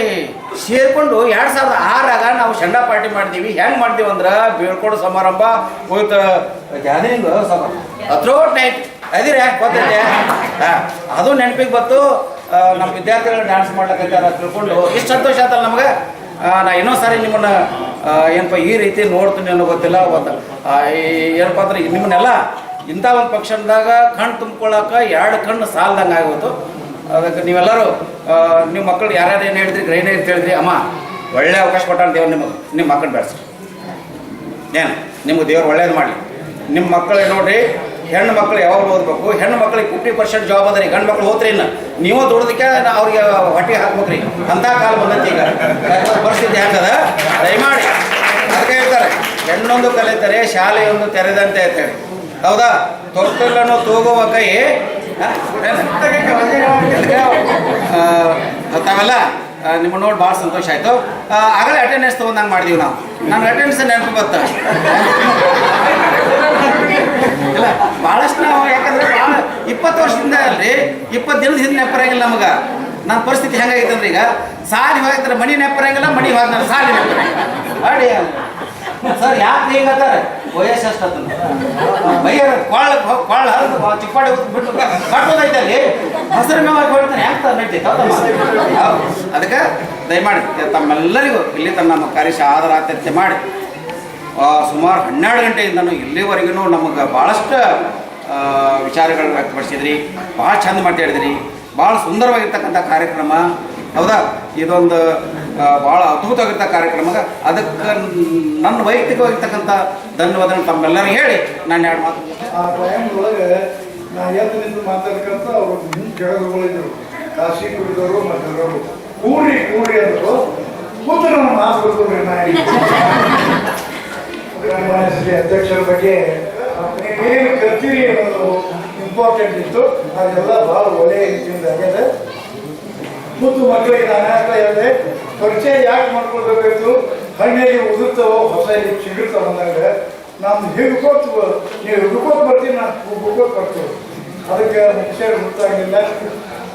ಸೇರ್ಕೊಂಡು 2006 ನಾವು ಶಂಡ ಪಾರ್ಟಿ ಮಾಡಿದೀವಿ. ಹೆಂಗೆ ಮಾಡ್ತೀವಿ ಅಂದ್ರೆ ಬೀಳ್ಕೊಡು ಸಮಾರಂಭ ಹೋಯ್ತು ಗ್ಯಾದರಿಂಗ್ ಥ್ರೋಟ್ ನೈಟ್ ಅದಿರ ಗೊತ್ತೈತೆ. ಅದು ನೆನಪಿಗೆ ಬಂತು. ನಮ್ಮ ವಿದ್ಯಾರ್ಥಿಗಳು ಡ್ಯಾನ್ಸ್ ಮಾಡ್ಲಿಕ್ಕೆ ತಿಳ್ಕೊಂಡು ಇಷ್ಟು ಸಂತೋಷ ಆಯ್ತಲ್ಲ ನಮ್ಗೆ. ನಾ ಇನ್ನೊಂದು ಸಾರಿ ನಿಮ್ಮನ್ನ ಏನಪ್ಪ ಈ ರೀತಿ ನೋಡ್ತೀನಿ ಅನ್ನೋ ಗೊತ್ತಿಲ್ಲ. ಒಂದು ಏನಪ್ಪ ಅಂದ್ರೆ ನಿಮ್ಮನ್ನೆಲ್ಲ ಇಂಥ ಒಂದು ಫಂಕ್ಷನ್ದಾಗ ಕಣ್ಣು ತುಂಬ್ಕೊಳ್ಳೋಕೆ 2 ಕಣ್ಣು ಸಾಲದಂಗೆ ಆಗೋದು. ಅದಕ್ಕೆ ನೀವೆಲ್ಲರೂ ನಿಮ್ಮ ಮಕ್ಕಳು ಯಾರ್ಯಾರು ಏನು ಹೇಳಿದ್ರಿ ಗ್ರೈನೇ ಅಂತ ಹೇಳಿದ್ರಿ. ಅಮ್ಮ ಒಳ್ಳೆ ಅವಕಾಶ ಕೊಟ್ಟಾನ ದೇವ್ರು ನಿಮಗೆ. ನಿಮ್ಮ ಮಕ್ಕಳು ಬೆಳೆಸ್ರಿ ಏನು ನಿಮ್ಗೆ ದೇವ್ರು ಒಳ್ಳೇದು ಮಾಡಲಿ. ನಿಮ್ಮ ಮಕ್ಕಳು ನೋಡ್ರಿ, ಹೆಣ್ಣು ಮಕ್ಕಳು ಯಾವಾಗ ಓದಬೇಕು. ಹೆಣ್ಣು ಮಕ್ಕಳಿಗೆ 50% ಜಾಬ್ ಅದ ರೀ. ಗಂಡು ಮಕ್ಕಳು ಹೋದ್ರಿ ಇನ್ನು ನೀವು ದುಡ್ದಕ್ಕೆ ಅವ್ರಿಗೆ ಹೊಟ್ಟೆಗೆ ಹಾಕ್ಬೇಕ್ರಿ. ಅಂಥ ಕಾಲ ಬಂದೈತಿ ಈಗ. ಪರಿಸ್ಥಿತಿ ಹೆಂಗದ ದಯಮಾಡಿ. ಅದಕ್ಕೆ ಹೇಳ್ತಾರೆ ಹೆಣ್ಣೊಂದು ಕಲಿತಾರೆ ಶಾಲೆಯೊಂದು ತೆರೆದಂತೆ ಅಂತೇಳಿ, ಹೌದಾ? ತೊಟ್ಟಲನ್ನು ತೂಗುವ ಕೈ ತಾವೆಲ್ಲ ನಿಮ್ಮ ನೋಡಿ ಭಾಳ ಸಂತೋಷ ಆಯಿತು. ಆಗಲೇ ಅಟೆಂಡೆನ್ಸ್ ತೊಗೊಂಡಂಗೆ ಮಾಡಿದೀವಿ ನಾವು. ನಾನು ಅಟೆಂಡೆನ್ಸ್ ನೆನಪು ಬರ್ತಾ ಇಲ್ಲ ಭಾಳಷ್ಟು ನಾವು. ಯಾಕಂದ್ರೆ ಭಾಳ 20 ವರ್ಷದಿಂದ ಅಲ್ರಿ 20 ದಿನದ ಹಿಂದೆ ನೆನಪರಂಗಿಲ್ಲ ನಮಗೆ. ನನ್ನ ಪರಿಸ್ಥಿತಿ ಹೆಂಗಾಗಿತ್ತು ಅಂದ್ರೆ ಈಗ ಸಾಲಿ ಹೋಗಿದ್ರೆ ಮನಿ ನೆನಪರಂಗಿಲ್ಲ, ಮನಿ ಹೋದ ನಾನು ಸಾಲಿ ನೆನಪರಂಗಿಲ್ಲ. ಅಡಿ ಸರ್ ಯಾಕೆ ಹಿಂಗತ್ತಾರೆ ವಯಸ್ಸು ಅಷ್ಟು ಬೈಯರ್ ಕೊಳ್ಳ ಹರಿದು ಚಿಪ್ಪಾಡಿ ಬಿಟ್ಟು ಕಟ್ಟೋದೈತೆ ಅಲ್ಲಿ ಹಸಿರು ಮೇವಾಗಿ ಹೊಡ್ತಾನೆ ಯಾಕೆ ನಡೀತೈತೆ. ಅದಕ್ಕೆ ದಯಮಾಡಿ ತಮ್ಮೆಲ್ಲರಿಗೂ ಇಲ್ಲಿ ತನ್ನ ನಮ್ಮ ಕಾರ್ಯ ಆದರ ಆತ್ಯತೆ ಮಾಡಿ ಸುಮಾರು 12 ಗಂಟೆಯಿಂದನೂ ಇಲ್ಲಿವರೆಗೂ ನಮಗೆ ಭಾಳಷ್ಟು ವಿಚಾರಗಳು ವ್ಯಕ್ತಪಡಿಸಿದ್ರಿ. ಭಾಳ ಚಂದ ಮಾತಾಡಿದ್ರಿ. ಭಾಳ ಸುಂದರವಾಗಿರ್ತಕ್ಕಂಥ ಕಾರ್ಯಕ್ರಮ, ಹೌದಾ? ಇದೊಂದು ಭಾಳ ಅದ್ಭುತವಾಗಿರ್ತ ಕಾರ್ಯಕ್ರಮ. ಅದಕ್ಕೆ ನನ್ನ ವೈಯಕ್ತಿಕವಾಗಿರ್ತಕ್ಕಂಥ ಧನ್ಯವಾದ ತಮ್ಮೆಲ್ಲರೂ ಹೇಳಿ ನಾನು 2 ಮಾತು. ಆ ಟೈಮ್ದೊಳಗೆ ನಾ ಎದ್ದು ನಿಂತು ಮಾತಾಡ್ಕೊಂತ ಅವರು ಕೆಳಗಳಿದ್ರು ಕಾಶಿ ಕುಡಿದವರು ಮತ್ತು ಕೂಡ್ರಿ ಅಂದರು. ಕೂತು ನಮ್ಮ ಮಾತು ಕೊಡ್ತೀವಿ. ಶ್ರೀ ಅಧ್ಯಕ್ಷರ ಬಗ್ಗೆ ಏನು ಕಲ್ತೀರಿ ಅನ್ನೋದು ಇಂಪಾರ್ಟೆಂಟ್ ಇತ್ತು. ಅದೆಲ್ಲ ಭಾಳ ಒಳ್ಳೆಯ ರೀತಿಯಿಂದ ಆಗ್ಯದ. ಮತ್ತು ಮಕ್ಕಳಿಗೆ ನಾನು ಹೇಳಿದೆ ಪರಿಚಯ ಯಾಕೆ ಮಾಡ್ಕೊಳ್ಬೇಕಾಯ್ತು. ಹಣ್ಣಿಗೆ ಉದುರ್ತವೋ ಹೊಸ ಸಿಗುತ್ತಾ ಬಂದಾಗ ನಮ್ದು ಹಿಡ್ಕೊತು ನೀವು ಹಿಡ್ಕೊತ್ ಬರ್ತೀವಿ, ನಾನು ಹುಡ್ಕೊತ್ ಬರ್ತೀವಿ. ಅದಕ್ಕೆ ಮುಖ್ಯ ಗೊತ್ತಾಗಿಲ್ಲ.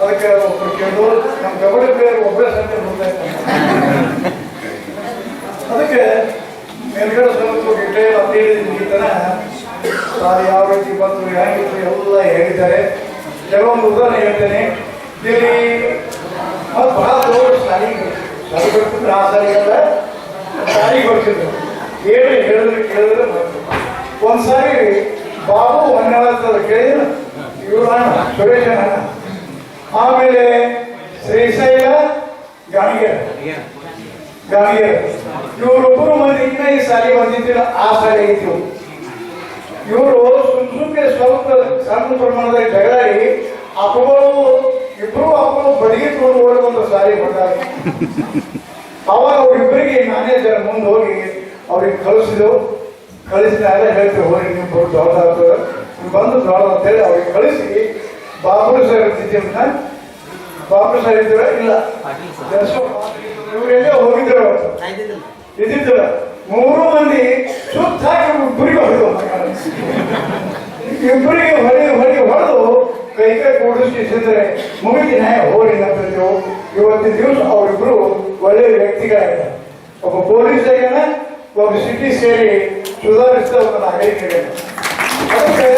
ಅದಕ್ಕೆ ಒಬ್ಬರು ಕೇಳು ನಮ್ಮ ಕಬಡ್ಡಿ ಪ್ಲೇಯರ್ ಒಬ್ಬರೇ ಸಂಖ್ಯೆ ಗೊತ್ತಾಯ್ತು. ಅದಕ್ಕೆ ಮೇಲ್ಗಡೆ ಸ್ವಲ್ಪ ಡಿಟೇಲ್ ಅಪ್ಡೇಟ್ ಸಾರಿ ಯಾವ ರೀತಿ ಬಂತು ಹೇಗಿತ್ತು ಎಲ್ಲ ಹೇಳಿದ್ದಾರೆ. ಕೆಲವೊಂದು ಉದಾಹರಣೆ ಹೇಳ್ತೇನೆ. ಇಲ್ಲಿ ಮತ್ತು ಬಹಳ ದೊಡ್ಡ ಸಾರಿ ಬರ್ತಿದ್ರು. ಆ ಸಾರಿಗೆಲ್ಲ ಸಾರಿ ಬರ್ತಿದ್ರು. ಕೇಳಿದ್ರೆ ಒಂದ್ಸಾರಿ ಬಾಬು ಹೊನ್ನಾಳ ಕೇಳಿದ್ರು. ಇವರು ಅಣ್ಣ ಸುರೇಶ್ ಅಣ್ಣ. ಆಮೇಲೆ ಶ್ರೀಶೈಲ ಗಾಣಿಗೇರ ಇವರೊಬ್ಬರು ಮಂದಿ ಇನ್ನ ಈ ಸಾಲಿ ಬಂದಿದ್ದಿಲ್ಲ. ಆ ಸಾಲಿ ಇದ್ರು. ಇವರು ಸುಮ್ನೆ ಸ್ವಲ್ಪ ಸಣ್ಣ ಪ್ರಮಾಣದಲ್ಲಿ ಜಗಳಾಡಿ ಇಬ್ರು ಅಪ್ಪಗಳು ಬಡಿಗೆ ತೊಗೊಂಡು ಓಡಿಕೊಂಡು ಸಾಲಿ ಬಂದಾಗ ಅವಾಗ ಅವ್ರಿಬ್ಬರಿಗೆ ಮ್ಯಾನೇಜರ್ ಮುಂದೆ ಹೋಗಿ ಅವ್ರಿಗೆ ಕಳಿಸಿದಾಗ ಹೇಳ್ತೀವಿ ಹೋಗಿ ನೀವು ದೊಡ್ಡ ಬಂದು ದೊಡ್ಡ ಅಂತೇಳಿ ಅವ್ರಿಗೆ ಕಳಿಸಿ ಬಾಬು ಸರ್ ಇರ್ತಿದ್ದೀವನ್ನ ಬಾಬು ಸರ್ ಇದ್ದೀರ ಇಲ್ಲ ಇವರೆಲ್ಲೇ ಹೋಗಿದ್ರು ಇದ್ದಿದ್ದಿಲ್ಲ. 3 ಮಂದಿ ದಿವಸ ಅವರಿಬ್ರು ಒಳ್ಳೆ ವ್ಯಕ್ತಿಗಳಾಗಿದ್ದಾರೆ. ಒಬ್ಬ ಪೊಲೀಸ್ ಆಗ್ಯಾನ, ಒಬ್ಬ ಸಿಟಿ ಸೇರಿ ಸುಧಾರಿಸಿದ ಒಬ್ಬ ನಾಗರಿಕ. ಅದಕ್ಕೆ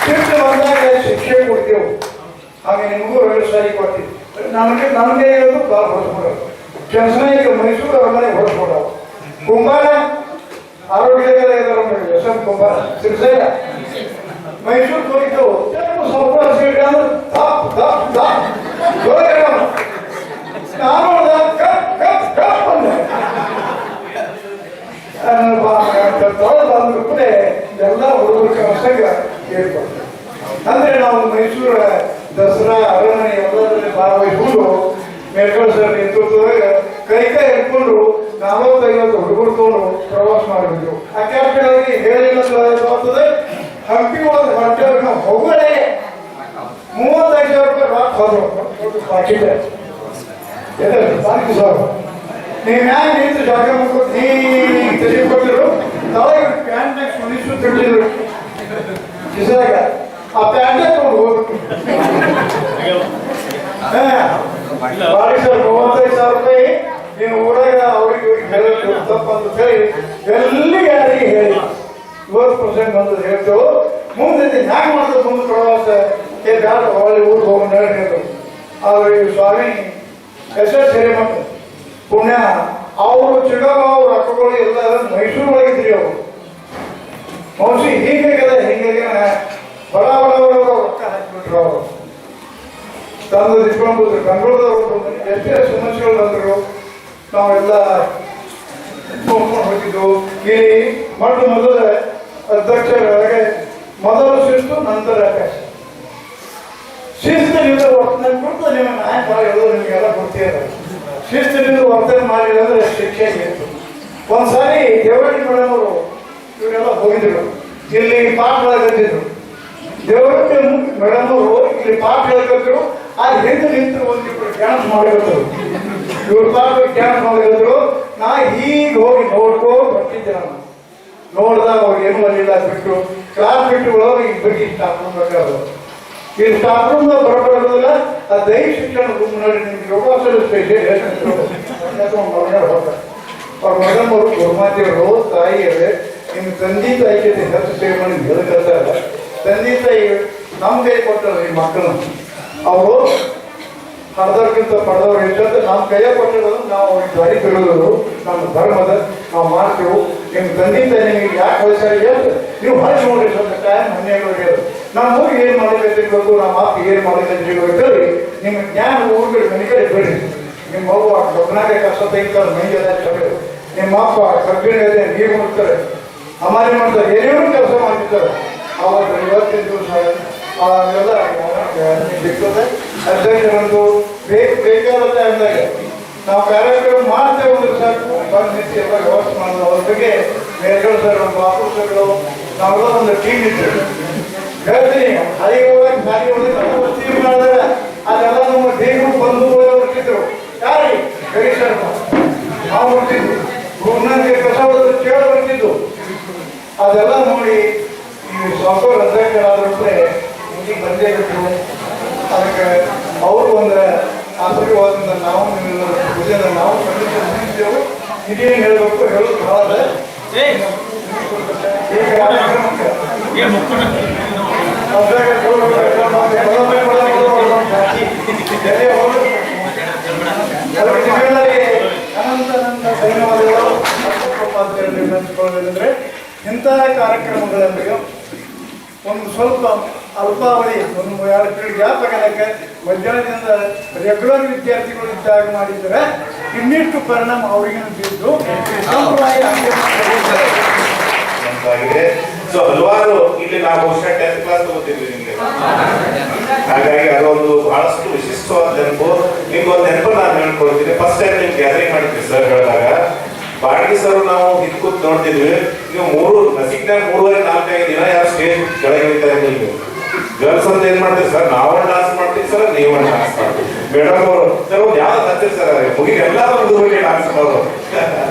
ಶಿಕ್ಷೆ ಬಂದಾಗ ಶಿಕ್ಷೆ ಕೊಡ್ತೇವೆ. ಹಾಗೆ ನಿಮಗೂ 2 ಸಾರಿ ಕೊಡ್ತೀವಿ. ನನಗೆ ಇರೋದು ಕಾಲ್ ಹೊಡೆಸ್ಬಿಡೋದು. ಕೆಲಸ ಈಗ ಮೈಸೂರು ಅವರೇ ಹೊಡೆಸ್ಬಿಡೋದು. ಕುಂಬಾರ ಆರೋಗ್ಯಗಳ ಎಸ್ ಎಂ ಕುಂಬಾರ ಸಿರ್ಸೈಲ ಮೈಸೂರು ಹೋಗಿದ್ದು ಸ್ವಲ್ಪ ಬಂದ್ರೆ ಎಲ್ಲ ಹುಡುಗರ ಕನಸಾಗ ಹೇಳ್ಕೊಡ್ತಾರೆ. ಅಂದ್ರೆ ನಾವು ಮೈಸೂರ ದಸರಾ ಅರಮನೆ ಎಲ್ಲದರಲ್ಲಿ ಭಾಗವಹಿಸಿಕೊಂಡು ಮೇಲ್ಕಲ್ ಸರ್ ನೇತೃತ್ವದಾಗ ಕೈ ಹಿಡ್ಕೊಂಡು 40-50 ಹುಡುಗರು ತಗೊಂಡು ಪ್ರವಾಸ ಮಾಡಿದ್ರು. ಆ ಕ್ಯಾಪ್ಟನ್ಗೆ ಹೇಳಿಲ್ಲ ಹಂಪಿ ಒಳಗೆ ಹೊರಟೆ ನಾವು ಹೋಗಲೇ 35,000 ರೂಪಾಯಿ ರಾಕ್ ಹೋದ್ರು ಪಾಕಿಟ್ ಬಾಕಿ ಸಾವಿರ. ನೀವು ಮ್ಯಾಗ ನಿಂತು ಜಾಗ ಮಾಡ್ಕೊಂಡು ನೀ ಕೊಟ್ಟಿರು ತಳಗೆ ಪ್ಯಾಂಟ್ನಾಗ ಸುನಿಸು ತಿಂಡಿದ್ರು ಕಿಸಾಗ ಆ ಪ್ಯಾಂಟ್ ತಗೊಂಡು ಹೋಗ್ಬೇಕು. ಬಾಡಿ ಸರ್ 35,000 ರೂಪಾಯಿ ನೀವು ಊರಾಗ ಅವ್ರಿಗೆ ಹೇಳಬೇಕು ತಪ್ಪಂತ ಹೇಳಿ ಎಲ್ಲಿ ಯಾರಿಗೆ ಹೇಳಿ 50% ಬಂದದ್ದು ಹೇಳ್ತೇವೆ. ಮುಂದೆ ಹ್ಯಾಂಗ ಮಾಡ್ತದೆ ಮುಂದೆ ಪ್ರವಾಸ ಬ್ಯಾಡ ಒಳ್ಳೆ ಊರಿಗೆ ಹೋಗಿ ಹೇಳಿದ್ರು. ಆದ್ರೆ ಈ ಸ್ವಾಮಿ ಎಸ್ ಹಿರೇಮಠ ಪುಣ್ಯ ಅವರು ಚಿಕ್ಕಮ್ಮ ಅವ್ರ ಅಕ್ಕಗಳು ಎಲ್ಲ ಮೈಸೂರು ಒಳಗಿದ್ರಿ ಅವರು ಮೌಸಿ ಹೀಗೆ ಹೀಗೆ ಬಡ ರೊಕ್ಕ ಹಾಕಿಬಿಟ್ರು. ಅವರು ತಂದು ಇಟ್ಕೊಂಡು ಬೆಂಗಳೂರದವರು ಎಷ್ಟೇ ಸಮಸ್ಯೆಗಳು ಬಂದರು. ನಾವೆಲ್ಲ ನೋಡ್ಕೊಂಡು ಹೋಗಿದ್ದು. ಇಲ್ಲಿ ಮೊದಲ ಅಧ್ಯಕ್ಷರೊಳಗೆ ಮೊದಲು ಶಿಸ್ತು, ನಂತರ ಶಿಸ್ತಿನಿಂದ ವರ್ತನೆ ಕೊಟ್ಟು ನಿಮ್ಮ ನಾಯಕ ಹೇಳೋದು ನಿಮಗೆಲ್ಲ ಗೊತ್ತಿದೆ. ಶಿಸ್ತಿನಿಂದ ವರ್ತನೆ ಮಾಡಿಲ್ಲ ಅಂದ್ರೆ ಶಿಕ್ಷೆ ಇತ್ತು. ಒಂದ್ಸಾರಿ ದೇವರಳ್ಳಿ ಮೇಡಮ್ ಅವರು ಇವರೆಲ್ಲ ಹೋಗಿದ್ರು. ಇಲ್ಲಿ ಪಾಠ ಹೇಳ್ತಿದ್ರು. ದೇವರಳ್ಳಿ ಮೇಡಮ್ ಅವರು ಇಲ್ಲಿ ಪಾಠ ಹೇಳ್ತಿದ್ರು. ಆ ಹಿಂದೆ ನಿಂತು ಒಂದಿಬ್ರು ಡ್ಯಾನ್ಸ್ ಮಾಡಿದ್ರು. ಇವ್ರ ಪಾಠ ಡ್ಯಾನ್ಸ್ ಮಾಡಿದ್ರು. ನಾ ಈಗ ಹೋಗಿ ನೋಡ್ಕೊಂಡು ಬರ್ತಿದ್ದೆ. ನಾನು ನೋಡ್ದಾಗ ಅವ್ರಿಗೆ ಏನು ಅಲ್ಲಿಲ್ಲ ಬಿಟ್ಟು ಕ್ಲಾಸ್ ಬಿಟ್ಟು ಒಳಗೆ ಈಗ ಬಗ್ಗೆ ಸ್ಟಾಫ್ ರೂಮ್ ಬೇಕಾದ್ರು. ಈ ಸ್ಟಾಫ್ ರೂಮ್ ಬರೋದಿಲ್ಲ. ಆ ದೈಹಿಕ ಶಿಕ್ಷಣ ರೂಮ್ ನೋಡಿ ನಿಮ್ಗೆ ಯೋಗಾಸನ ಅವ್ರ ಮೇಡಮ್ ಅವರು ಗುರುಮಾತಿಯವರು ತಾಯಿಯವರೇ ನಿಮ್ಮ ತಂದೆ ತಾಯಿ ಜೊತೆ ಹೆಚ್ಚು ಸೇವೆ ಮಾಡಿ ಹೇಳ್ತಾರೆ. ತಂದೆ ತಾಯಿ ನಮ್ಮ ಕೈ ಕೊಟ್ಟರು ಈ ಮಕ್ಕಳನ್ನು. ಅವರು ಹಣದವ್ರಿಗಿಂತ ಪಡೆದವ್ರು ಇರ್ತಂದ್ರೆ ನಮ್ಮ ಕೈಯ ಕೊಟ್ಟಿರೋದು ನಾವು ಅವ್ರಿಗೆ ದಾರಿ ಬಿಡೋದು ನಮ್ಮ ಧರ್ಮದ ನಾವು ಮಾಡ್ತೇವೆ. ನಿಮ್ಮ ತಂದೆ ತಾಯಿ ನಿಮಗೆ ಯಾಕೆ ವಯಸ್ಸಾಗಿ ಹೇಳ್ತಾರೆ ನೀವು ಹರಿಸಿ ನೋಡ್ರಿ ಸ್ವಲ್ಪ ಟೈಮ್ 12 ಹೇಳೋದು. ನಮ್ಮ ಊರಿಗೆ ಏನು ಮಾಡಬೇಕಿರ್ಬೇಕು, ನಮ್ಮ ಅಪ್ಪ ಏನು ಮಾಡಬೇಕಿರ್ಬೇಕು. ನಿಮ್ಮ ಜ್ಞಾನ ಊರುಗಳು ಮನೆ ಕಡೆ ಬಿಡ್ರಿ. ನಿಮ್ಮ ಅವ್ವ ಡೊಬ್ಬನಾಗ ಕಷ್ಟ ತೆಗಿತಾರೆ, ಮೈಗೆಲ್ಲ ಚಳಿ. ನಿಮ್ಮ ಅಪ್ಪ ಕಬ್ಬಿಣ ಇದೆ ನೀರು ಮಾಡ್ತಾರೆ, ಅಮಾರಿ ಮಾಡ್ತಾರೆ, ಏನೇನೋ ಕೆಲಸ ಮಾಡ್ತಿರ್ತಾರೆ. ಆವಾಗ 25 ದಿವಸ ಅವೆಲ್ಲ ಸಿಗ್ತದೆ. ಅಧ್ಯಕ್ಷರಂದು ಬೇಕಾದ ಅಂದಾಗ ನಾವು ಕಾರ್ಯಕ್ರಮ ಮಾಡ್ತೇವೆ ಅಂದ್ರೆ ಸಾಕು ಬಂದು ನಿಂತು ಎಲ್ಲ ವ್ಯವಸ್ಥೆ ಮಾಡೋದು. ಅವ್ರ ಬಗ್ಗೆ ಮೇಲ್ಗಳು ಸರ್, ನಮ್ಮ ಆಫೀಸರ್ಗಳು ನಾವೆಲ್ಲ ಒಂದು ಟೀಮ್ ಇದ್ದೇವೆ. ಹೇಳ್ತೀನಿ ಅಲ್ಲಿ ಹೋಗಿ ಸಾರಿ ಹೋಗಿ ಮಾಡಿದ್ರೆ ಅದೆಲ್ಲ ನಮ್ಮ ದೇವರು ಬಂದು ಬರ್ತಿದ್ರು. ಯಾರು ಗರಿ ಸರ್ ನಾವು ಬರ್ತಿದ್ವಿ. ಗುರುನಾಗೆ ಕಸ ಹೊಡೆದು ಕೇಳ ಬರ್ತಿದ್ದು. ಅದೆಲ್ಲ ನೋಡಿ ಈ ಸಾಫ್ಟ್ವೇರ್ ಅಧ್ಯಕ್ಷರಾದ್ರೆ ಮುಂದೆ ಬಂದೇ ಬಿಟ್ಟರು. ಅದಕ್ಕೆ ಅವರು ಒಂದು ಆಶೀರ್ವಾದದಿಂದ ನಾವು ನಾವು ಖಂಡಿತೇವೆ. ಇದೇನು ಹೇಳಬೇಕು ಹೇಳೋದು ಬಹಳ ಅನಂತ ಧನ್ಯವಾದಗಳು. ನೆನಪಿಕೊಳ್ಳಬೇಕಂದ್ರೆ ಇಂತಹ ಕಾರ್ಯಕ್ರಮಗಳಲ್ಲಿ ಒಂದು ಸ್ವಲ್ಪ ಅಲ್ಪಾವಧಿ ಒಂದು 2 ಪೀಳಿಗೆ ಗ್ಯಾಪ್ ಆಗಲಿಕ್ಕೆ ಮಧ್ಯಾಹ್ನದಿಂದ ರೆಗ್ಯುಲರ್ ವಿದ್ಯಾರ್ಥಿಗಳು ಇದ್ದಾಗ ಮಾಡಿದರೆ ಇನ್ನಿಷ್ಟು ಪರಿಣಾಮ ಅವರಿಗೂ ಬಿದ್ದು ಸಂಪ್ರದಾಯ ಆಗಿದೆ. ಸೊ ಹಲವಾರು ಇಲ್ಲಿ ನಾವು 10th ಕ್ಲಾಸ್ ತಗೋತಿದ್ವಿ ನಿಮ್ಗೆ. ಹಾಗಾಗಿ ಅದೊಂದು ಬಹಳಷ್ಟು ವಿಶಿಷ್ಟವಾದ ನೆನಪು. ನಿಮ್ಗೊಂದು ನೆನಪು ನಾನು ಹೇಳ್ಕೊಡ್ತೀನಿ. ಫಸ್ಟ್ ಟೈಮ್ ನಿಮ್ಗೆ ಗ್ಯಾದರಿಂಗ್ ಮಾಡಿದ್ವಿ ಸರ್ ಹೇಳಿದಾಗ ಬಾಡಿಗೆ ಸರ್ ನಾವು ಕೂತ್ ನೋಡ್ತಿದ್ವಿ. ನೀವು ನಸಿಕ್ನಾಗ 3-4-5 ದಿನ ಯಾರು ಸ್ಟೇಜ್ ಕೆಳಗೆ ಇರ್ತಾರೆ. ನೀವು ಗರ್ಲ್ಸ್ ಅಂತ ಏನ್ ಮಾಡ್ತೀವಿ ಸರ್, ನಾವು ಡಾನ್ಸ್ ಮಾಡ್ತೀವಿ ಸರ್, ನೀವು ಡಾನ್ಸ್ ಮಾಡ್ತೀವಿ. ಮೇಡಮ್ ಅವರು ಸರ್ ಒಂದು ಯಾವ್ದು ಹಚ್ಚಿರಿ ಸರ್ ಮುಗಿ ಎಲ್ಲ ಒಂದು ಡಾನ್ಸ್ ಮಾಡೋರು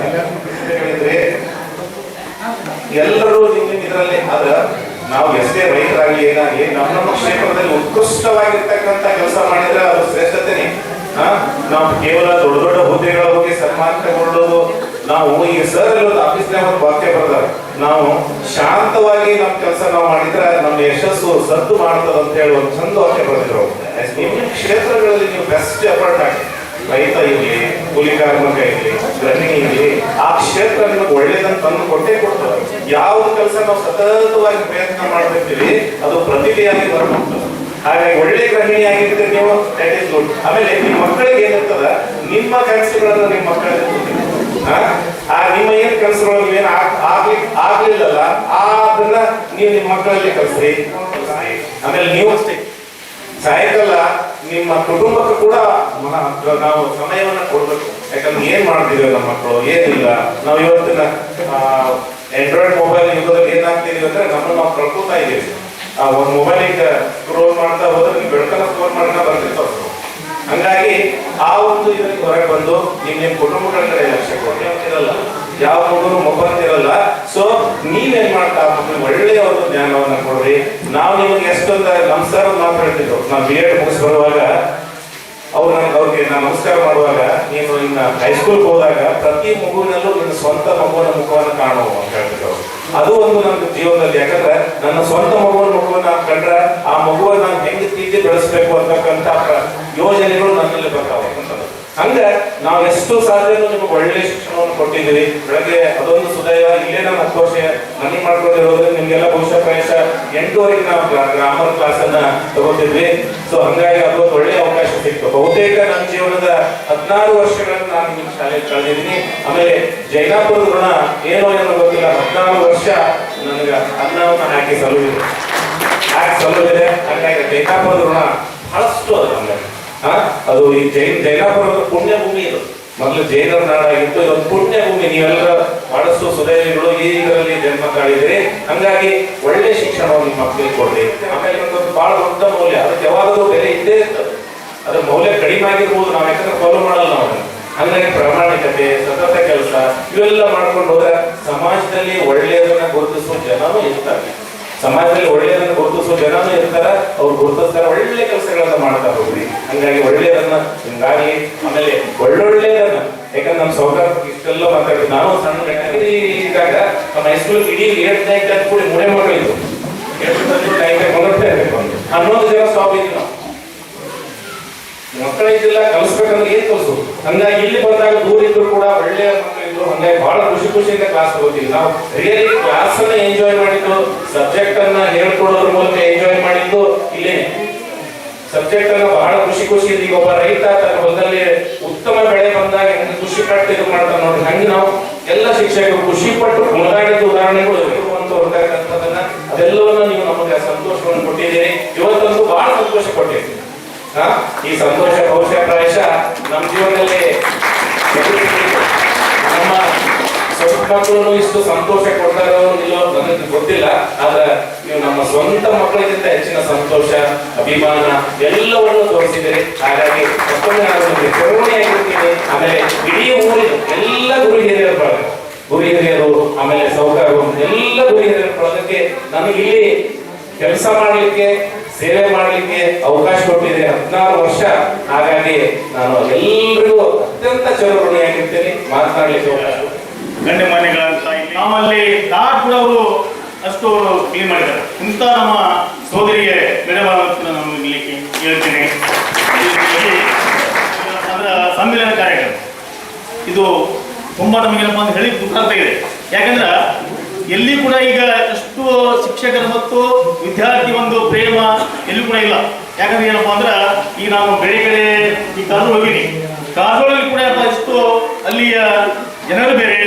ಹೇಳಿದ್ರಿ. ಎಲ್ಲರೂ ನಿಮ್ಮ ಇದರಲ್ಲಿ ಆದ್ರೆ ನಾವು ಎಷ್ಟೇ ರೈತರಾಗಿ ಏನಾಗಿ ನಮ್ಮ ಕ್ಷೇತ್ರದಲ್ಲಿ ಉತ್ಕೃಷ್ಟವಾಗಿರ್ತಕ್ಕಂಥ ಕೆಲಸ ಮಾಡಿದ್ರೆ ಅದು ಶ್ರೇಷ್ಠತೆನೆ. ನಾವು ಕೇವಲ ದೊಡ್ಡ ದೊಡ್ಡ ಹುದ್ದೆಗಳ ಬಗ್ಗೆ ಸನ್ಮಾನ ತಗೊಳ್ಳೋದು. ನಾವು ಈಗ ಸರ್ ಆಫೀಸ್ನಾಗ ಒಂದು ವಾಕ್ಯ ಬರ್ತಾರೆ, ನಾವು ಶಾಂತವಾಗಿ ನಮ್ಮ ಕೆಲಸ ನಾವು ಮಾಡಿದ್ರೆ ನಮ್ಮ ಯಶಸ್ಸು ಸದ್ದು ಮಾಡ್ತದ ಅಂತ ಹೇಳಿ ಒಂದು ಚಂದ ವಾಕ್ಯ ಬರ್ತಿದ್ರು. ನಿಮ್ಮ ಕ್ಷೇತ್ರಗಳಲ್ಲಿ ನೀವು ಬೆಸ್ಟ್ ಎಫರ್ಟ್ ಹಾಕಿ, ರೈತ ಇರಲಿ, ಕೂಲಿ ಕಾರ್ಮಿಕ ಇರಲಿ, ಗೃಹಿಣಿ ಇರಲಿ, ಆ ಕ್ಷೇತ್ರ ನಿಮಗೆ ಒಳ್ಳೇದನ್ನು ತಂದು ಕೊಟ್ಟೇ ಕೊಡ್ತದೆ. ಯಾವ ಕೆಲಸ ನಾವು ಸತತವಾಗಿ ಪ್ರಯತ್ನ ಮಾಡ್ತಿರ್ತೀವಿ ಅದು ಪ್ರತಿಭೆಯಾಗಿ ಬರಬಹುದು. ಹಾಗಾಗಿ ಒಳ್ಳೆ ಗೃಹಿಣಿ ಆಗಿರ್ತೀರಿ ನೀವು, ದಟ್ ಇಸ್ ಗುಡ್. ಆಮೇಲೆ ನಿಮ್ಮ ಮಕ್ಕಳಿಗೆ ಏನಿರ್ತದ, ನಿಮ್ಮ ಕನಸುಗಳನ್ನು ನಿಮ್ಮ ಮಕ್ಕಳಿಗೆ ಆ ನಿಮ್ಮ ಏನ್ ಕನಸುಗಳು ನೀವೇನು ಆಗ್ಲಿಲ್ಲಲ್ಲ ಅದನ್ನ ನೀವು ನಿಮ್ಮ ಮಕ್ಕಳಲ್ಲಿ ಕಲಿಸ್ರಿ. ಆಮೇಲೆ ನೀವು ಅಷ್ಟೇ ಸಾಯಂಕಾಲ ನಿಮ್ಮ ಕುಟುಂಬಕ್ಕೂ ಕೂಡ ನಾವು ಸಮಯವನ್ನ ಕೊಡ್ಬೇಕು. ಯಾಕಂದ್ರೆ ಏನ್ ಮಾಡ್ತಿದ್ದೇವೆ ನಮ್ಮ ಮಕ್ಕಳು ಏನಿಲ್ಲ. ನಾವು ಇವತ್ತಿನ ಆಂಡ್ರಾಯ್ಡ್ ಮೊಬೈಲ್ ಯುಗದಲ್ಲಿ ಏನಾಗ್ತಿದೀವಿ ಅಂದ್ರೆ ನಮ್ಮನ್ನು ನಾವು ಕಳ್ಕೊತಾ ಇದ್ದೀವಿ. ಒಂದು ಮೊಬೈಲಿಗೆ ಸ್ಕ್ರೋಲ್ ಮಾಡ್ತಾ ಹೋದ್ರೆ ನೀವು ಬೆಳಕನ್ನ ಸ್ಕೋರ್ ಮಾಡೋಣ ಬರ್ತಿರ್ತಾವ. ಹಂಗಾಗಿ ಆ ಒಂದು ಇದಕ್ಕೆ ಹೊರಗೆ ಬಂದು ನಿಮ್ಮ ಕುಟುಂಬಗಳ ಕಡೆ ಲಕ್ಷ್ಯ ಕೊಡಿ ಇರಲ್ಲ, ಯಾವ ಮಗುನು ಮೊಬೈಲ್ ಇರಲ್ಲ. ಸೊ ನೀವೇನ್ ಮಾಡ್ತಾ ಒಳ್ಳೆಯ ಒಂದು ಜ್ಞಾನವನ್ನ ಕೊಡ್ರಿ. ನಾವು ನಿಮಗೆ ಎಷ್ಟೊಂದ ನಮ್ ಸರ್ ಮಾತಾಡ್ತಿದ್ರು, ನಾವು B.Ed ಮುಗಿಸ್ ಬರುವಾಗ ಅವ್ರಿಗೆ ನಾನು ನಮಸ್ಕಾರ ಮಾಡುವಾಗ, ನೀನು ಇನ್ನ ಹೈಸ್ಕೂಲ್ಗೆ ಹೋದಾಗ ಪ್ರತಿ ಮಗುವಿನಲ್ಲೂ ನಿನ್ನ ಸ್ವಂತ ಮಗುವಿನ ಮುಖವನ್ನು ಕಾಣುವ ಅಂತ ಹೇಳ್ತಿದ್ರು. ಅದು ಒಂದು ನನ್ನ ಜೀವನದಲ್ಲಿ, ಯಾಕಂದ್ರೆ ನನ್ನ ಸ್ವಂತ ಮಗುವಿನ ಮುಖವನ್ನು ನಾನು ಕಂಡ್ರೆ ಆ ಮಗುವನ್ನು ನಾನು ಹೆಂಗೆ ತಿದ್ದಿ ಬೆಳೆಸ್ಬೇಕು ಅಂತಕ್ಕಂಥ ಯೋಜನೆಗಳು ನನ್ನಲ್ಲಿ ಬರ್ತಾವೆ. ಹಂಗ ನಾವು ಎಷ್ಟು ಸಾಧ್ಯನೂ ನಿಮಗೆ ಒಳ್ಳೆ ಶಿಕ್ಷಣವನ್ನು ಕೊಟ್ಟಿದ್ದೀವಿ. ಬೆಳಗ್ಗೆ ಅದೊಂದು ಸುದೈವ, ಇಲ್ಲೇ ನಮ್ಮ 10 ವರ್ಷ ಮನೆ ಮಾಡ್ಕೊಂಡಿರೋದ್ರೆ ನಿಮ್ಗೆಲ್ಲ ಬಹುಶಃ ಪ್ರಾಯಶ 8:30 ನಾವು ಗ್ರಾಮರ್ ಕ್ಲಾಸ್ ಅನ್ನ ತಗೋತಿದ್ವಿ. ಸೊ ಹಂಗಾಗಿ ಅದೊಂದು ಒಳ್ಳೆ ಅವಕಾಶ ಸಿಕ್ತು. ಬಹುತೇಕ ನನ್ನ ಜೀವನದ 16 ವರ್ಷಗಳನ್ನು ನಾನು ನಿಮ್ಮ ಶಾಲೆಯಲ್ಲಿ ಕಳೆದಿದ್ದೀನಿ. ಆಮೇಲೆ ಜೈನಾಪುರದ ಋಣ ಏನೋ ಗೊತ್ತಿಲ್ಲ, 14 ವರ್ಷ ನನಗೆ ಅನ್ನವನ್ನು ಹಾಕಿ ಸಲುವಿದೆ. ಹಾಗಾಗಿ ಜೈನಾಪುರದ ಋಣ ಬಹಳಷ್ಟು ಅದು ನಮಗೆ. ಅದು ಈ ಜೈನಾಪುರದ ಪುಣ್ಯ ಭೂಮಿ. ಇದು ಮೊದಲು ಜೈನರ ನಾಡಾಗಿತ್ತು, ಇದೊಂದು ಪುಣ್ಯ ಭೂಮಿ. ನೀವೆಲ್ಲರ ಬಹಳಷ್ಟು ಸುದೈವಿಗಳು ಈ ಇದರಲ್ಲಿ ಜನ್ಮ ತಾಳಿದಿರಿ. ಹಂಗಾಗಿ ಒಳ್ಳೆ ಶಿಕ್ಷಣವನ್ನು ನಿಮ್ಮ ಮಕ್ಕಳಿಗೆ ಕೊಡ್ರಿ. ಆಮೇಲೆ ಒಂದು ಬಹಳ ದೊಡ್ಡ ಮೌಲ್ಯ, ಅದಕ್ಕೆ ಯಾವಾಗಲೂ ಬೆಲೆ ಇದ್ದೇ ಇರ್ತದೆ. ಅದ್ರ ಮೌಲ್ಯ ಕಡಿಮೆ ಆಗಿರ್ಬೋದು, ನಾವು ಯಾಕಂದ್ರೆ ಫಾಲೋ ಮಾಡಲ್ಲ ನಾವು. ಹಂಗಾಗಿ ಪ್ರಾಮಾಣಿಕತೆ, ಸತತ ಕೆಲಸ ಇವೆಲ್ಲ ಮಾಡ್ಕೊಂಡು ಹೋದ್ರೆ ಸಮಾಜದಲ್ಲಿ ಒಳ್ಳೆಯದನ್ನ ಗುರುತಿಸುವ ಜನನೂ ಇರ್ತಾರೆ. ಸಮಾಜದಲ್ಲಿ ಒಳ್ಳೆಯದನ್ನು ಗುರುತಿಸುವ ಜನನೂ ಇರ್ತಾರ. ಅವ್ರು ಗುರುತಿಸ್ತಾರೆ, ಒಳ್ಳೆ ಕೆಲಸಗಳನ್ನ ಮಾಡ್ತಾ ಹೋಗ್ರಿ. ಹಂಗಾಗಿ ಒಳ್ಳೆಯದನ್ನ ಹಿಂಗಾಗಿ ಆಮೇಲೆ ಒಳ್ಳೊಳ್ಳೆಯದನ್ನ, ಯಾಕಂದ್ರೆ ನಮ್ಮ ಸೌಕರ್ಯ ಇಷ್ಟೆಲ್ಲ ಮಾತಾಡಿದ್ರು. ನಾನು ಸಣ್ಣ ಇದ್ದಾಗ ನಮ್ಮ ಹೈಸ್ಕೂಲ್ ಇಡೀ 8ನೇ ಕೂಡಿ 3 ಮಕ್ಕಳಿದ್ರು. 11 ಜನ ಸ್ಟಾಪ್ ಇದ್ವಿ ನಾವು. ಮಕ್ಕಳಿದ್ದಿಲ್ಲ, ಕಲಿಸ್ಬೇಕಂದ್ರೆ ಏನ್ ಕಲಿಸು. ಹಂಗಾಗಿ ಇಲ್ಲಿ ಬಂದಾಗ ದೂರ ಇದ್ರು ಕೂಡ ಒಳ್ಳೆಯ ಮಕ್ಕಳಿದ್ರು. ಹಂಗಾಗಿ ಬಹಳ ಖುಷಿಯಿಂದ ಕ್ಲಾಸ್ ಹೋಗ್ತೀವಿ. ನಾವು ರಿಯಲಿ ಕ್ಲಾಸ್ ಅನ್ನ ಎಂಜಾಯ್ ಮಾಡಿದ್ದು, ಸಬ್ಜೆಕ್ಟ್ ಅನ್ನ ಹೇಳ್ಕೊಡೋದ್ರ ಮೂಲಕ ಎಂಜಾಯ್ ಮಾಡಿದ್ದು ಇಲ್ಲೇ. ಸಬ್ಜೆಕ್ಟ್ ಅನ್ನ ಬಹಳ ಖುಷಿಯಿಂದ, ಈಗ ಒಬ್ಬ ರೈತ ತನ್ನ ಹೊಲದಲ್ಲಿ ಉತ್ತಮ ಬೆಳೆ ಬಂದಾಗ ಹೆಂಗೆ ಖುಷಿ ಪಟ್ಟು ಇದು ಮಾಡ್ತಾನೆ ನೋಡ್ರಿ, ಹಂಗೆ ನಾವು ಎಲ್ಲ ಶಿಕ್ಷಕರು ಖುಷಿ ಪಟ್ಟು ಮುಳುಗಾಡಿದ ಉದಾಹರಣೆಗಳು ಇರುವಂತದನ್ನ ಅದೆಲ್ಲವನ್ನ ನೀವು ನಮಗೆ ಸಂತೋಷವನ್ನು ಕೊಟ್ಟಿದ್ದೀರಿ. ಇವತ್ತಂತೂ ಬಹಳ ಸಂತೋಷ ಕೊಟ್ಟಿದ್ದೀರಿ. ಈ ಸಂತೋಷ ಬಹುಶಃ ಪ್ರಾಯಶಃ ನಮ್ಮ ಜೀವನದಲ್ಲಿ ನಮ್ಮ ಸ್ವಂತ ಮಕ್ಕಳು ಇಷ್ಟು ಸಂತೋಷ ಕೊಡ್ತಾರೋ ಇಲ್ಲೋ ನನಗೆ ಗೊತ್ತಿಲ್ಲ. ಆದ್ರೆ ನೀವು ನಮ್ಮ ಸ್ವಂತ ಮಕ್ಕಳಿಗಿಂತ ಹೆಚ್ಚಿನ ಸಂತೋಷ, ಅಭಿಮಾನ ಎಲ್ಲವನ್ನು ತೋರಿಸಿದ್ದೀರಿ. ಹಾಗಾಗಿ ಮತ್ತೊಮ್ಮೆ ನಾನು ಕರುಣೆಯಾಗಿರ್ತೀನಿ. ಆಮೇಲೆ ಇಡೀ ಊರಿನ ಎಲ್ಲ ಗುರು ಹಿರಿಯರ ಬಳಗ, ಗುರು ಹಿರಿಯರು, ಆಮೇಲೆ ಸೌಕರ್ಯರು, ಎಲ್ಲ ಗುರು ಹಿರಿಯರ ಬಳಗಕ್ಕೆ ನನಗೆ ಇಲ್ಲಿ ಕೆಲಸ ಮಾಡಲಿಕ್ಕೆ, ಸೇವೆ ಮಾಡಲಿಕ್ಕೆ ಅವಕಾಶ ಕೊಟ್ಟಿದೆ 16 ವರ್ಷ. ಹಾಗಾಗಿ ನಾನು ಎಲ್ಲರಿಗೂ ಅತ್ಯಂತ ಚಿರಋಣಿಯಾಗಿರ್ತೇನೆ. ಮಾತನಾಡಲಿಕ್ಕೆ ಅವಕಾಶ ಗಣ್ಯಮಾನ್ಯಗಳಂತ ನಮ್ಮಲ್ಲಿ ಕೂಡ ಅವರು ಅಷ್ಟು ಕ್ಲೀನ್ ಮಾಡಿದ್ದಾರೆ. ಇಂಥ ನಮ್ಮ ಸೋದರಿಗೆ ಬೆಳೆಬಾರದು ನಾನು ಇಲ್ಲಿ ಹೇಳ್ತೀನಿ. ಅದರ ಸಮ್ಮಿಲನ ಕಾರ್ಯಕ್ರಮ ಇದು ತುಂಬ ನಮಗೇನಪ್ಪ ಅಂತ ಹೇಳಿ ದುಃಖಾಗ್ತಾ ಇದೆ. ಯಾಕಂದ್ರೆ ಎಲ್ಲಿ ಕೂಡ ಈಗ ಎಷ್ಟು ಶಿಕ್ಷಕರ ಮತ್ತು ವಿದ್ಯಾರ್ಥಿ ಒಂದು ಪ್ರೇಮ ಎಲ್ಲಿ ಕೂಡ ಇಲ್ಲ. ಯಾಕಂದ್ರೆ ಏನಪ್ಪ ಅಂದ್ರೆ ಈಗ ನಾನು ಬೇರೆ ಕಡೆ ಈ ಕಾರವಾರ ಹೋಗಿನಿ. ಕಾರವಾರಲ್ಲಿ ಕೂಡ ಎಷ್ಟು ಅಲ್ಲಿಯ ಜನರು ಬೇರೆ,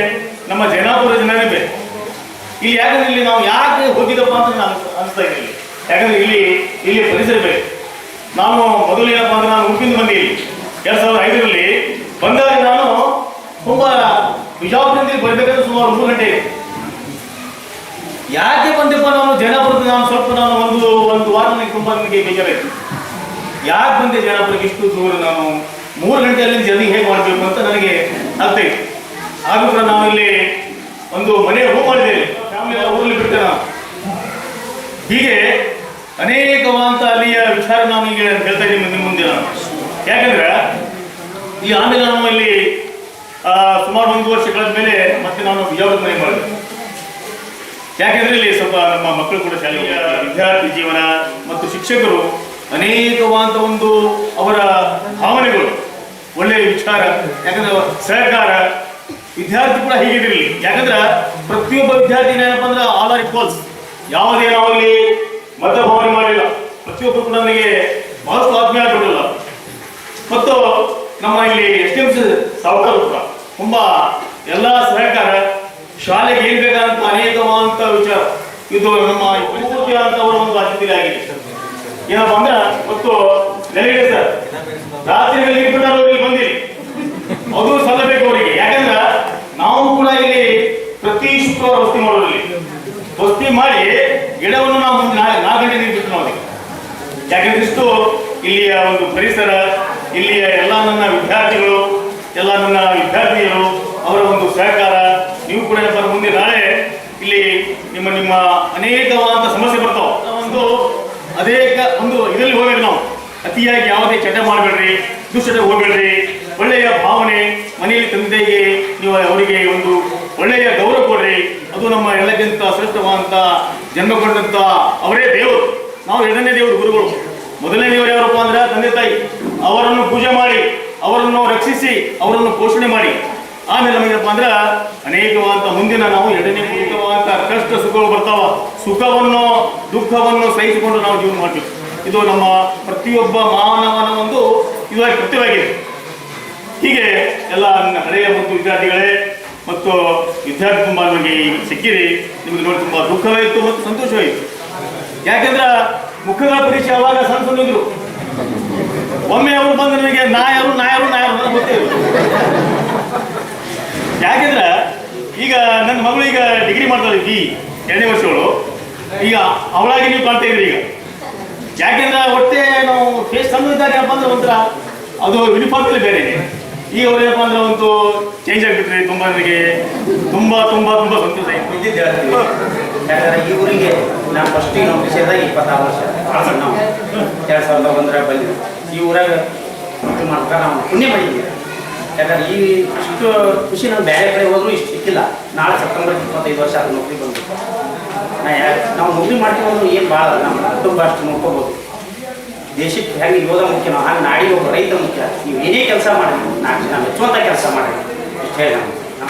ನಮ್ಮ ಜೈನಾಪುರ ಜನರೇ ಬೇರೆ. ಇಲ್ಲಿ ಯಾಕಂದ್ರೆ ಇಲ್ಲಿ ನಾವು ಯಾಕೆ ಹೋಗಿದ್ದಪ್ಪ ಅಂತ ನಾನು ಅನಿಸ್ತಾ ಇದ್ದೀನಿ. ಯಾಕಂದ್ರೆ ಇಲ್ಲಿ ಪರಿಸರ ಬೇರೆ. ನಾನು ಮೊದಲು ಏನಪ್ಪ ಅಂದ್ರೆ ನಾನು ಉಡುಪಿಯಿಂದ ಬಂದೆ. ಇಲ್ಲಿ 2005ರಲ್ಲಿ ಬಂದಾಗ ನಾನು ತುಂಬಾ ಬಿಜಾಪುರದಿಂದ ಬರಬೇಕಾದ್ರೆ ಸುಮಾರು 3 ಗಂಟೆ ಇದೆ. ಯಾಕೆ ಬಂದೆಪ್ಪ ನಾನು ಜೈನಾಪುರದ, ನಾನು ಸ್ವಲ್ಪ ಒಂದು ವಾರ ನನಗೆ ತುಂಬಾ ನನಗೆ ಬೇಜಾರಾಯಿತು. ಯಾಕೆ ಬಂದೆ ಜೈನಾಪುರಕ್ಕೆ ಇಷ್ಟು ದೂರ, ನಾನು 3 ಗಂಟೆಯಲ್ಲಿ ಜರ್ನಿ ಹೇಗೆ ಮಾಡಬೇಕು ಅಂತ ನನಗೆ ಆಗ್ತಾ ಇತ್ತು. ಆದರೂ ಕೂಡ ನಾವು ಇಲ್ಲಿ ಒಂದು ಮನೆ ರೂಮ್ ಮಾಡಿದ್ದೇವೆ, ಫ್ಯಾಮಿಲಿ ಎಲ್ಲ ಊರಲ್ಲಿ ಬಿಡ್ತೇವೆ ನಾವು. ಹೀಗೆ ಅನೇಕವಾದಂಥ ಅಲ್ಲಿಯ ವಿಚಾರ ನಾನು ಈಗ ಹೇಳ್ತಾ ಇದ್ದೀನಿ ನಿಮ್ಮ ಮುಂದೆ. ನಾನು ಯಾಕಂದ್ರೆ ಈ ಆಮೇಲೆ ನಾನು ಇಲ್ಲಿ ಸುಮಾರು 1 ವರ್ಷ ಕಳೆದ ಮೇಲೆ ಮತ್ತೆ ನಾನು ಬಿಜಾಪುರ ಮನೆ ಮಾಡಿದೆ. ಯಾಕೆಂದ್ರೆ ಇಲ್ಲಿ ಸ್ವಲ್ಪ ನಮ್ಮ ಮಕ್ಕಳು ಕೂಡ ಶಾಲೆಯ ವಿದ್ಯಾರ್ಥಿ ಜೀವನ ಮತ್ತು ಶಿಕ್ಷಕರು ಅನೇಕವಾದ ಒಂದು ಅವರ ಭಾವನೆಗಳು, ಒಳ್ಳೆಯ ವಿಚಾರ, ಯಾಕಂದ್ರೆ ಸಹಕಾರ, ವಿದ್ಯಾರ್ಥಿ ಕೂಡ ಹೀಗಿರಲಿ. ಯಾಕಂದ್ರೆ ಪ್ರತಿಯೊಬ್ಬ ವಿದ್ಯಾರ್ಥಿ ಏನಪ್ಪ ಅಂದ್ರೆ ಆಲ್ ಆರ್ ಈಕ್ವಲ್ಸ್, ಯಾವುದೇ ನಾವು ಇಲ್ಲಿ ಮತ ಭಾವನೆ ಮಾಡಿಲ್ಲ. ಪ್ರತಿಯೊಬ್ಬರು ಕೂಡ ನನಗೆ ಬಹಳಷ್ಟು ಆತ್ಮೀಯ ಆಗಿಬಿಡಲ್ಲ. ಮತ್ತು ನಮ್ಮ ಇಲ್ಲಿ STMC ಸಾವುಕಾರ ಕೂಡ ತುಂಬಾ ಎಲ್ಲ ಸಹಕಾರ, ಶಾಲೆಗೆ ಏನ್ ಬೇಕಾದಂತ ಅನೇಕವಾದಂತ ವಿಚಾರ, ಇದು ನಮ್ಮ ಪೂರ್ತಿ ಅಂತ ಅವರ ಒಂದು ಆದ್ಯತೆ ಆಗಿದೆ. ಏನಪ್ಪ ಅಂದ್ರೆ ಮತ್ತು ನೆಲೆಗೆ ಸರ್ ರಾತ್ರಿ ಬಿಟ್ಟಾರ ಇಲ್ಲಿ ಬಂದಿರಿ, ಅದು ಸಲ್ಲಬೇಕು ಅವರಿಗೆ. ಯಾಕಂದ್ರೆ ನಾವು ಕೂಡ ಇಲ್ಲಿ ಪ್ರತಿ ಶುಕ್ರವಾರ ವಸ್ತಿ ಮಾಡೋದ್ರಲ್ಲಿ ವಸ್ತಿ ಮಾಡಿ ಗಿಡವನ್ನು ನಾವು 4 ಗಂಟೆ ನೀರು ಬಿಟ್ಟು ನಾವು. ಯಾಕಂದ್ರೆ ಇಷ್ಟು ಇಲ್ಲಿಯ ಒಂದು ಪರಿಸರ, ಇಲ್ಲಿಯ ಎಲ್ಲ ನನ್ನ ವಿದ್ಯಾರ್ಥಿಗಳು, ಎಲ್ಲ ನನ್ನ ವಿದ್ಯಾರ್ಥಿನಿಯರು, ಅವರ ಒಂದು ಸಹಕಾರ, ನೀವು ಕೂಡ ಮುಂದೆ ನಾಳೆ ಇಲ್ಲಿ ನಿಮ್ಮ ಅನೇಕವಾದಂಥ ಸಮಸ್ಯೆ ಬರ್ತಾವ. ಒಂದು ಅದೇ ಒಂದು ಇದರಲ್ಲಿ ಹೋಗ್ಬೇಕು ನಾವು. ಅತಿಯಾಗಿ ಯಾವುದೇ ಚಟ ಮಾಡಬೇಡ್ರಿ, ದುಶ್ಚಟ ಹೋಗ್ಬೇಡ್ರಿ. ಒಳ್ಳೆಯ ಭಾವನೆ ಮನೆಯಲ್ಲಿ ತಂದೆಗೆ ನೀವು ಅವರಿಗೆ ಒಂದು ಒಳ್ಳೆಯ ಗೌರವ ಕೊಡ್ರಿ. ಅದು ನಮ್ಮ ಎಲ್ಲಕ್ಕಿಂತ ಶ್ರೇಷ್ಠವಾದಂಥ ಜನ್ಮ ಕೊಟ್ಟಂತ ಅವರೇ ದೇವರು. ನಾವು 2ನೇ ದೇವರು ಗುರುಗಳು. 1ನೇ ದೇವರು ಯಾರಪ್ಪ ಅಂದ್ರೆ ತಂದೆ ತಾಯಿ. ಅವರನ್ನು ಪೂಜೆ ಮಾಡಿ, ಅವರನ್ನು ರಕ್ಷಿಸಿ, ಅವರನ್ನು ಪೋಷಣೆ ಮಾಡಿ, ಆಮೇಲೆ ನಮಗೇನಪ್ಪ ಅಂದ್ರೆ ಅನೇಕವಾದಂಥ ಮುಂದಿನ ನಾವು 2ನೇ ಅನೇಕವಾದಂಥ ಕಷ್ಟ ಸುಖಗಳು ಬರ್ತಾವ. ಸುಖವನ್ನು ದುಃಖವನ್ನು ಸಹಿಸಿಕೊಂಡು ನಾವು ಜೀವನ ಮಾಡ್ತೀವಿ. ಇದು ನಮ್ಮ ಪ್ರತಿಯೊಬ್ಬ ಮಾನವನ ಒಂದು ಇದಾಗಿ ಕರ್ತವ್ಯವಾಗಿದೆ. ಹೀಗೆ ಎಲ್ಲ ನನ್ನ ಹಳೆಯ ಮತ್ತು ವಿದ್ಯಾರ್ಥಿಗಳೇ ಮತ್ತು ವಿದ್ಯಾರ್ಥಿ ತುಂಬ ನಮಗೆ ಸಿಕ್ಕಿರಿ. ನಿಮಗೆ ನೋಡಿ ತುಂಬ ದುಃಖವಾಯಿತು ಮತ್ತು ಸಂತೋಷವಾಯಿತು. ಯಾಕೆಂದ್ರೆ ಮುಖಗಳ ಪರೀಕ್ಷೆ ಅವಾಗ ಸಣ್ಣಿದ್ರು. ಒಮ್ಮೆ ಅವರು ಬಂದು ನನಗೆ ನಾ ಯಾರು ನನಗೆ ಗೊತ್ತೇ ಇಲ್ಲ. ಯಾಕೆಂದ್ರೆ ಈಗ ನನ್ನ ಮಗಳು ಈಗ ಡಿಗ್ರಿ ಮಾಡ್ತಾಳೆ, ಈ 2ನೇ ವರ್ಷಗಳು. ಈಗ ಅವಳಾಗಿ ನೀವು ಕಾಣ್ತಾ ಇದ್ರಿ. ಈಗ ಯಾಕೆಂದ್ರೆ ಹೊಟ್ಟೆ ನಾವು ಫೇಸ್ ಸಣ್ಣದಾಗ ಏನಪ್ಪ ಅಂದ್ರೆ ಒಂಥರ ಅದು ಯೂನಿಫಾರ್ಮಲ್ಲಿ ಬೇರೆ. ಈಗ ಅವ್ರು ಏನಪ್ಪ ಅಂದ್ರೆ ಒಂದು ಚೇಂಜ್ ಆಗಿಬಿಟ್ರೆ ತುಂಬ ನನಗೆ ತುಂಬ ಸಂತೋಷ ಆಯಿತು. ಯಾಕಂದ್ರೆ ಈ ಊರಿಗೆ ನಾನು ಫಸ್ಟಿಗೆ ನೌಕರಿ ಸೇರಿದಾಗ 26 ವರ್ಷ ನಾವು 2001 ಬಂದಿದ್ವಿ. ಈ ಊರಾಗ ನೌಕರಿ ಮಾಡ್ತಾ ನಾವು ಪುಣ್ಯ ಮಾಡಿದ್ದೀವಿ. ಯಾಕಂದ್ರೆ ಈ ಇಷ್ಟು ಖುಷಿ ನಾವು ಬೇರೆ ಕಡೆ ಹೋದ್ರೂ ಇಷ್ಟು ಸಿಕ್ಕಿಲ್ಲ. ನಾಳೆ ಸೆಪ್ಟೆಂಬರ್ 25 ವರ್ಷ ಅದು ನೌಕರಿ ಬಂದು ನಾವು ನೌಕರಿ ಮಾಡ್ತೀವಿ ಹೋದ್ರು ಏನು ಭಾಳ ನಮ್ಮ ಕುಟುಂಬ ಅಷ್ಟು ನೋಡ್ಕೋಬೋದು. ದೇಶಕ್ಕೆ ಹೆಂಗೆ ಯೋಧ ಮುಖ್ಯ, ನಾವು ಹಾಗೆ ನಾಡಿಗೆ ಒಬ್ಬ ರೈತ ಮುಖ್ಯ. ನೀವು ಏನೇ ಕೆಲಸ ಮಾಡಿ 4 ಜನ ಮೆಚ್ಚುವಂಥ ಕೆಲಸ ಮಾಡಿ ಇಷ್ಟು ಹೇಳಿ ನಾನು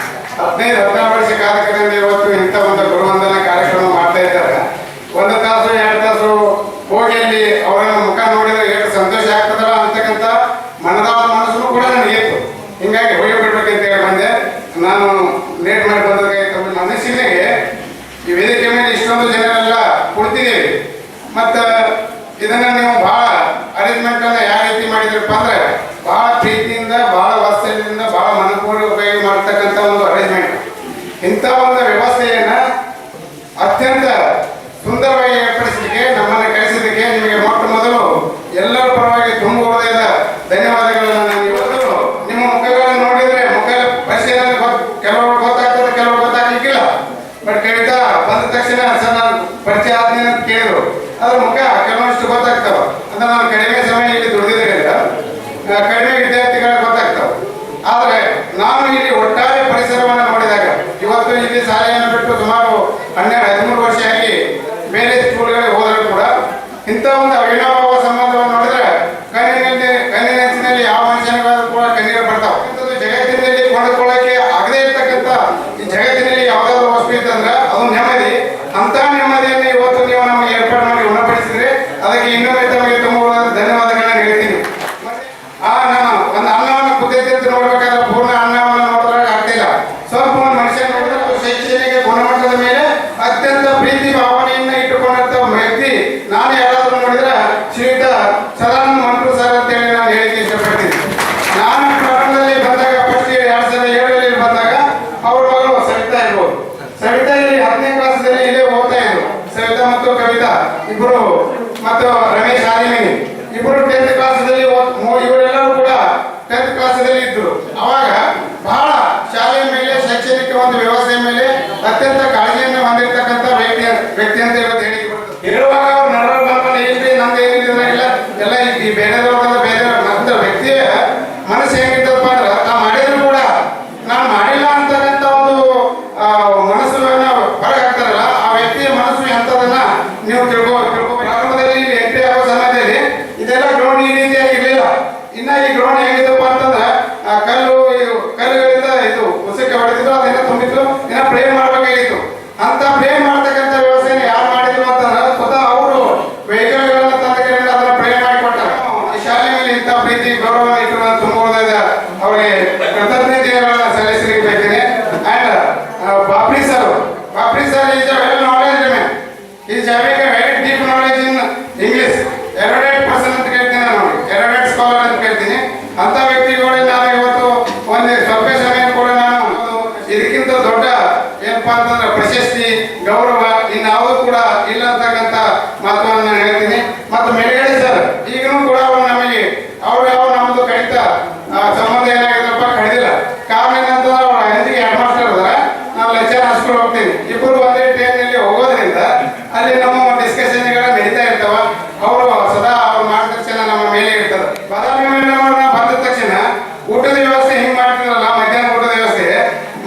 15-16 ವರ್ಷ ಕಾರ್ಯಕ್ರಮ ಇವತ್ತು ಇಂಥ ಒಂದು ಗುರುವಂದನಾ ಕಾರ್ಯಕ್ರಮ ಮಾಡ್ತಾ ಇದ್ದಾರೆ. 1 ತಾಸು 2 ತಾಸು ಹೋಗಿ ಅಲ್ಲಿ ಅವರ ಮುಖ ನೋಡಿದ್ರೆ ಎಷ್ಟು ಸಂತೋಷ ಆಗ್ತದಲ್ಲ ಅಂತಕ್ಕಂಥ ಮನದಾಳ ಮನಸ್ಸು ಕೂಡ ನನಗಿತ್ತು. ಹಿಂಗಾಗಿ ಹೋಗಿ ಬಿಡ್ಬೇಕಂತ ಹೇಳಿ ಬಂದೆ. ನಾನು ಲೇಟ್ ಮಾಡಿ ಬಂದಾಗ ತಮ್ಮ ಮನಸ್ಸಿನಾಗೆ ಈ ವೇದಿಕೆ ಮೇಲೆ ಇಷ್ಟೊಂದು ಜನರೆಲ್ಲ ಕುಳಿತಿದ್ದೇವೆ. ಮತ್ತು ಇದನ್ನ ನೀವು ಬಹಳ ಅರೇಂಜ್ಮೆಂಟ್ ಅನ್ನ ಯಾವ ರೀತಿ ಮಾಡಿದ್ರಪ್ಪ ಅಂದ್ರೆ ಬಹಳ ಪ್ರೀತಿಯಿಂದ, ಬಹಳ ವಾತ್ಸಲ್ಯದಿಂದ, ಬಹಳ ಮನಪೂರ್ವಕವಾಗಿ ಮಾಡ್ತಕ್ಕಂಥ ಒಂದು ಅರೇಂಜ್ಮೆಂಟ್. ಇಂಥ ಒಂದು ವ್ಯವಸ್ಥೆಯನ್ನ ಅತ್ಯಂತ ಸುಂದರವಾಗಿ ಏರ್ಪಡಿಸಲಿಕ್ಕೆ, ನಮ್ಮನ್ನು ಕಳಿಸಿದ್ದಕ್ಕೆ ನಿಮಗೆ ಮೊಟ್ಟ ಮೊದಲು ಎಲ್ಲರ ಪರವಾಗಿ ತುಂಬ ಹೃದಯದ ಧನ್ಯವಾದಗಳನ್ನು ನಾನು ಇವತ್ತು. ನಿಮ್ಮ ಮುಖಗಳನ್ನು ನೋಡಿದ್ರೆ ಮುಖ ಪರಿಶೀಲನೆ ಕೆಲವರು ಗೊತ್ತಾಗ್ತದೆ, ಕೆಲವರು ಗೊತ್ತಾಗ್ಲಿಕ್ಕಿಲ್ಲ. ಬಟ್ ಕವಿತಾ ಬಂದ ತಕ್ಷಣ ಸರ್ ನಾನು ಪರಿಚಯ ಆದ್ಮೇಲೆ ಅಂತ ಕೇಳಿದ್ರು. ಅದ್ರ ಮುಖ ಕೆಲವೊಂದಿಷ್ಟು ಗೊತ್ತಾಗ್ತಾವ. ಅಂದ್ರೆ ನಾನು ಕಡಿಮೆ ಸಮಯ ಇಲ್ಲಿ ದುಡಿದಿದ್ದರಿಂದ ಕಡಿಮೆ ವಿದ್ಯಾರ್ಥಿಗಳಿಗೆ ಗೊತ್ತಾಗ್ತಾವ. ಆದ್ರೆ ನಾನು ಇಲ್ಲಿ ಒಟ್ಟಾರೆ ಪರಿಸರವನ್ನು ನೋಡಿದಾಗ, ಇವತ್ತು ಇಲ್ಲಿ ಶಾಲೆಯನ್ನು ಬಿಟ್ಟು ಸುಮಾರು 12-13 ವರ್ಷ ಆಗಿ ಬೇರೆ ಸ್ಕೂಲ್ಗಳಿಗೆ ಹೋದರೂ ಕೂಡ ಇಂಥ ಒಂದು ಅವಿನಾಭಾವ ಸಂಬಂಧವನ್ನು ನೋಡಿದ್ರೆ ಕಣ್ಣಿನಲ್ಲಿ ಯಾವ ಮನುಷ್ಯನಿಗಾದ್ರೂ ಕೂಡ ಕಣ್ಣೀರು ಬರ್ತಾವ. ಜಗತ್ತಿನಲ್ಲಿ ಕೊಂಡುಕೊಳ್ಳಕ್ಕೆ ಆಗದೇ ಇರ್ತಕ್ಕಂಥ ಈ ಜಗತ್ತಿನಲ್ಲಿ ಯಾವುದಾದ್ರು ವಸ್ತು ಇತ್ತಂದ್ರೆ ಅದು ನೆಮ್ಮದಿ. ಅಂತ ನೆಮ್ಮದಿಯನ್ನು ಇವತ್ತು ನೀವು ನಮಗೆ ಏರ್ಪಾಡು ಮಾಡಿ ಗುಣಪಡಿಸಿದ್ರೆ ಅದಕ್ಕೆ ಇನ್ನೊಮ್ಮೆ ತಮಗೆ ತುಂಬ ಧನ್ಯವಾದಗಳನ್ನ ಹೇಳ್ತೀನಿ. ನಾನು ಒಂದು ಅನ್ನವನ್ನು ಕುದ್ದೈತೆ ಅಂತ ನೋಡ್ಬೇಕಾದ್ರೆ ಪೂರ್ಣ ಅನ್ನವನ್ನು ನೋಡಿದಾಗ ಆಗ್ತಿಲ್ಲ. ಸ್ವಲ್ಪ ಒಂದು ಮನುಷ್ಯ ನೋಡಿದ್ರೆ ಶೈಕ್ಷಣಿಕ ಗುಣಮಟ್ಟದ ಮೇಲೆ ಅತ್ಯಂತ ಪ್ರೀತಿ ಭಾವನೆಯನ್ನ ಇಟ್ಟುಕೊಂಡಂತ ವ್ಯಕ್ತಿ ನಾನು ಯಾರಾದ್ರೂ ನೋಡಿದ್ರೆ ಶ್ರೀಯುತ ಸದಾನಂದ ಮಂಟೂರು ಸರ್ ಅಂತ ಹೇಳಿ ನಾನು ಹೇಳಿಕ್ಕೆ ಇಷ್ಟಪಡ್ತೀನಿ. ನಾನು ಪ್ರಾರಂಭದಲ್ಲಿ ಬಂದಾಗ ಫಸ್ಟ್ 2007 ಬಂದಾಗ ಅವ್ರ ಮಗಳು ಸವಿತಾ ಇರ್ಬೋದು. ಸವಿತಾ ಇಲ್ಲಿ 10ನೇ ಕ್ಲಾಸಲ್ಲಿ ಇಲ್ಲೇ ಓದ್ತಾ ಇದ್ರು. ಸವಿತಾ ಮತ್ತು ಕವಿತಾ ಇಬ್ಬರು, ಮತ್ತು ರಮೇಶ್ ಆದಿಮಿನಿ ಇಬ್ಬರು 10th ಕ್ಲಾಸಲ್ಲಿ ಇವರೆಲ್ಲರೂ ಕೂಡ 10th ಕ್ಲಾಸಲ್ಲಿ ಇದ್ರು. ಅವಾಗ ಬಹಳ ಶಾಲೆಯ ಮೇಲೆ, ಶೈಕ್ಷಣಿಕ ಒಂದು ವ್ಯವಸ್ಥೆಯ ಮೇಲೆ ಅತ್ಯಂತ ಕಾಳಜಿಯನ್ನು ಹೊಂದಿರತಕ್ಕಂಥ ವ್ಯಕ್ತಿ ಅಂತ ಇವತ್ತು ಹೇಳಿಕೆ ಬರ್ತದೆ. ಹೇಳುವಾಗ ಅವ್ರು ನಡವ ಬಂದ್ಮೇಲೆ ಏನ್ರಿ ನಮ್ದು ಏನಿಲ್ಲ ಎಲ್ಲ ಈ ಬೇರೆದವ್ರ ಬೇರೆ ನಂತರ ವ್ಯಕ್ತಿಯ ಮನಸ್ಸು ಹೆಂಗಿದ್ದಪ್ಪ ಇನ್ನ ಪ್ರೇ ಮಾಡ್ಬೇಕಾಗಿತ್ತು. ಅಂತ ಪ್ರೇ ಮಾಡ್ತಕ್ಕಂಥ ವ್ಯವಸ್ಥೆನ ಯಾರು ಮಾಡಿದ್ರು ಅಂತಂದ್ರೆ ಸ್ವತಃ ಅವರು ವೆಹಿಕಲ್ಗಳನ್ನ ತಂದಗಳಿಂದ ಅದನ್ನ ಪ್ರೇ ಮಾಡಿಕೊಟ್ಟಾರೆ. ಈ ಶಾಲೆ ಮೇಲೆ ಇಂಥ ಪ್ರೀತಿ ಗೌರವ ಇಟ್ಟು ನಾನು ತುಂಬ ಅವರಿಗೆ ಕೃತಜ್ಞತೆಗಳನ್ನ ಸಲ್ಲಿಸಲಿಕ್ಕೆ and Bapri sir is a well knowledge man, is having a very deep knowledge in English, erudite person ಅಂತ ಕೇಳ್ತೀನಿ ನಾನು, ಎರಡೇಟ್ ಸ್ಕಾಲರ್ ಅಂತ ಕೇಳ್ತೀನಿ. ಅಂತ ವ್ಯಕ್ತಿಗಳಿಗೆ ನಾನು ಇವತ್ತು ಒಂದು ಸ್ವಲ್ಪ ಸಮಯ ಕೂಡ ನಾನು ಇದಕ್ಕಿಂತ ದೊಡ್ಡ ಏನಪ್ಪಾ ಅಂತಂದ್ರೆ ಪ್ರಶಸ್ತಿ ಗೌರವ ಇನ್ಯಾವುದೂ ಕೂಡ ಇಲ್ಲ ಅಂತಕ್ಕಂಥ ಮಾತನ್ನು ನಾನು ಹೇಳ್ತೀನಿ. ಮತ್ತು ಮೇಲ್ಗಡೆ ಸರ್ ಈಗಲೂ ಕೂಡ ಅವರು ನಮಗೆ ಅವ್ರು ಯಾವ ನಮ್ದು ಕಡಿತ ಸಂಬಂಧ ಏನಾಗಿದ್ದಪ್ಪ ಕಡಿದಿಲ್ಲ. ಕಾರಣ ಏನಂತಂದ್ರೆ ಅವ್ರ ಹಿಂದಿಗೆ ಹೆಡ್ ಮಾಸ್ಟರ್ ಅದಾರ, ನಾವು ಲೆಕ್ಚರ್ ಹಾಸ್ಪಿಟಲ್ ಹೋಗ್ತೀವಿ, ಇಬ್ಬರು ಒಂದೇ ಟ್ರೈನ್ನಲ್ಲಿ ಹೋಗೋದ್ರಿಂದ ಅಲ್ಲಿ ನಮ್ಮ ಡಿಸ್ಕಷನ್ಗಳು ನಡೀತಾ ಇರ್ತಾವ. ಅವರು ಸದಾ ಅವ್ರ ಮಾರ್ಗದರ್ಶನ ನಮ್ಮ ಮೇಲೆ ಇರ್ತದೆ. ಬಾದಾಮಿ ಬಂದ ತಕ್ಷಣ ಊಟದ ವ್ಯವಸ್ಥೆ ಹಿಂಗ್ ಮಾಡ್ತಿದ್ರಲ್ಲ, ಮಧ್ಯಾಹ್ನ ಊಟದ ವ್ಯವಸ್ಥೆ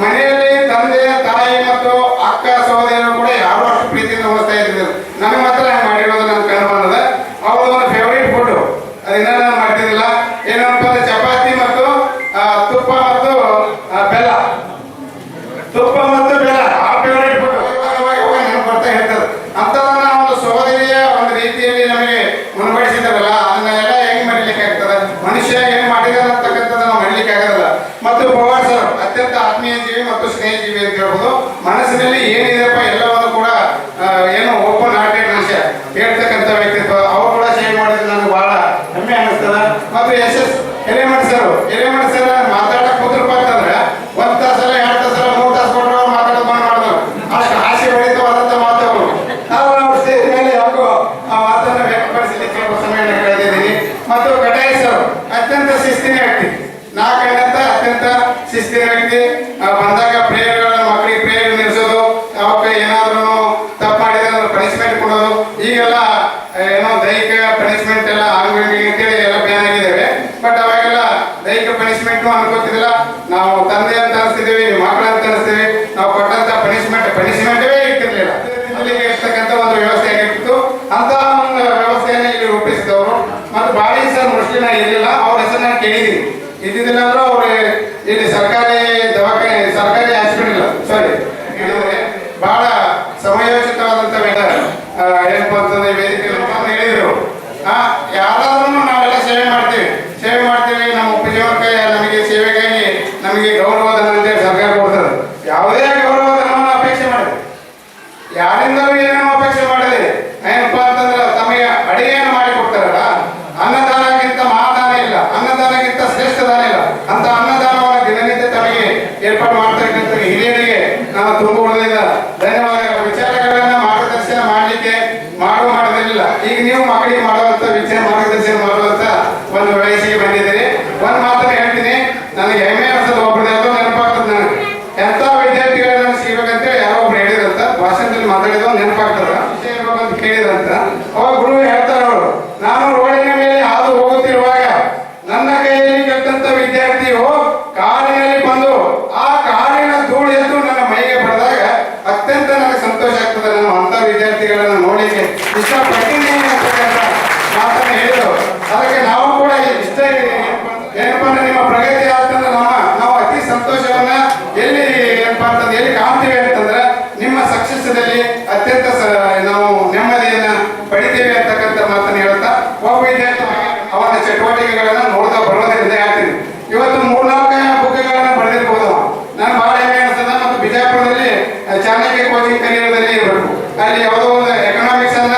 ಮನೆಯಲ್ಲಿ ತಂದೆ ತಾಯಿ ಮತ್ತು ಅಕ್ಕ ಸಹೋದರರು ಕೂಡ ಯಾರು ಅಷ್ಟು ಪ್ರೀತಿಯಿಂದ ಹೋಗ್ತಾ ಇರ್ತಿದ್ರು. ನನಗೆ ಮಾತ್ರ ಹಂಗೆ ಮಾಡಿರೋದು ನನ್ನ ಕಂಡು ಬಂದದ. ಅವ್ರದ್ದು ಒಂದು ಫೇವ್ರೇಟ್ ಫುಡ್ ಅದನ್ನ ನಾನು ಮಾಡ್ತಿದ್ದಿಲ್ಲ. ಏನಪ್ಪ ಅಂದ್ರೆ ಚಪಾತಿ ಮತ್ತು ತುಪ್ಪ ಮತ್ತು ಬೆಲ್ಲ, ತುಪ್ಪ ಮತ್ತು ಬೆಲ್ಲ ಆ ಫೇವ್ರೇಟ್ ಫುಡ್ ನೆನಪು ಬರ್ತಾ ಹೇಳ್ತಾರೆ. ಅಂತದನ್ನ ಒಂದು ಸಹೋದರಿಯ ಒಂದು ರೀತಿಯಲ್ಲಿ ನಮಗೆ ಮುನ್ಬಡಿಸಿದಾರಲ್ಲ, ಅದನ್ನೆಲ್ಲ ಹೆಂಗ್ ಮರಿಲಿಕ್ಕೆ ಆಗ್ತದೆ? ಮನುಷ್ಯ ಏನ್ ಮಾಡಿದಾರೆ ಅಂತಕ್ಕಂಥದ್ದು ನಾವು ಮರಿಲಿಕ್ಕೆ ಆಗೋದಿಲ್ಲ. ಮತ್ತು ಪವಾರ್ ಸರ್ ಅತ್ಯಂತ ಆತ್ಮೀಯ ಜೀವಿ ಮತ್ತು ಸ್ನೇಹ ಜೀವಿ ಅಂತ ಹೇಳ್ಬೋದು. ಮನಸ್ಸಿನಲ್ಲಿ ಏನಿದೆಪ್ಪ ಎಲ್ಲವನ್ನು ಕೂಡ ಏನು ಓಪನ್ ಹಾರ್ಟೆಡ್ ಮನುಷ್ಯ ಹೇಳ್ತಕ್ಕಂಥ ವ್ಯಕ್ತಿತ್ವ. ಅವ್ರು ಕೂಡ ಸೇವ್ ಮಾಡಿದ್ರೆ ನನಗೆ ಬಹಳ ಹೆಮ್ಮೆ ಅನಿಸ್ತದ. ಮತ್ತು SS ಹಿರೇಮಠ ಸರ್ ಮಾತಾಡಕ್ ಕೂತ್ರಪ್ಪ ಅಂತಂದ್ರೆ 1 ತಾಸಲ್ಲ 2 ತಾಸಲ್ಲ 3 ತಾಸು ಕೊಟ್ಟರು ಅವ್ರು ಮಾತಾಡೋದು ಬಂದ್ ಮಾಡಿದ್ರು. ಅಷ್ಟು ಹಾಸ್ಯ ಬೆಳೀತವಾದಂಥ ಮಾತುಗಳು. ನಾವು ಸ್ಟೇಜ್ ಮೇಲೆ ಯಾಕೋ ಆ ಮಾತನ್ನು ವ್ಯಕ್ತಪಡಿಸಲಿಕ್ಕೆ ಸಮಯ ಕಳೆದಿದ್ದೀನಿ. ಮತ್ತು ಕಟಾಯಿ ಸರ್ ಅತ್ಯಂತ ಶಿಸ್ತಿನ ವ್ಯಕ್ತಿ, ನಾಲ್ಕೈದಂತ ಅತ್ಯಂತ ಶಿಸ್ತಿನ ವ್ಯಕ್ತಿ. ಬಂದಾಗ ಪ್ರೇಯರ್ಗಳನ್ನ ಮಕ್ಕಳಿಗೆ ಪ್ರೇಯರ್ ನಿಲ್ಲಿಸೋದು, ಅವಕ್ಕೆ ಏನಾದ್ರೂ ತಪ್ಪು ಮಾಡಿದ್ರೆ ಪನಿಷ್ಮೆಂಟ್ ಕೊಡೋದು. ಈಗೆಲ್ಲ ಏನೋ ದೈಹಿಕ ಪನಿಷ್ಮೆಂಟ್ ಎಲ್ಲ ಆಗುವಂಗೆ ಅಂತೇಳಿ ಎಲ್ಲ ಬ್ಯಾನ್ ಆಗಿದ್ದೇವೆ. ಬಟ್ ಅವಾಗೆಲ್ಲ ದೈಹಿಕ ಪನಿಷ್ಮೆಂಟ್ ಅನ್ಕೋತಿದ್ದಿಲ್ಲ. ನಾವು ತಂದೆ ಅಂತ ಅನಿಸ್ತಿದ್ದೀವಿ, ನಿಮ್ಮ ಮಕ್ಕಳು ಅಂತ ಅನಿಸ್ತೀವಿ. ನಾವು ಕೊಟ್ಟಂತ ಪನಿಷ್ಮೆಂಟೇ ಇರ್ತಿರ್ಲಿಲ್ಲ. ಇರ್ತಕ್ಕಂಥ ಒಂದು ವ್ಯವಸ್ಥೆ ಆಗಿರ್ತಿತ್ತು. ಅಂತ ಒಂದು ವ್ಯವಸ್ಥೆಯನ್ನು ಇಲ್ಲಿ ರೂಪಿಸಿದವರು. ಮತ್ತು ಬಾಳಿ ಸರ್ ಮುಸ್ಲಿಂ ಇರಲಿಲ್ಲ, ಅವ್ರ ಹೆಸರು ನಾನು ಕೇಳಿದ್ದೀನಿ. ಇದ್ದಿದ್ದಿಲ್ಲ ಅಂದ್ರೆ ಅವ್ರು ಇಲ್ಲಿ ಸರ್ಕಾರಿ ದವಾಖಾನೆ, ಸರ್ಕಾರಿ ಹಾಸ್ಪಿಟಲ್ ಬಹಳ ಸಮಯೋಚಿತವಾದಂತ ಏನಪ್ಪ ಅಂತಂದ್ರೆ ವೇದಿಕೆ ಹೇಳಿದ್ರು. ಯಾರಾದ್ರೂ ನಾವೆಲ್ಲ ಸೇವೆ ಮಾಡ್ತೀವಿ. ನಮ್ಮ ಉಪಜೀವನಕ್ಕೆ ನಮಗೆ ಸೇವೆಗಾಗಿ ನಮಗೆ ಗೌರವಧನ ಅಂತೇಳಿ ಸರ್ಕಾರ ಕೊಡ್ತದೆ. ಯಾವುದೇ ಗೌರವಧನವನ್ನು ಅಪೇಕ್ಷೆ ಮಾಡಿದೆ, ಯಾರಿಂದಲೂ ಏನೇನೋ ಅಪೇಕ್ಷೆ ಮಾಡಿದೆ. ಏನಪ್ಪಾ ಅಂತಂದ್ರೆ ತಮಗೆ ಅಡಿಗೆಯನ್ನು ಮಾಡಿ ಕೊಡ್ತಾರಲ್ಲ, ಅನ್ನದಾನಕ್ಕಿಂತ ಮಹಾದಾನ ಇಲ್ಲ, ಅನ್ನದಾನಕ್ಕಿಂತ ಶ್ರೇಷ್ಠ ದಾನ ಇಲ್ಲ. ಅಂತ ಅನ್ನದಾನವನ್ನು ದಿನನಿತ್ಯ ತಮಗೆ ಏರ್ಪಾಡು ಮಾಡ್ತಕ್ಕಂಥ ಹಿರಿಯರಿಗೆ ನಾನು ತುಂಬ ಉಳಿದ ಧನ್ಯವಾದ. ವಿಚಾರಗಳನ್ನ ಮಾರ್ಗದರ್ಶನ ಮಾಡಲಿಕ್ಕೆ ಮಾಡೋದಿಲ್ಲ. ಈಗ ನೀವು ಮಕ್ಕಳಿಗೆ ಮಾಡುವಂತ ಮಾರ್ಗದರ್ಶನ ಮಾಡುವಂತ ಒಂದು ವಯಸ್ಸಿಗೆ ಬಂದಿದ್ದೀರಿ. ಒಂದ್ ಮಾತನ್ನ ಹೇಳ್ತೀನಿ, ನನಗೆ ಹೆಮ್ಮೆ ಅನ್ಸೋದು ಒಬ್ಬರು ಯಾವ್ದೋ ನೆನಪಾಗ್ತದೆ. ನನಗೆ ಎಂತ ವಿದ್ಯಾರ್ಥಿಗಳನ್ನ ಸಿಗ್ಬೇಕಂತೇಳಿ ಯಾರೋ ಒಬ್ರು ಹೇಳಿದ್ರಂತ, ಭಾಷಣದಲ್ಲಿ ಮಾತಾಡಿದ ನೆನಪಾಗ್ತದ ವಿಷಯ ಇರ್ಬೇಕಂತ ಕೇಳಿದ್ರಂತ. ಅವಾಗ ಗುರು ಹೇಳ್ತಾರ, ಅವರು ನಾನು ರೋಡಿನ ಮೇಲೆ ಹಾದು ಹೋಗುತ್ತಿರುವಾಗ ನನ್ನ ಕೈಯಲ್ಲಿ ಕಲಿತಂತ ವಿದ್ಯಾರ್ಥಿಯು ಕಾರಿನಲ್ಲಿ ಬಂದು ಆ ಕಾರಿನ ಧೂಳು ಎದ್ದು ನನ್ನ ಮೈಗೆ ಬಡಿದಾಗ ಅತ್ಯಂತ ನನಗೆ ಸಂತೋಷ ಆಗ್ತದೆ. ನಾನು ಅಂತ ವಿದ್ಯಾರ್ಥಿಗಳನ್ನ ನೋಡ್ಲಿಕ್ಕೆ ಇಷ್ಟಪಟ್ಟಿದ್ದೀನಿ ಅಂತಕ್ಕಂಥ ಮಾತನ್ನ ಹೇಳಿದ್ರು. ಅದಕ್ಕೆ ನಾವು ಕೂಡ ಇಷ್ಟ ಏನಪ್ಪಾ ಅಂದ್ರೆ ನಿಮ್ಮ ಪ್ರಗತಿ ಆಗ್ತಂದ್ರೆ ನಾವು ಅತಿ ಸಂತೋಷವನ್ನ ಎಲ್ಲಿ ಏನಪ್ಪಾ ಅಂತಂದ್ರೆ ಎಲ್ಲಿ ಕಾಣ್ತೀವಿ ಅಂತಂದ್ರೆ ನಿಮ್ಮ ಸಕ್ಸಸ್ದಲ್ಲಿ ಅತ್ಯಂತ ನಾವು ನೆಮ್ಮದಿಯನ್ನ ಪಡಿತೀವಿ ಅಂತಕ್ಕಂಥ ಮಾತನ್ನ ಹೇಳ್ತಾ, ಒಬ್ಬ ವಿದ್ಯಾರ್ಥಿ ಅವನ ಚಟುವಟಿಕೆಗಳನ್ನ ನೋಡ್ತಾ ಬರೋದ್ರಿಂದ ಹೇಳ್ತೀನಿ. ಇವತ್ತು 3-4 ಬುಕ್ಗಳನ್ನ ಬರೆದಿರ್ಬೋದು. ನಾನು ಬಹಳ ಹೆಮ್ಮೆ ಅನಿಸ್ತದ. ಮತ್ತು ಬಿಜಾಪುರದಲ್ಲಿ ಚಾಣಕ್ಯ ಕೋಚಿಂಗ್ ಕಲಿಯೋದಲ್ಲಿ ಇರಬೇಕು. ಅಲ್ಲಿ ಯಾವುದೋ ಒಂದು ಎಕನಾಮಿಕ್ಸ್ ಅನ್ನ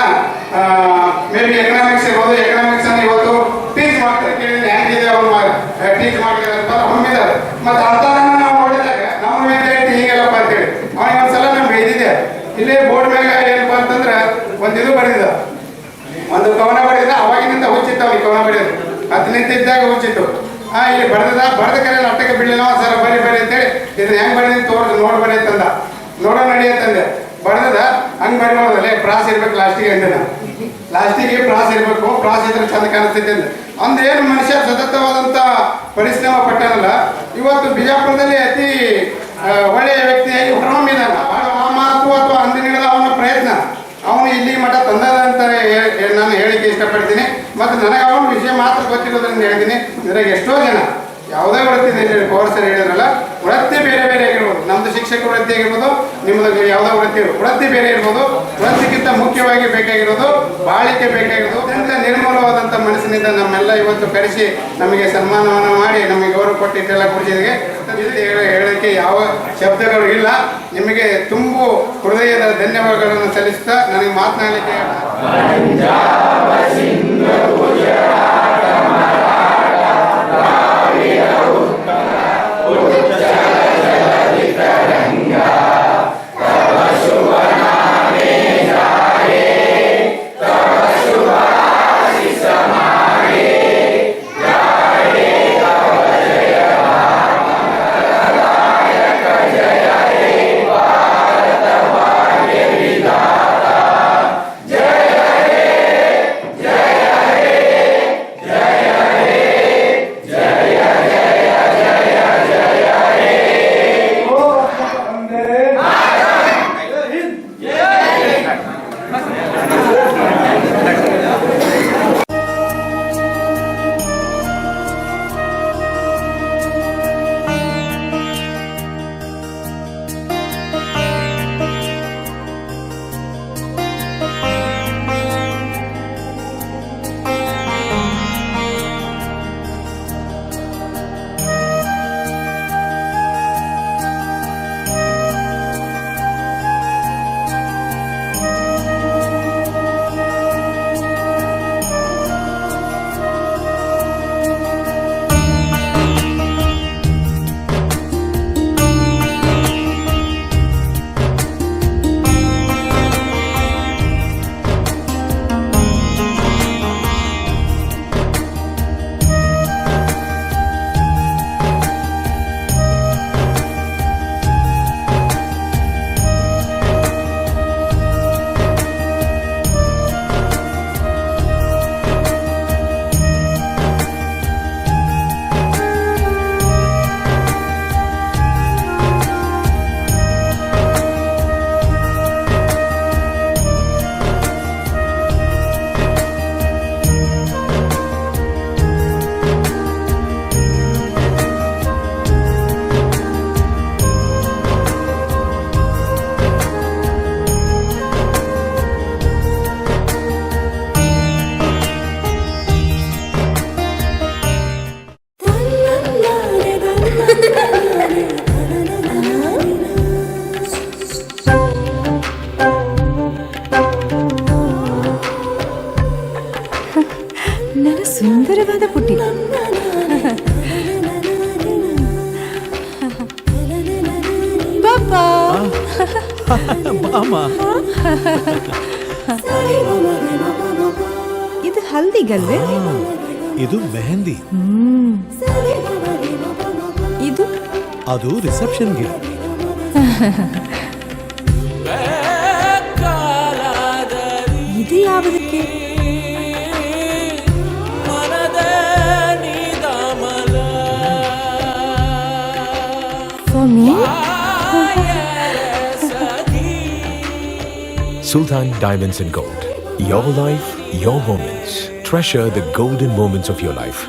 ಮೇ ಬಿ ಎಕನಾಮಿಕ್ಸ್ ಇರ್ಬೋದು. ಎಕನಾಮಿಕ್ಸ್ ಅನ್ನ ಇವತ್ತು ಟೀಚ್ ಮಾಡ್ತಾರೆ. ಕೇಳಿದ್ರೆ ಹೆಂಗಿದೆ ಅವ್ರು ಟೀಚ್ ಮಾಡ್ತಾರೆ ಅಂತ ಹೊಮ್ಮಿದ್ದಾರೆ. ಮತ್ತೆ ಅಂಥದನ್ನ ನಾವು ನೋಡಿದಾಗ ನಮ್ಮ ವಿದ್ಯಾರ್ಥಿ ಹೀಗೆಲ್ಲಪ್ಪ ಅಂತೇಳಿ ಅವನಿಗೆ ಒಂದ್ಸಲ ನಾನು ಬೈದಿದ್ದೆ. ಇಲ್ಲೇ ಬೋರ್ಡ್ ಮೇಲೆ ಏನಪ್ಪಾ ಅಂತಂದ್ರೆ ಇದು ಬರೆದಿದ್ದ, ಒಂದು ಕವನ ಬರೆದಿದ್ದ. ಅವಾಗಿನಿಂದ ಹುಚ್ಚಿತ್ತು ಅವನಿಗೆ ಕವನ ಬರೆಯೋದು. 10ನೇ ಇದ್ದಾಗ ಹುಚ್ಚಿತ್ತು. ಇಲ್ಲಿ ಬರೆದ ಕರೆ ಅಟ್ಟಕ್ಕೆ ಬಿಡಲಿಲ್ಲ. ಸರ್ ಬರಿ ಅಂತೇಳಿ ಇದನ್ನ ಹೆಂಗ್ ಬರೀ ನೋಡ್ಬರಿ ಅಂತಂದ. ನಡಿಯತ್ತಂದೆ ಬರೆದ ಹಂಗ್ ಬರೀಬೋದಲ್ಲೇ ಪ್ರಾಸ್ ಇರ್ಬೇಕು ಲಾಸ್ಟಿಗೆ ಅಂದೆ. ಲಾಸ್ಟಿಗೆ ಪ್ರಾಸ್ ಇರ್ಬೇಕು, ಪ್ರಾಸ್ ಇದ್ರೆ ಚಂದ ಕಾಣಿಸ್ತೈತೆ ಅಂದ್ರೆ ಏನು ಮನುಷ್ಯ ಸತತವಾದಂತ ಪರಿಶ್ರಮ ಪಟ್ಟನಲ್ಲ. ಇವತ್ತು ಬಿಜಾಪುರದಲ್ಲಿ ಅತಿ ಒಳ್ಳೆಯ ವ್ಯಕ್ತಿಯಾಗಿ ಹೊರಹೊಮ್ಮಿದಾನ. ಆ ಮಾತು ಅಥವಾ ಅಂದಿನ ಅವನ ಪ್ರಯತ್ನ ಅವನು ಇಲ್ಲಿ ಮಠ ತಂದದ ಅಂತ ನಾನು ಹೇಳಿಕೆ ಇಷ್ಟಪಡ್ತೀನಿ. ಮತ್ತು ನನಗೆ ಅವನ ವಿಷಯ ಮಾತ್ರ ಗೊತ್ತಿರೋದ್ರಿಂದ ಹೇಳ್ತೀನಿ. ನನಗೆ ಎಷ್ಟೋ ಜನ ಯಾವುದೇ ವೃತ್ತಿ ಪವರ್ ಸರ್ ಹೇಳಿದ್ರಲ್ಲ, ವೃತ್ತಿ ಬೇರೆ ಬೇರೆ ಆಗಿರ್ಬೋದು. ನಮ್ದು ಶಿಕ್ಷಕ ವೃತ್ತಿ ಆಗಿರ್ಬೋದು, ನಿಮ್ಮದು ಯಾವುದೋ ವೃತ್ತಿ ಬೇರೆ ಇರ್ಬೋದು. ವೃತ್ತಿಗಿಂತ ಮುಖ್ಯವಾಗಿ ಬೇಕಾಗಿರೋದು ಬಾಳಿಕೆ ಬೇಕಾಗಿರೋದು. ಅತ್ಯಂತ ನಿರ್ಮಲವಾದಂಥ ಮನಸ್ಸಿನಿಂದ ನಮ್ಮೆಲ್ಲ ಇವತ್ತು ಕರೆಸಿ ನಮಗೆ ಸನ್ಮಾನವನ್ನು ಮಾಡಿ ನಮಗೆ ಗೌರವ ಕೊಟ್ಟಿಟ್ಟೆಲ್ಲ ಕೊಡಿಸಿದಾಗ ಹೇಳೋಕ್ಕೆ ಯಾವ ಶಬ್ದಗಳು ಇಲ್ಲ. ನಿಮಗೆ ತುಂಬು ಹೃದಯದ ಧನ್ಯವಾದಗಳನ್ನು ಸಲ್ಲಿಸ್ತಾ ನನಗೆ ಮಾತನಾಡಲಿಕ್ಕೆ ನನ್ನ ಸುಂದರವಾದ ಪುಟ್ಟಿ. ಪಾಪಾ ಇದು ಹಲ್ದಿಗಲ್ವೇ? ಇದು ಮೆಹಂದಿ. ಇದು ಅದು ರಿಸೆಪ್ಷನ್ಗೆ. ಇದು ಯಾವುದಕ್ಕೆ? For me? Sultan Diamonds and Gold. Your life, your moments. Treasure the golden moments of your life.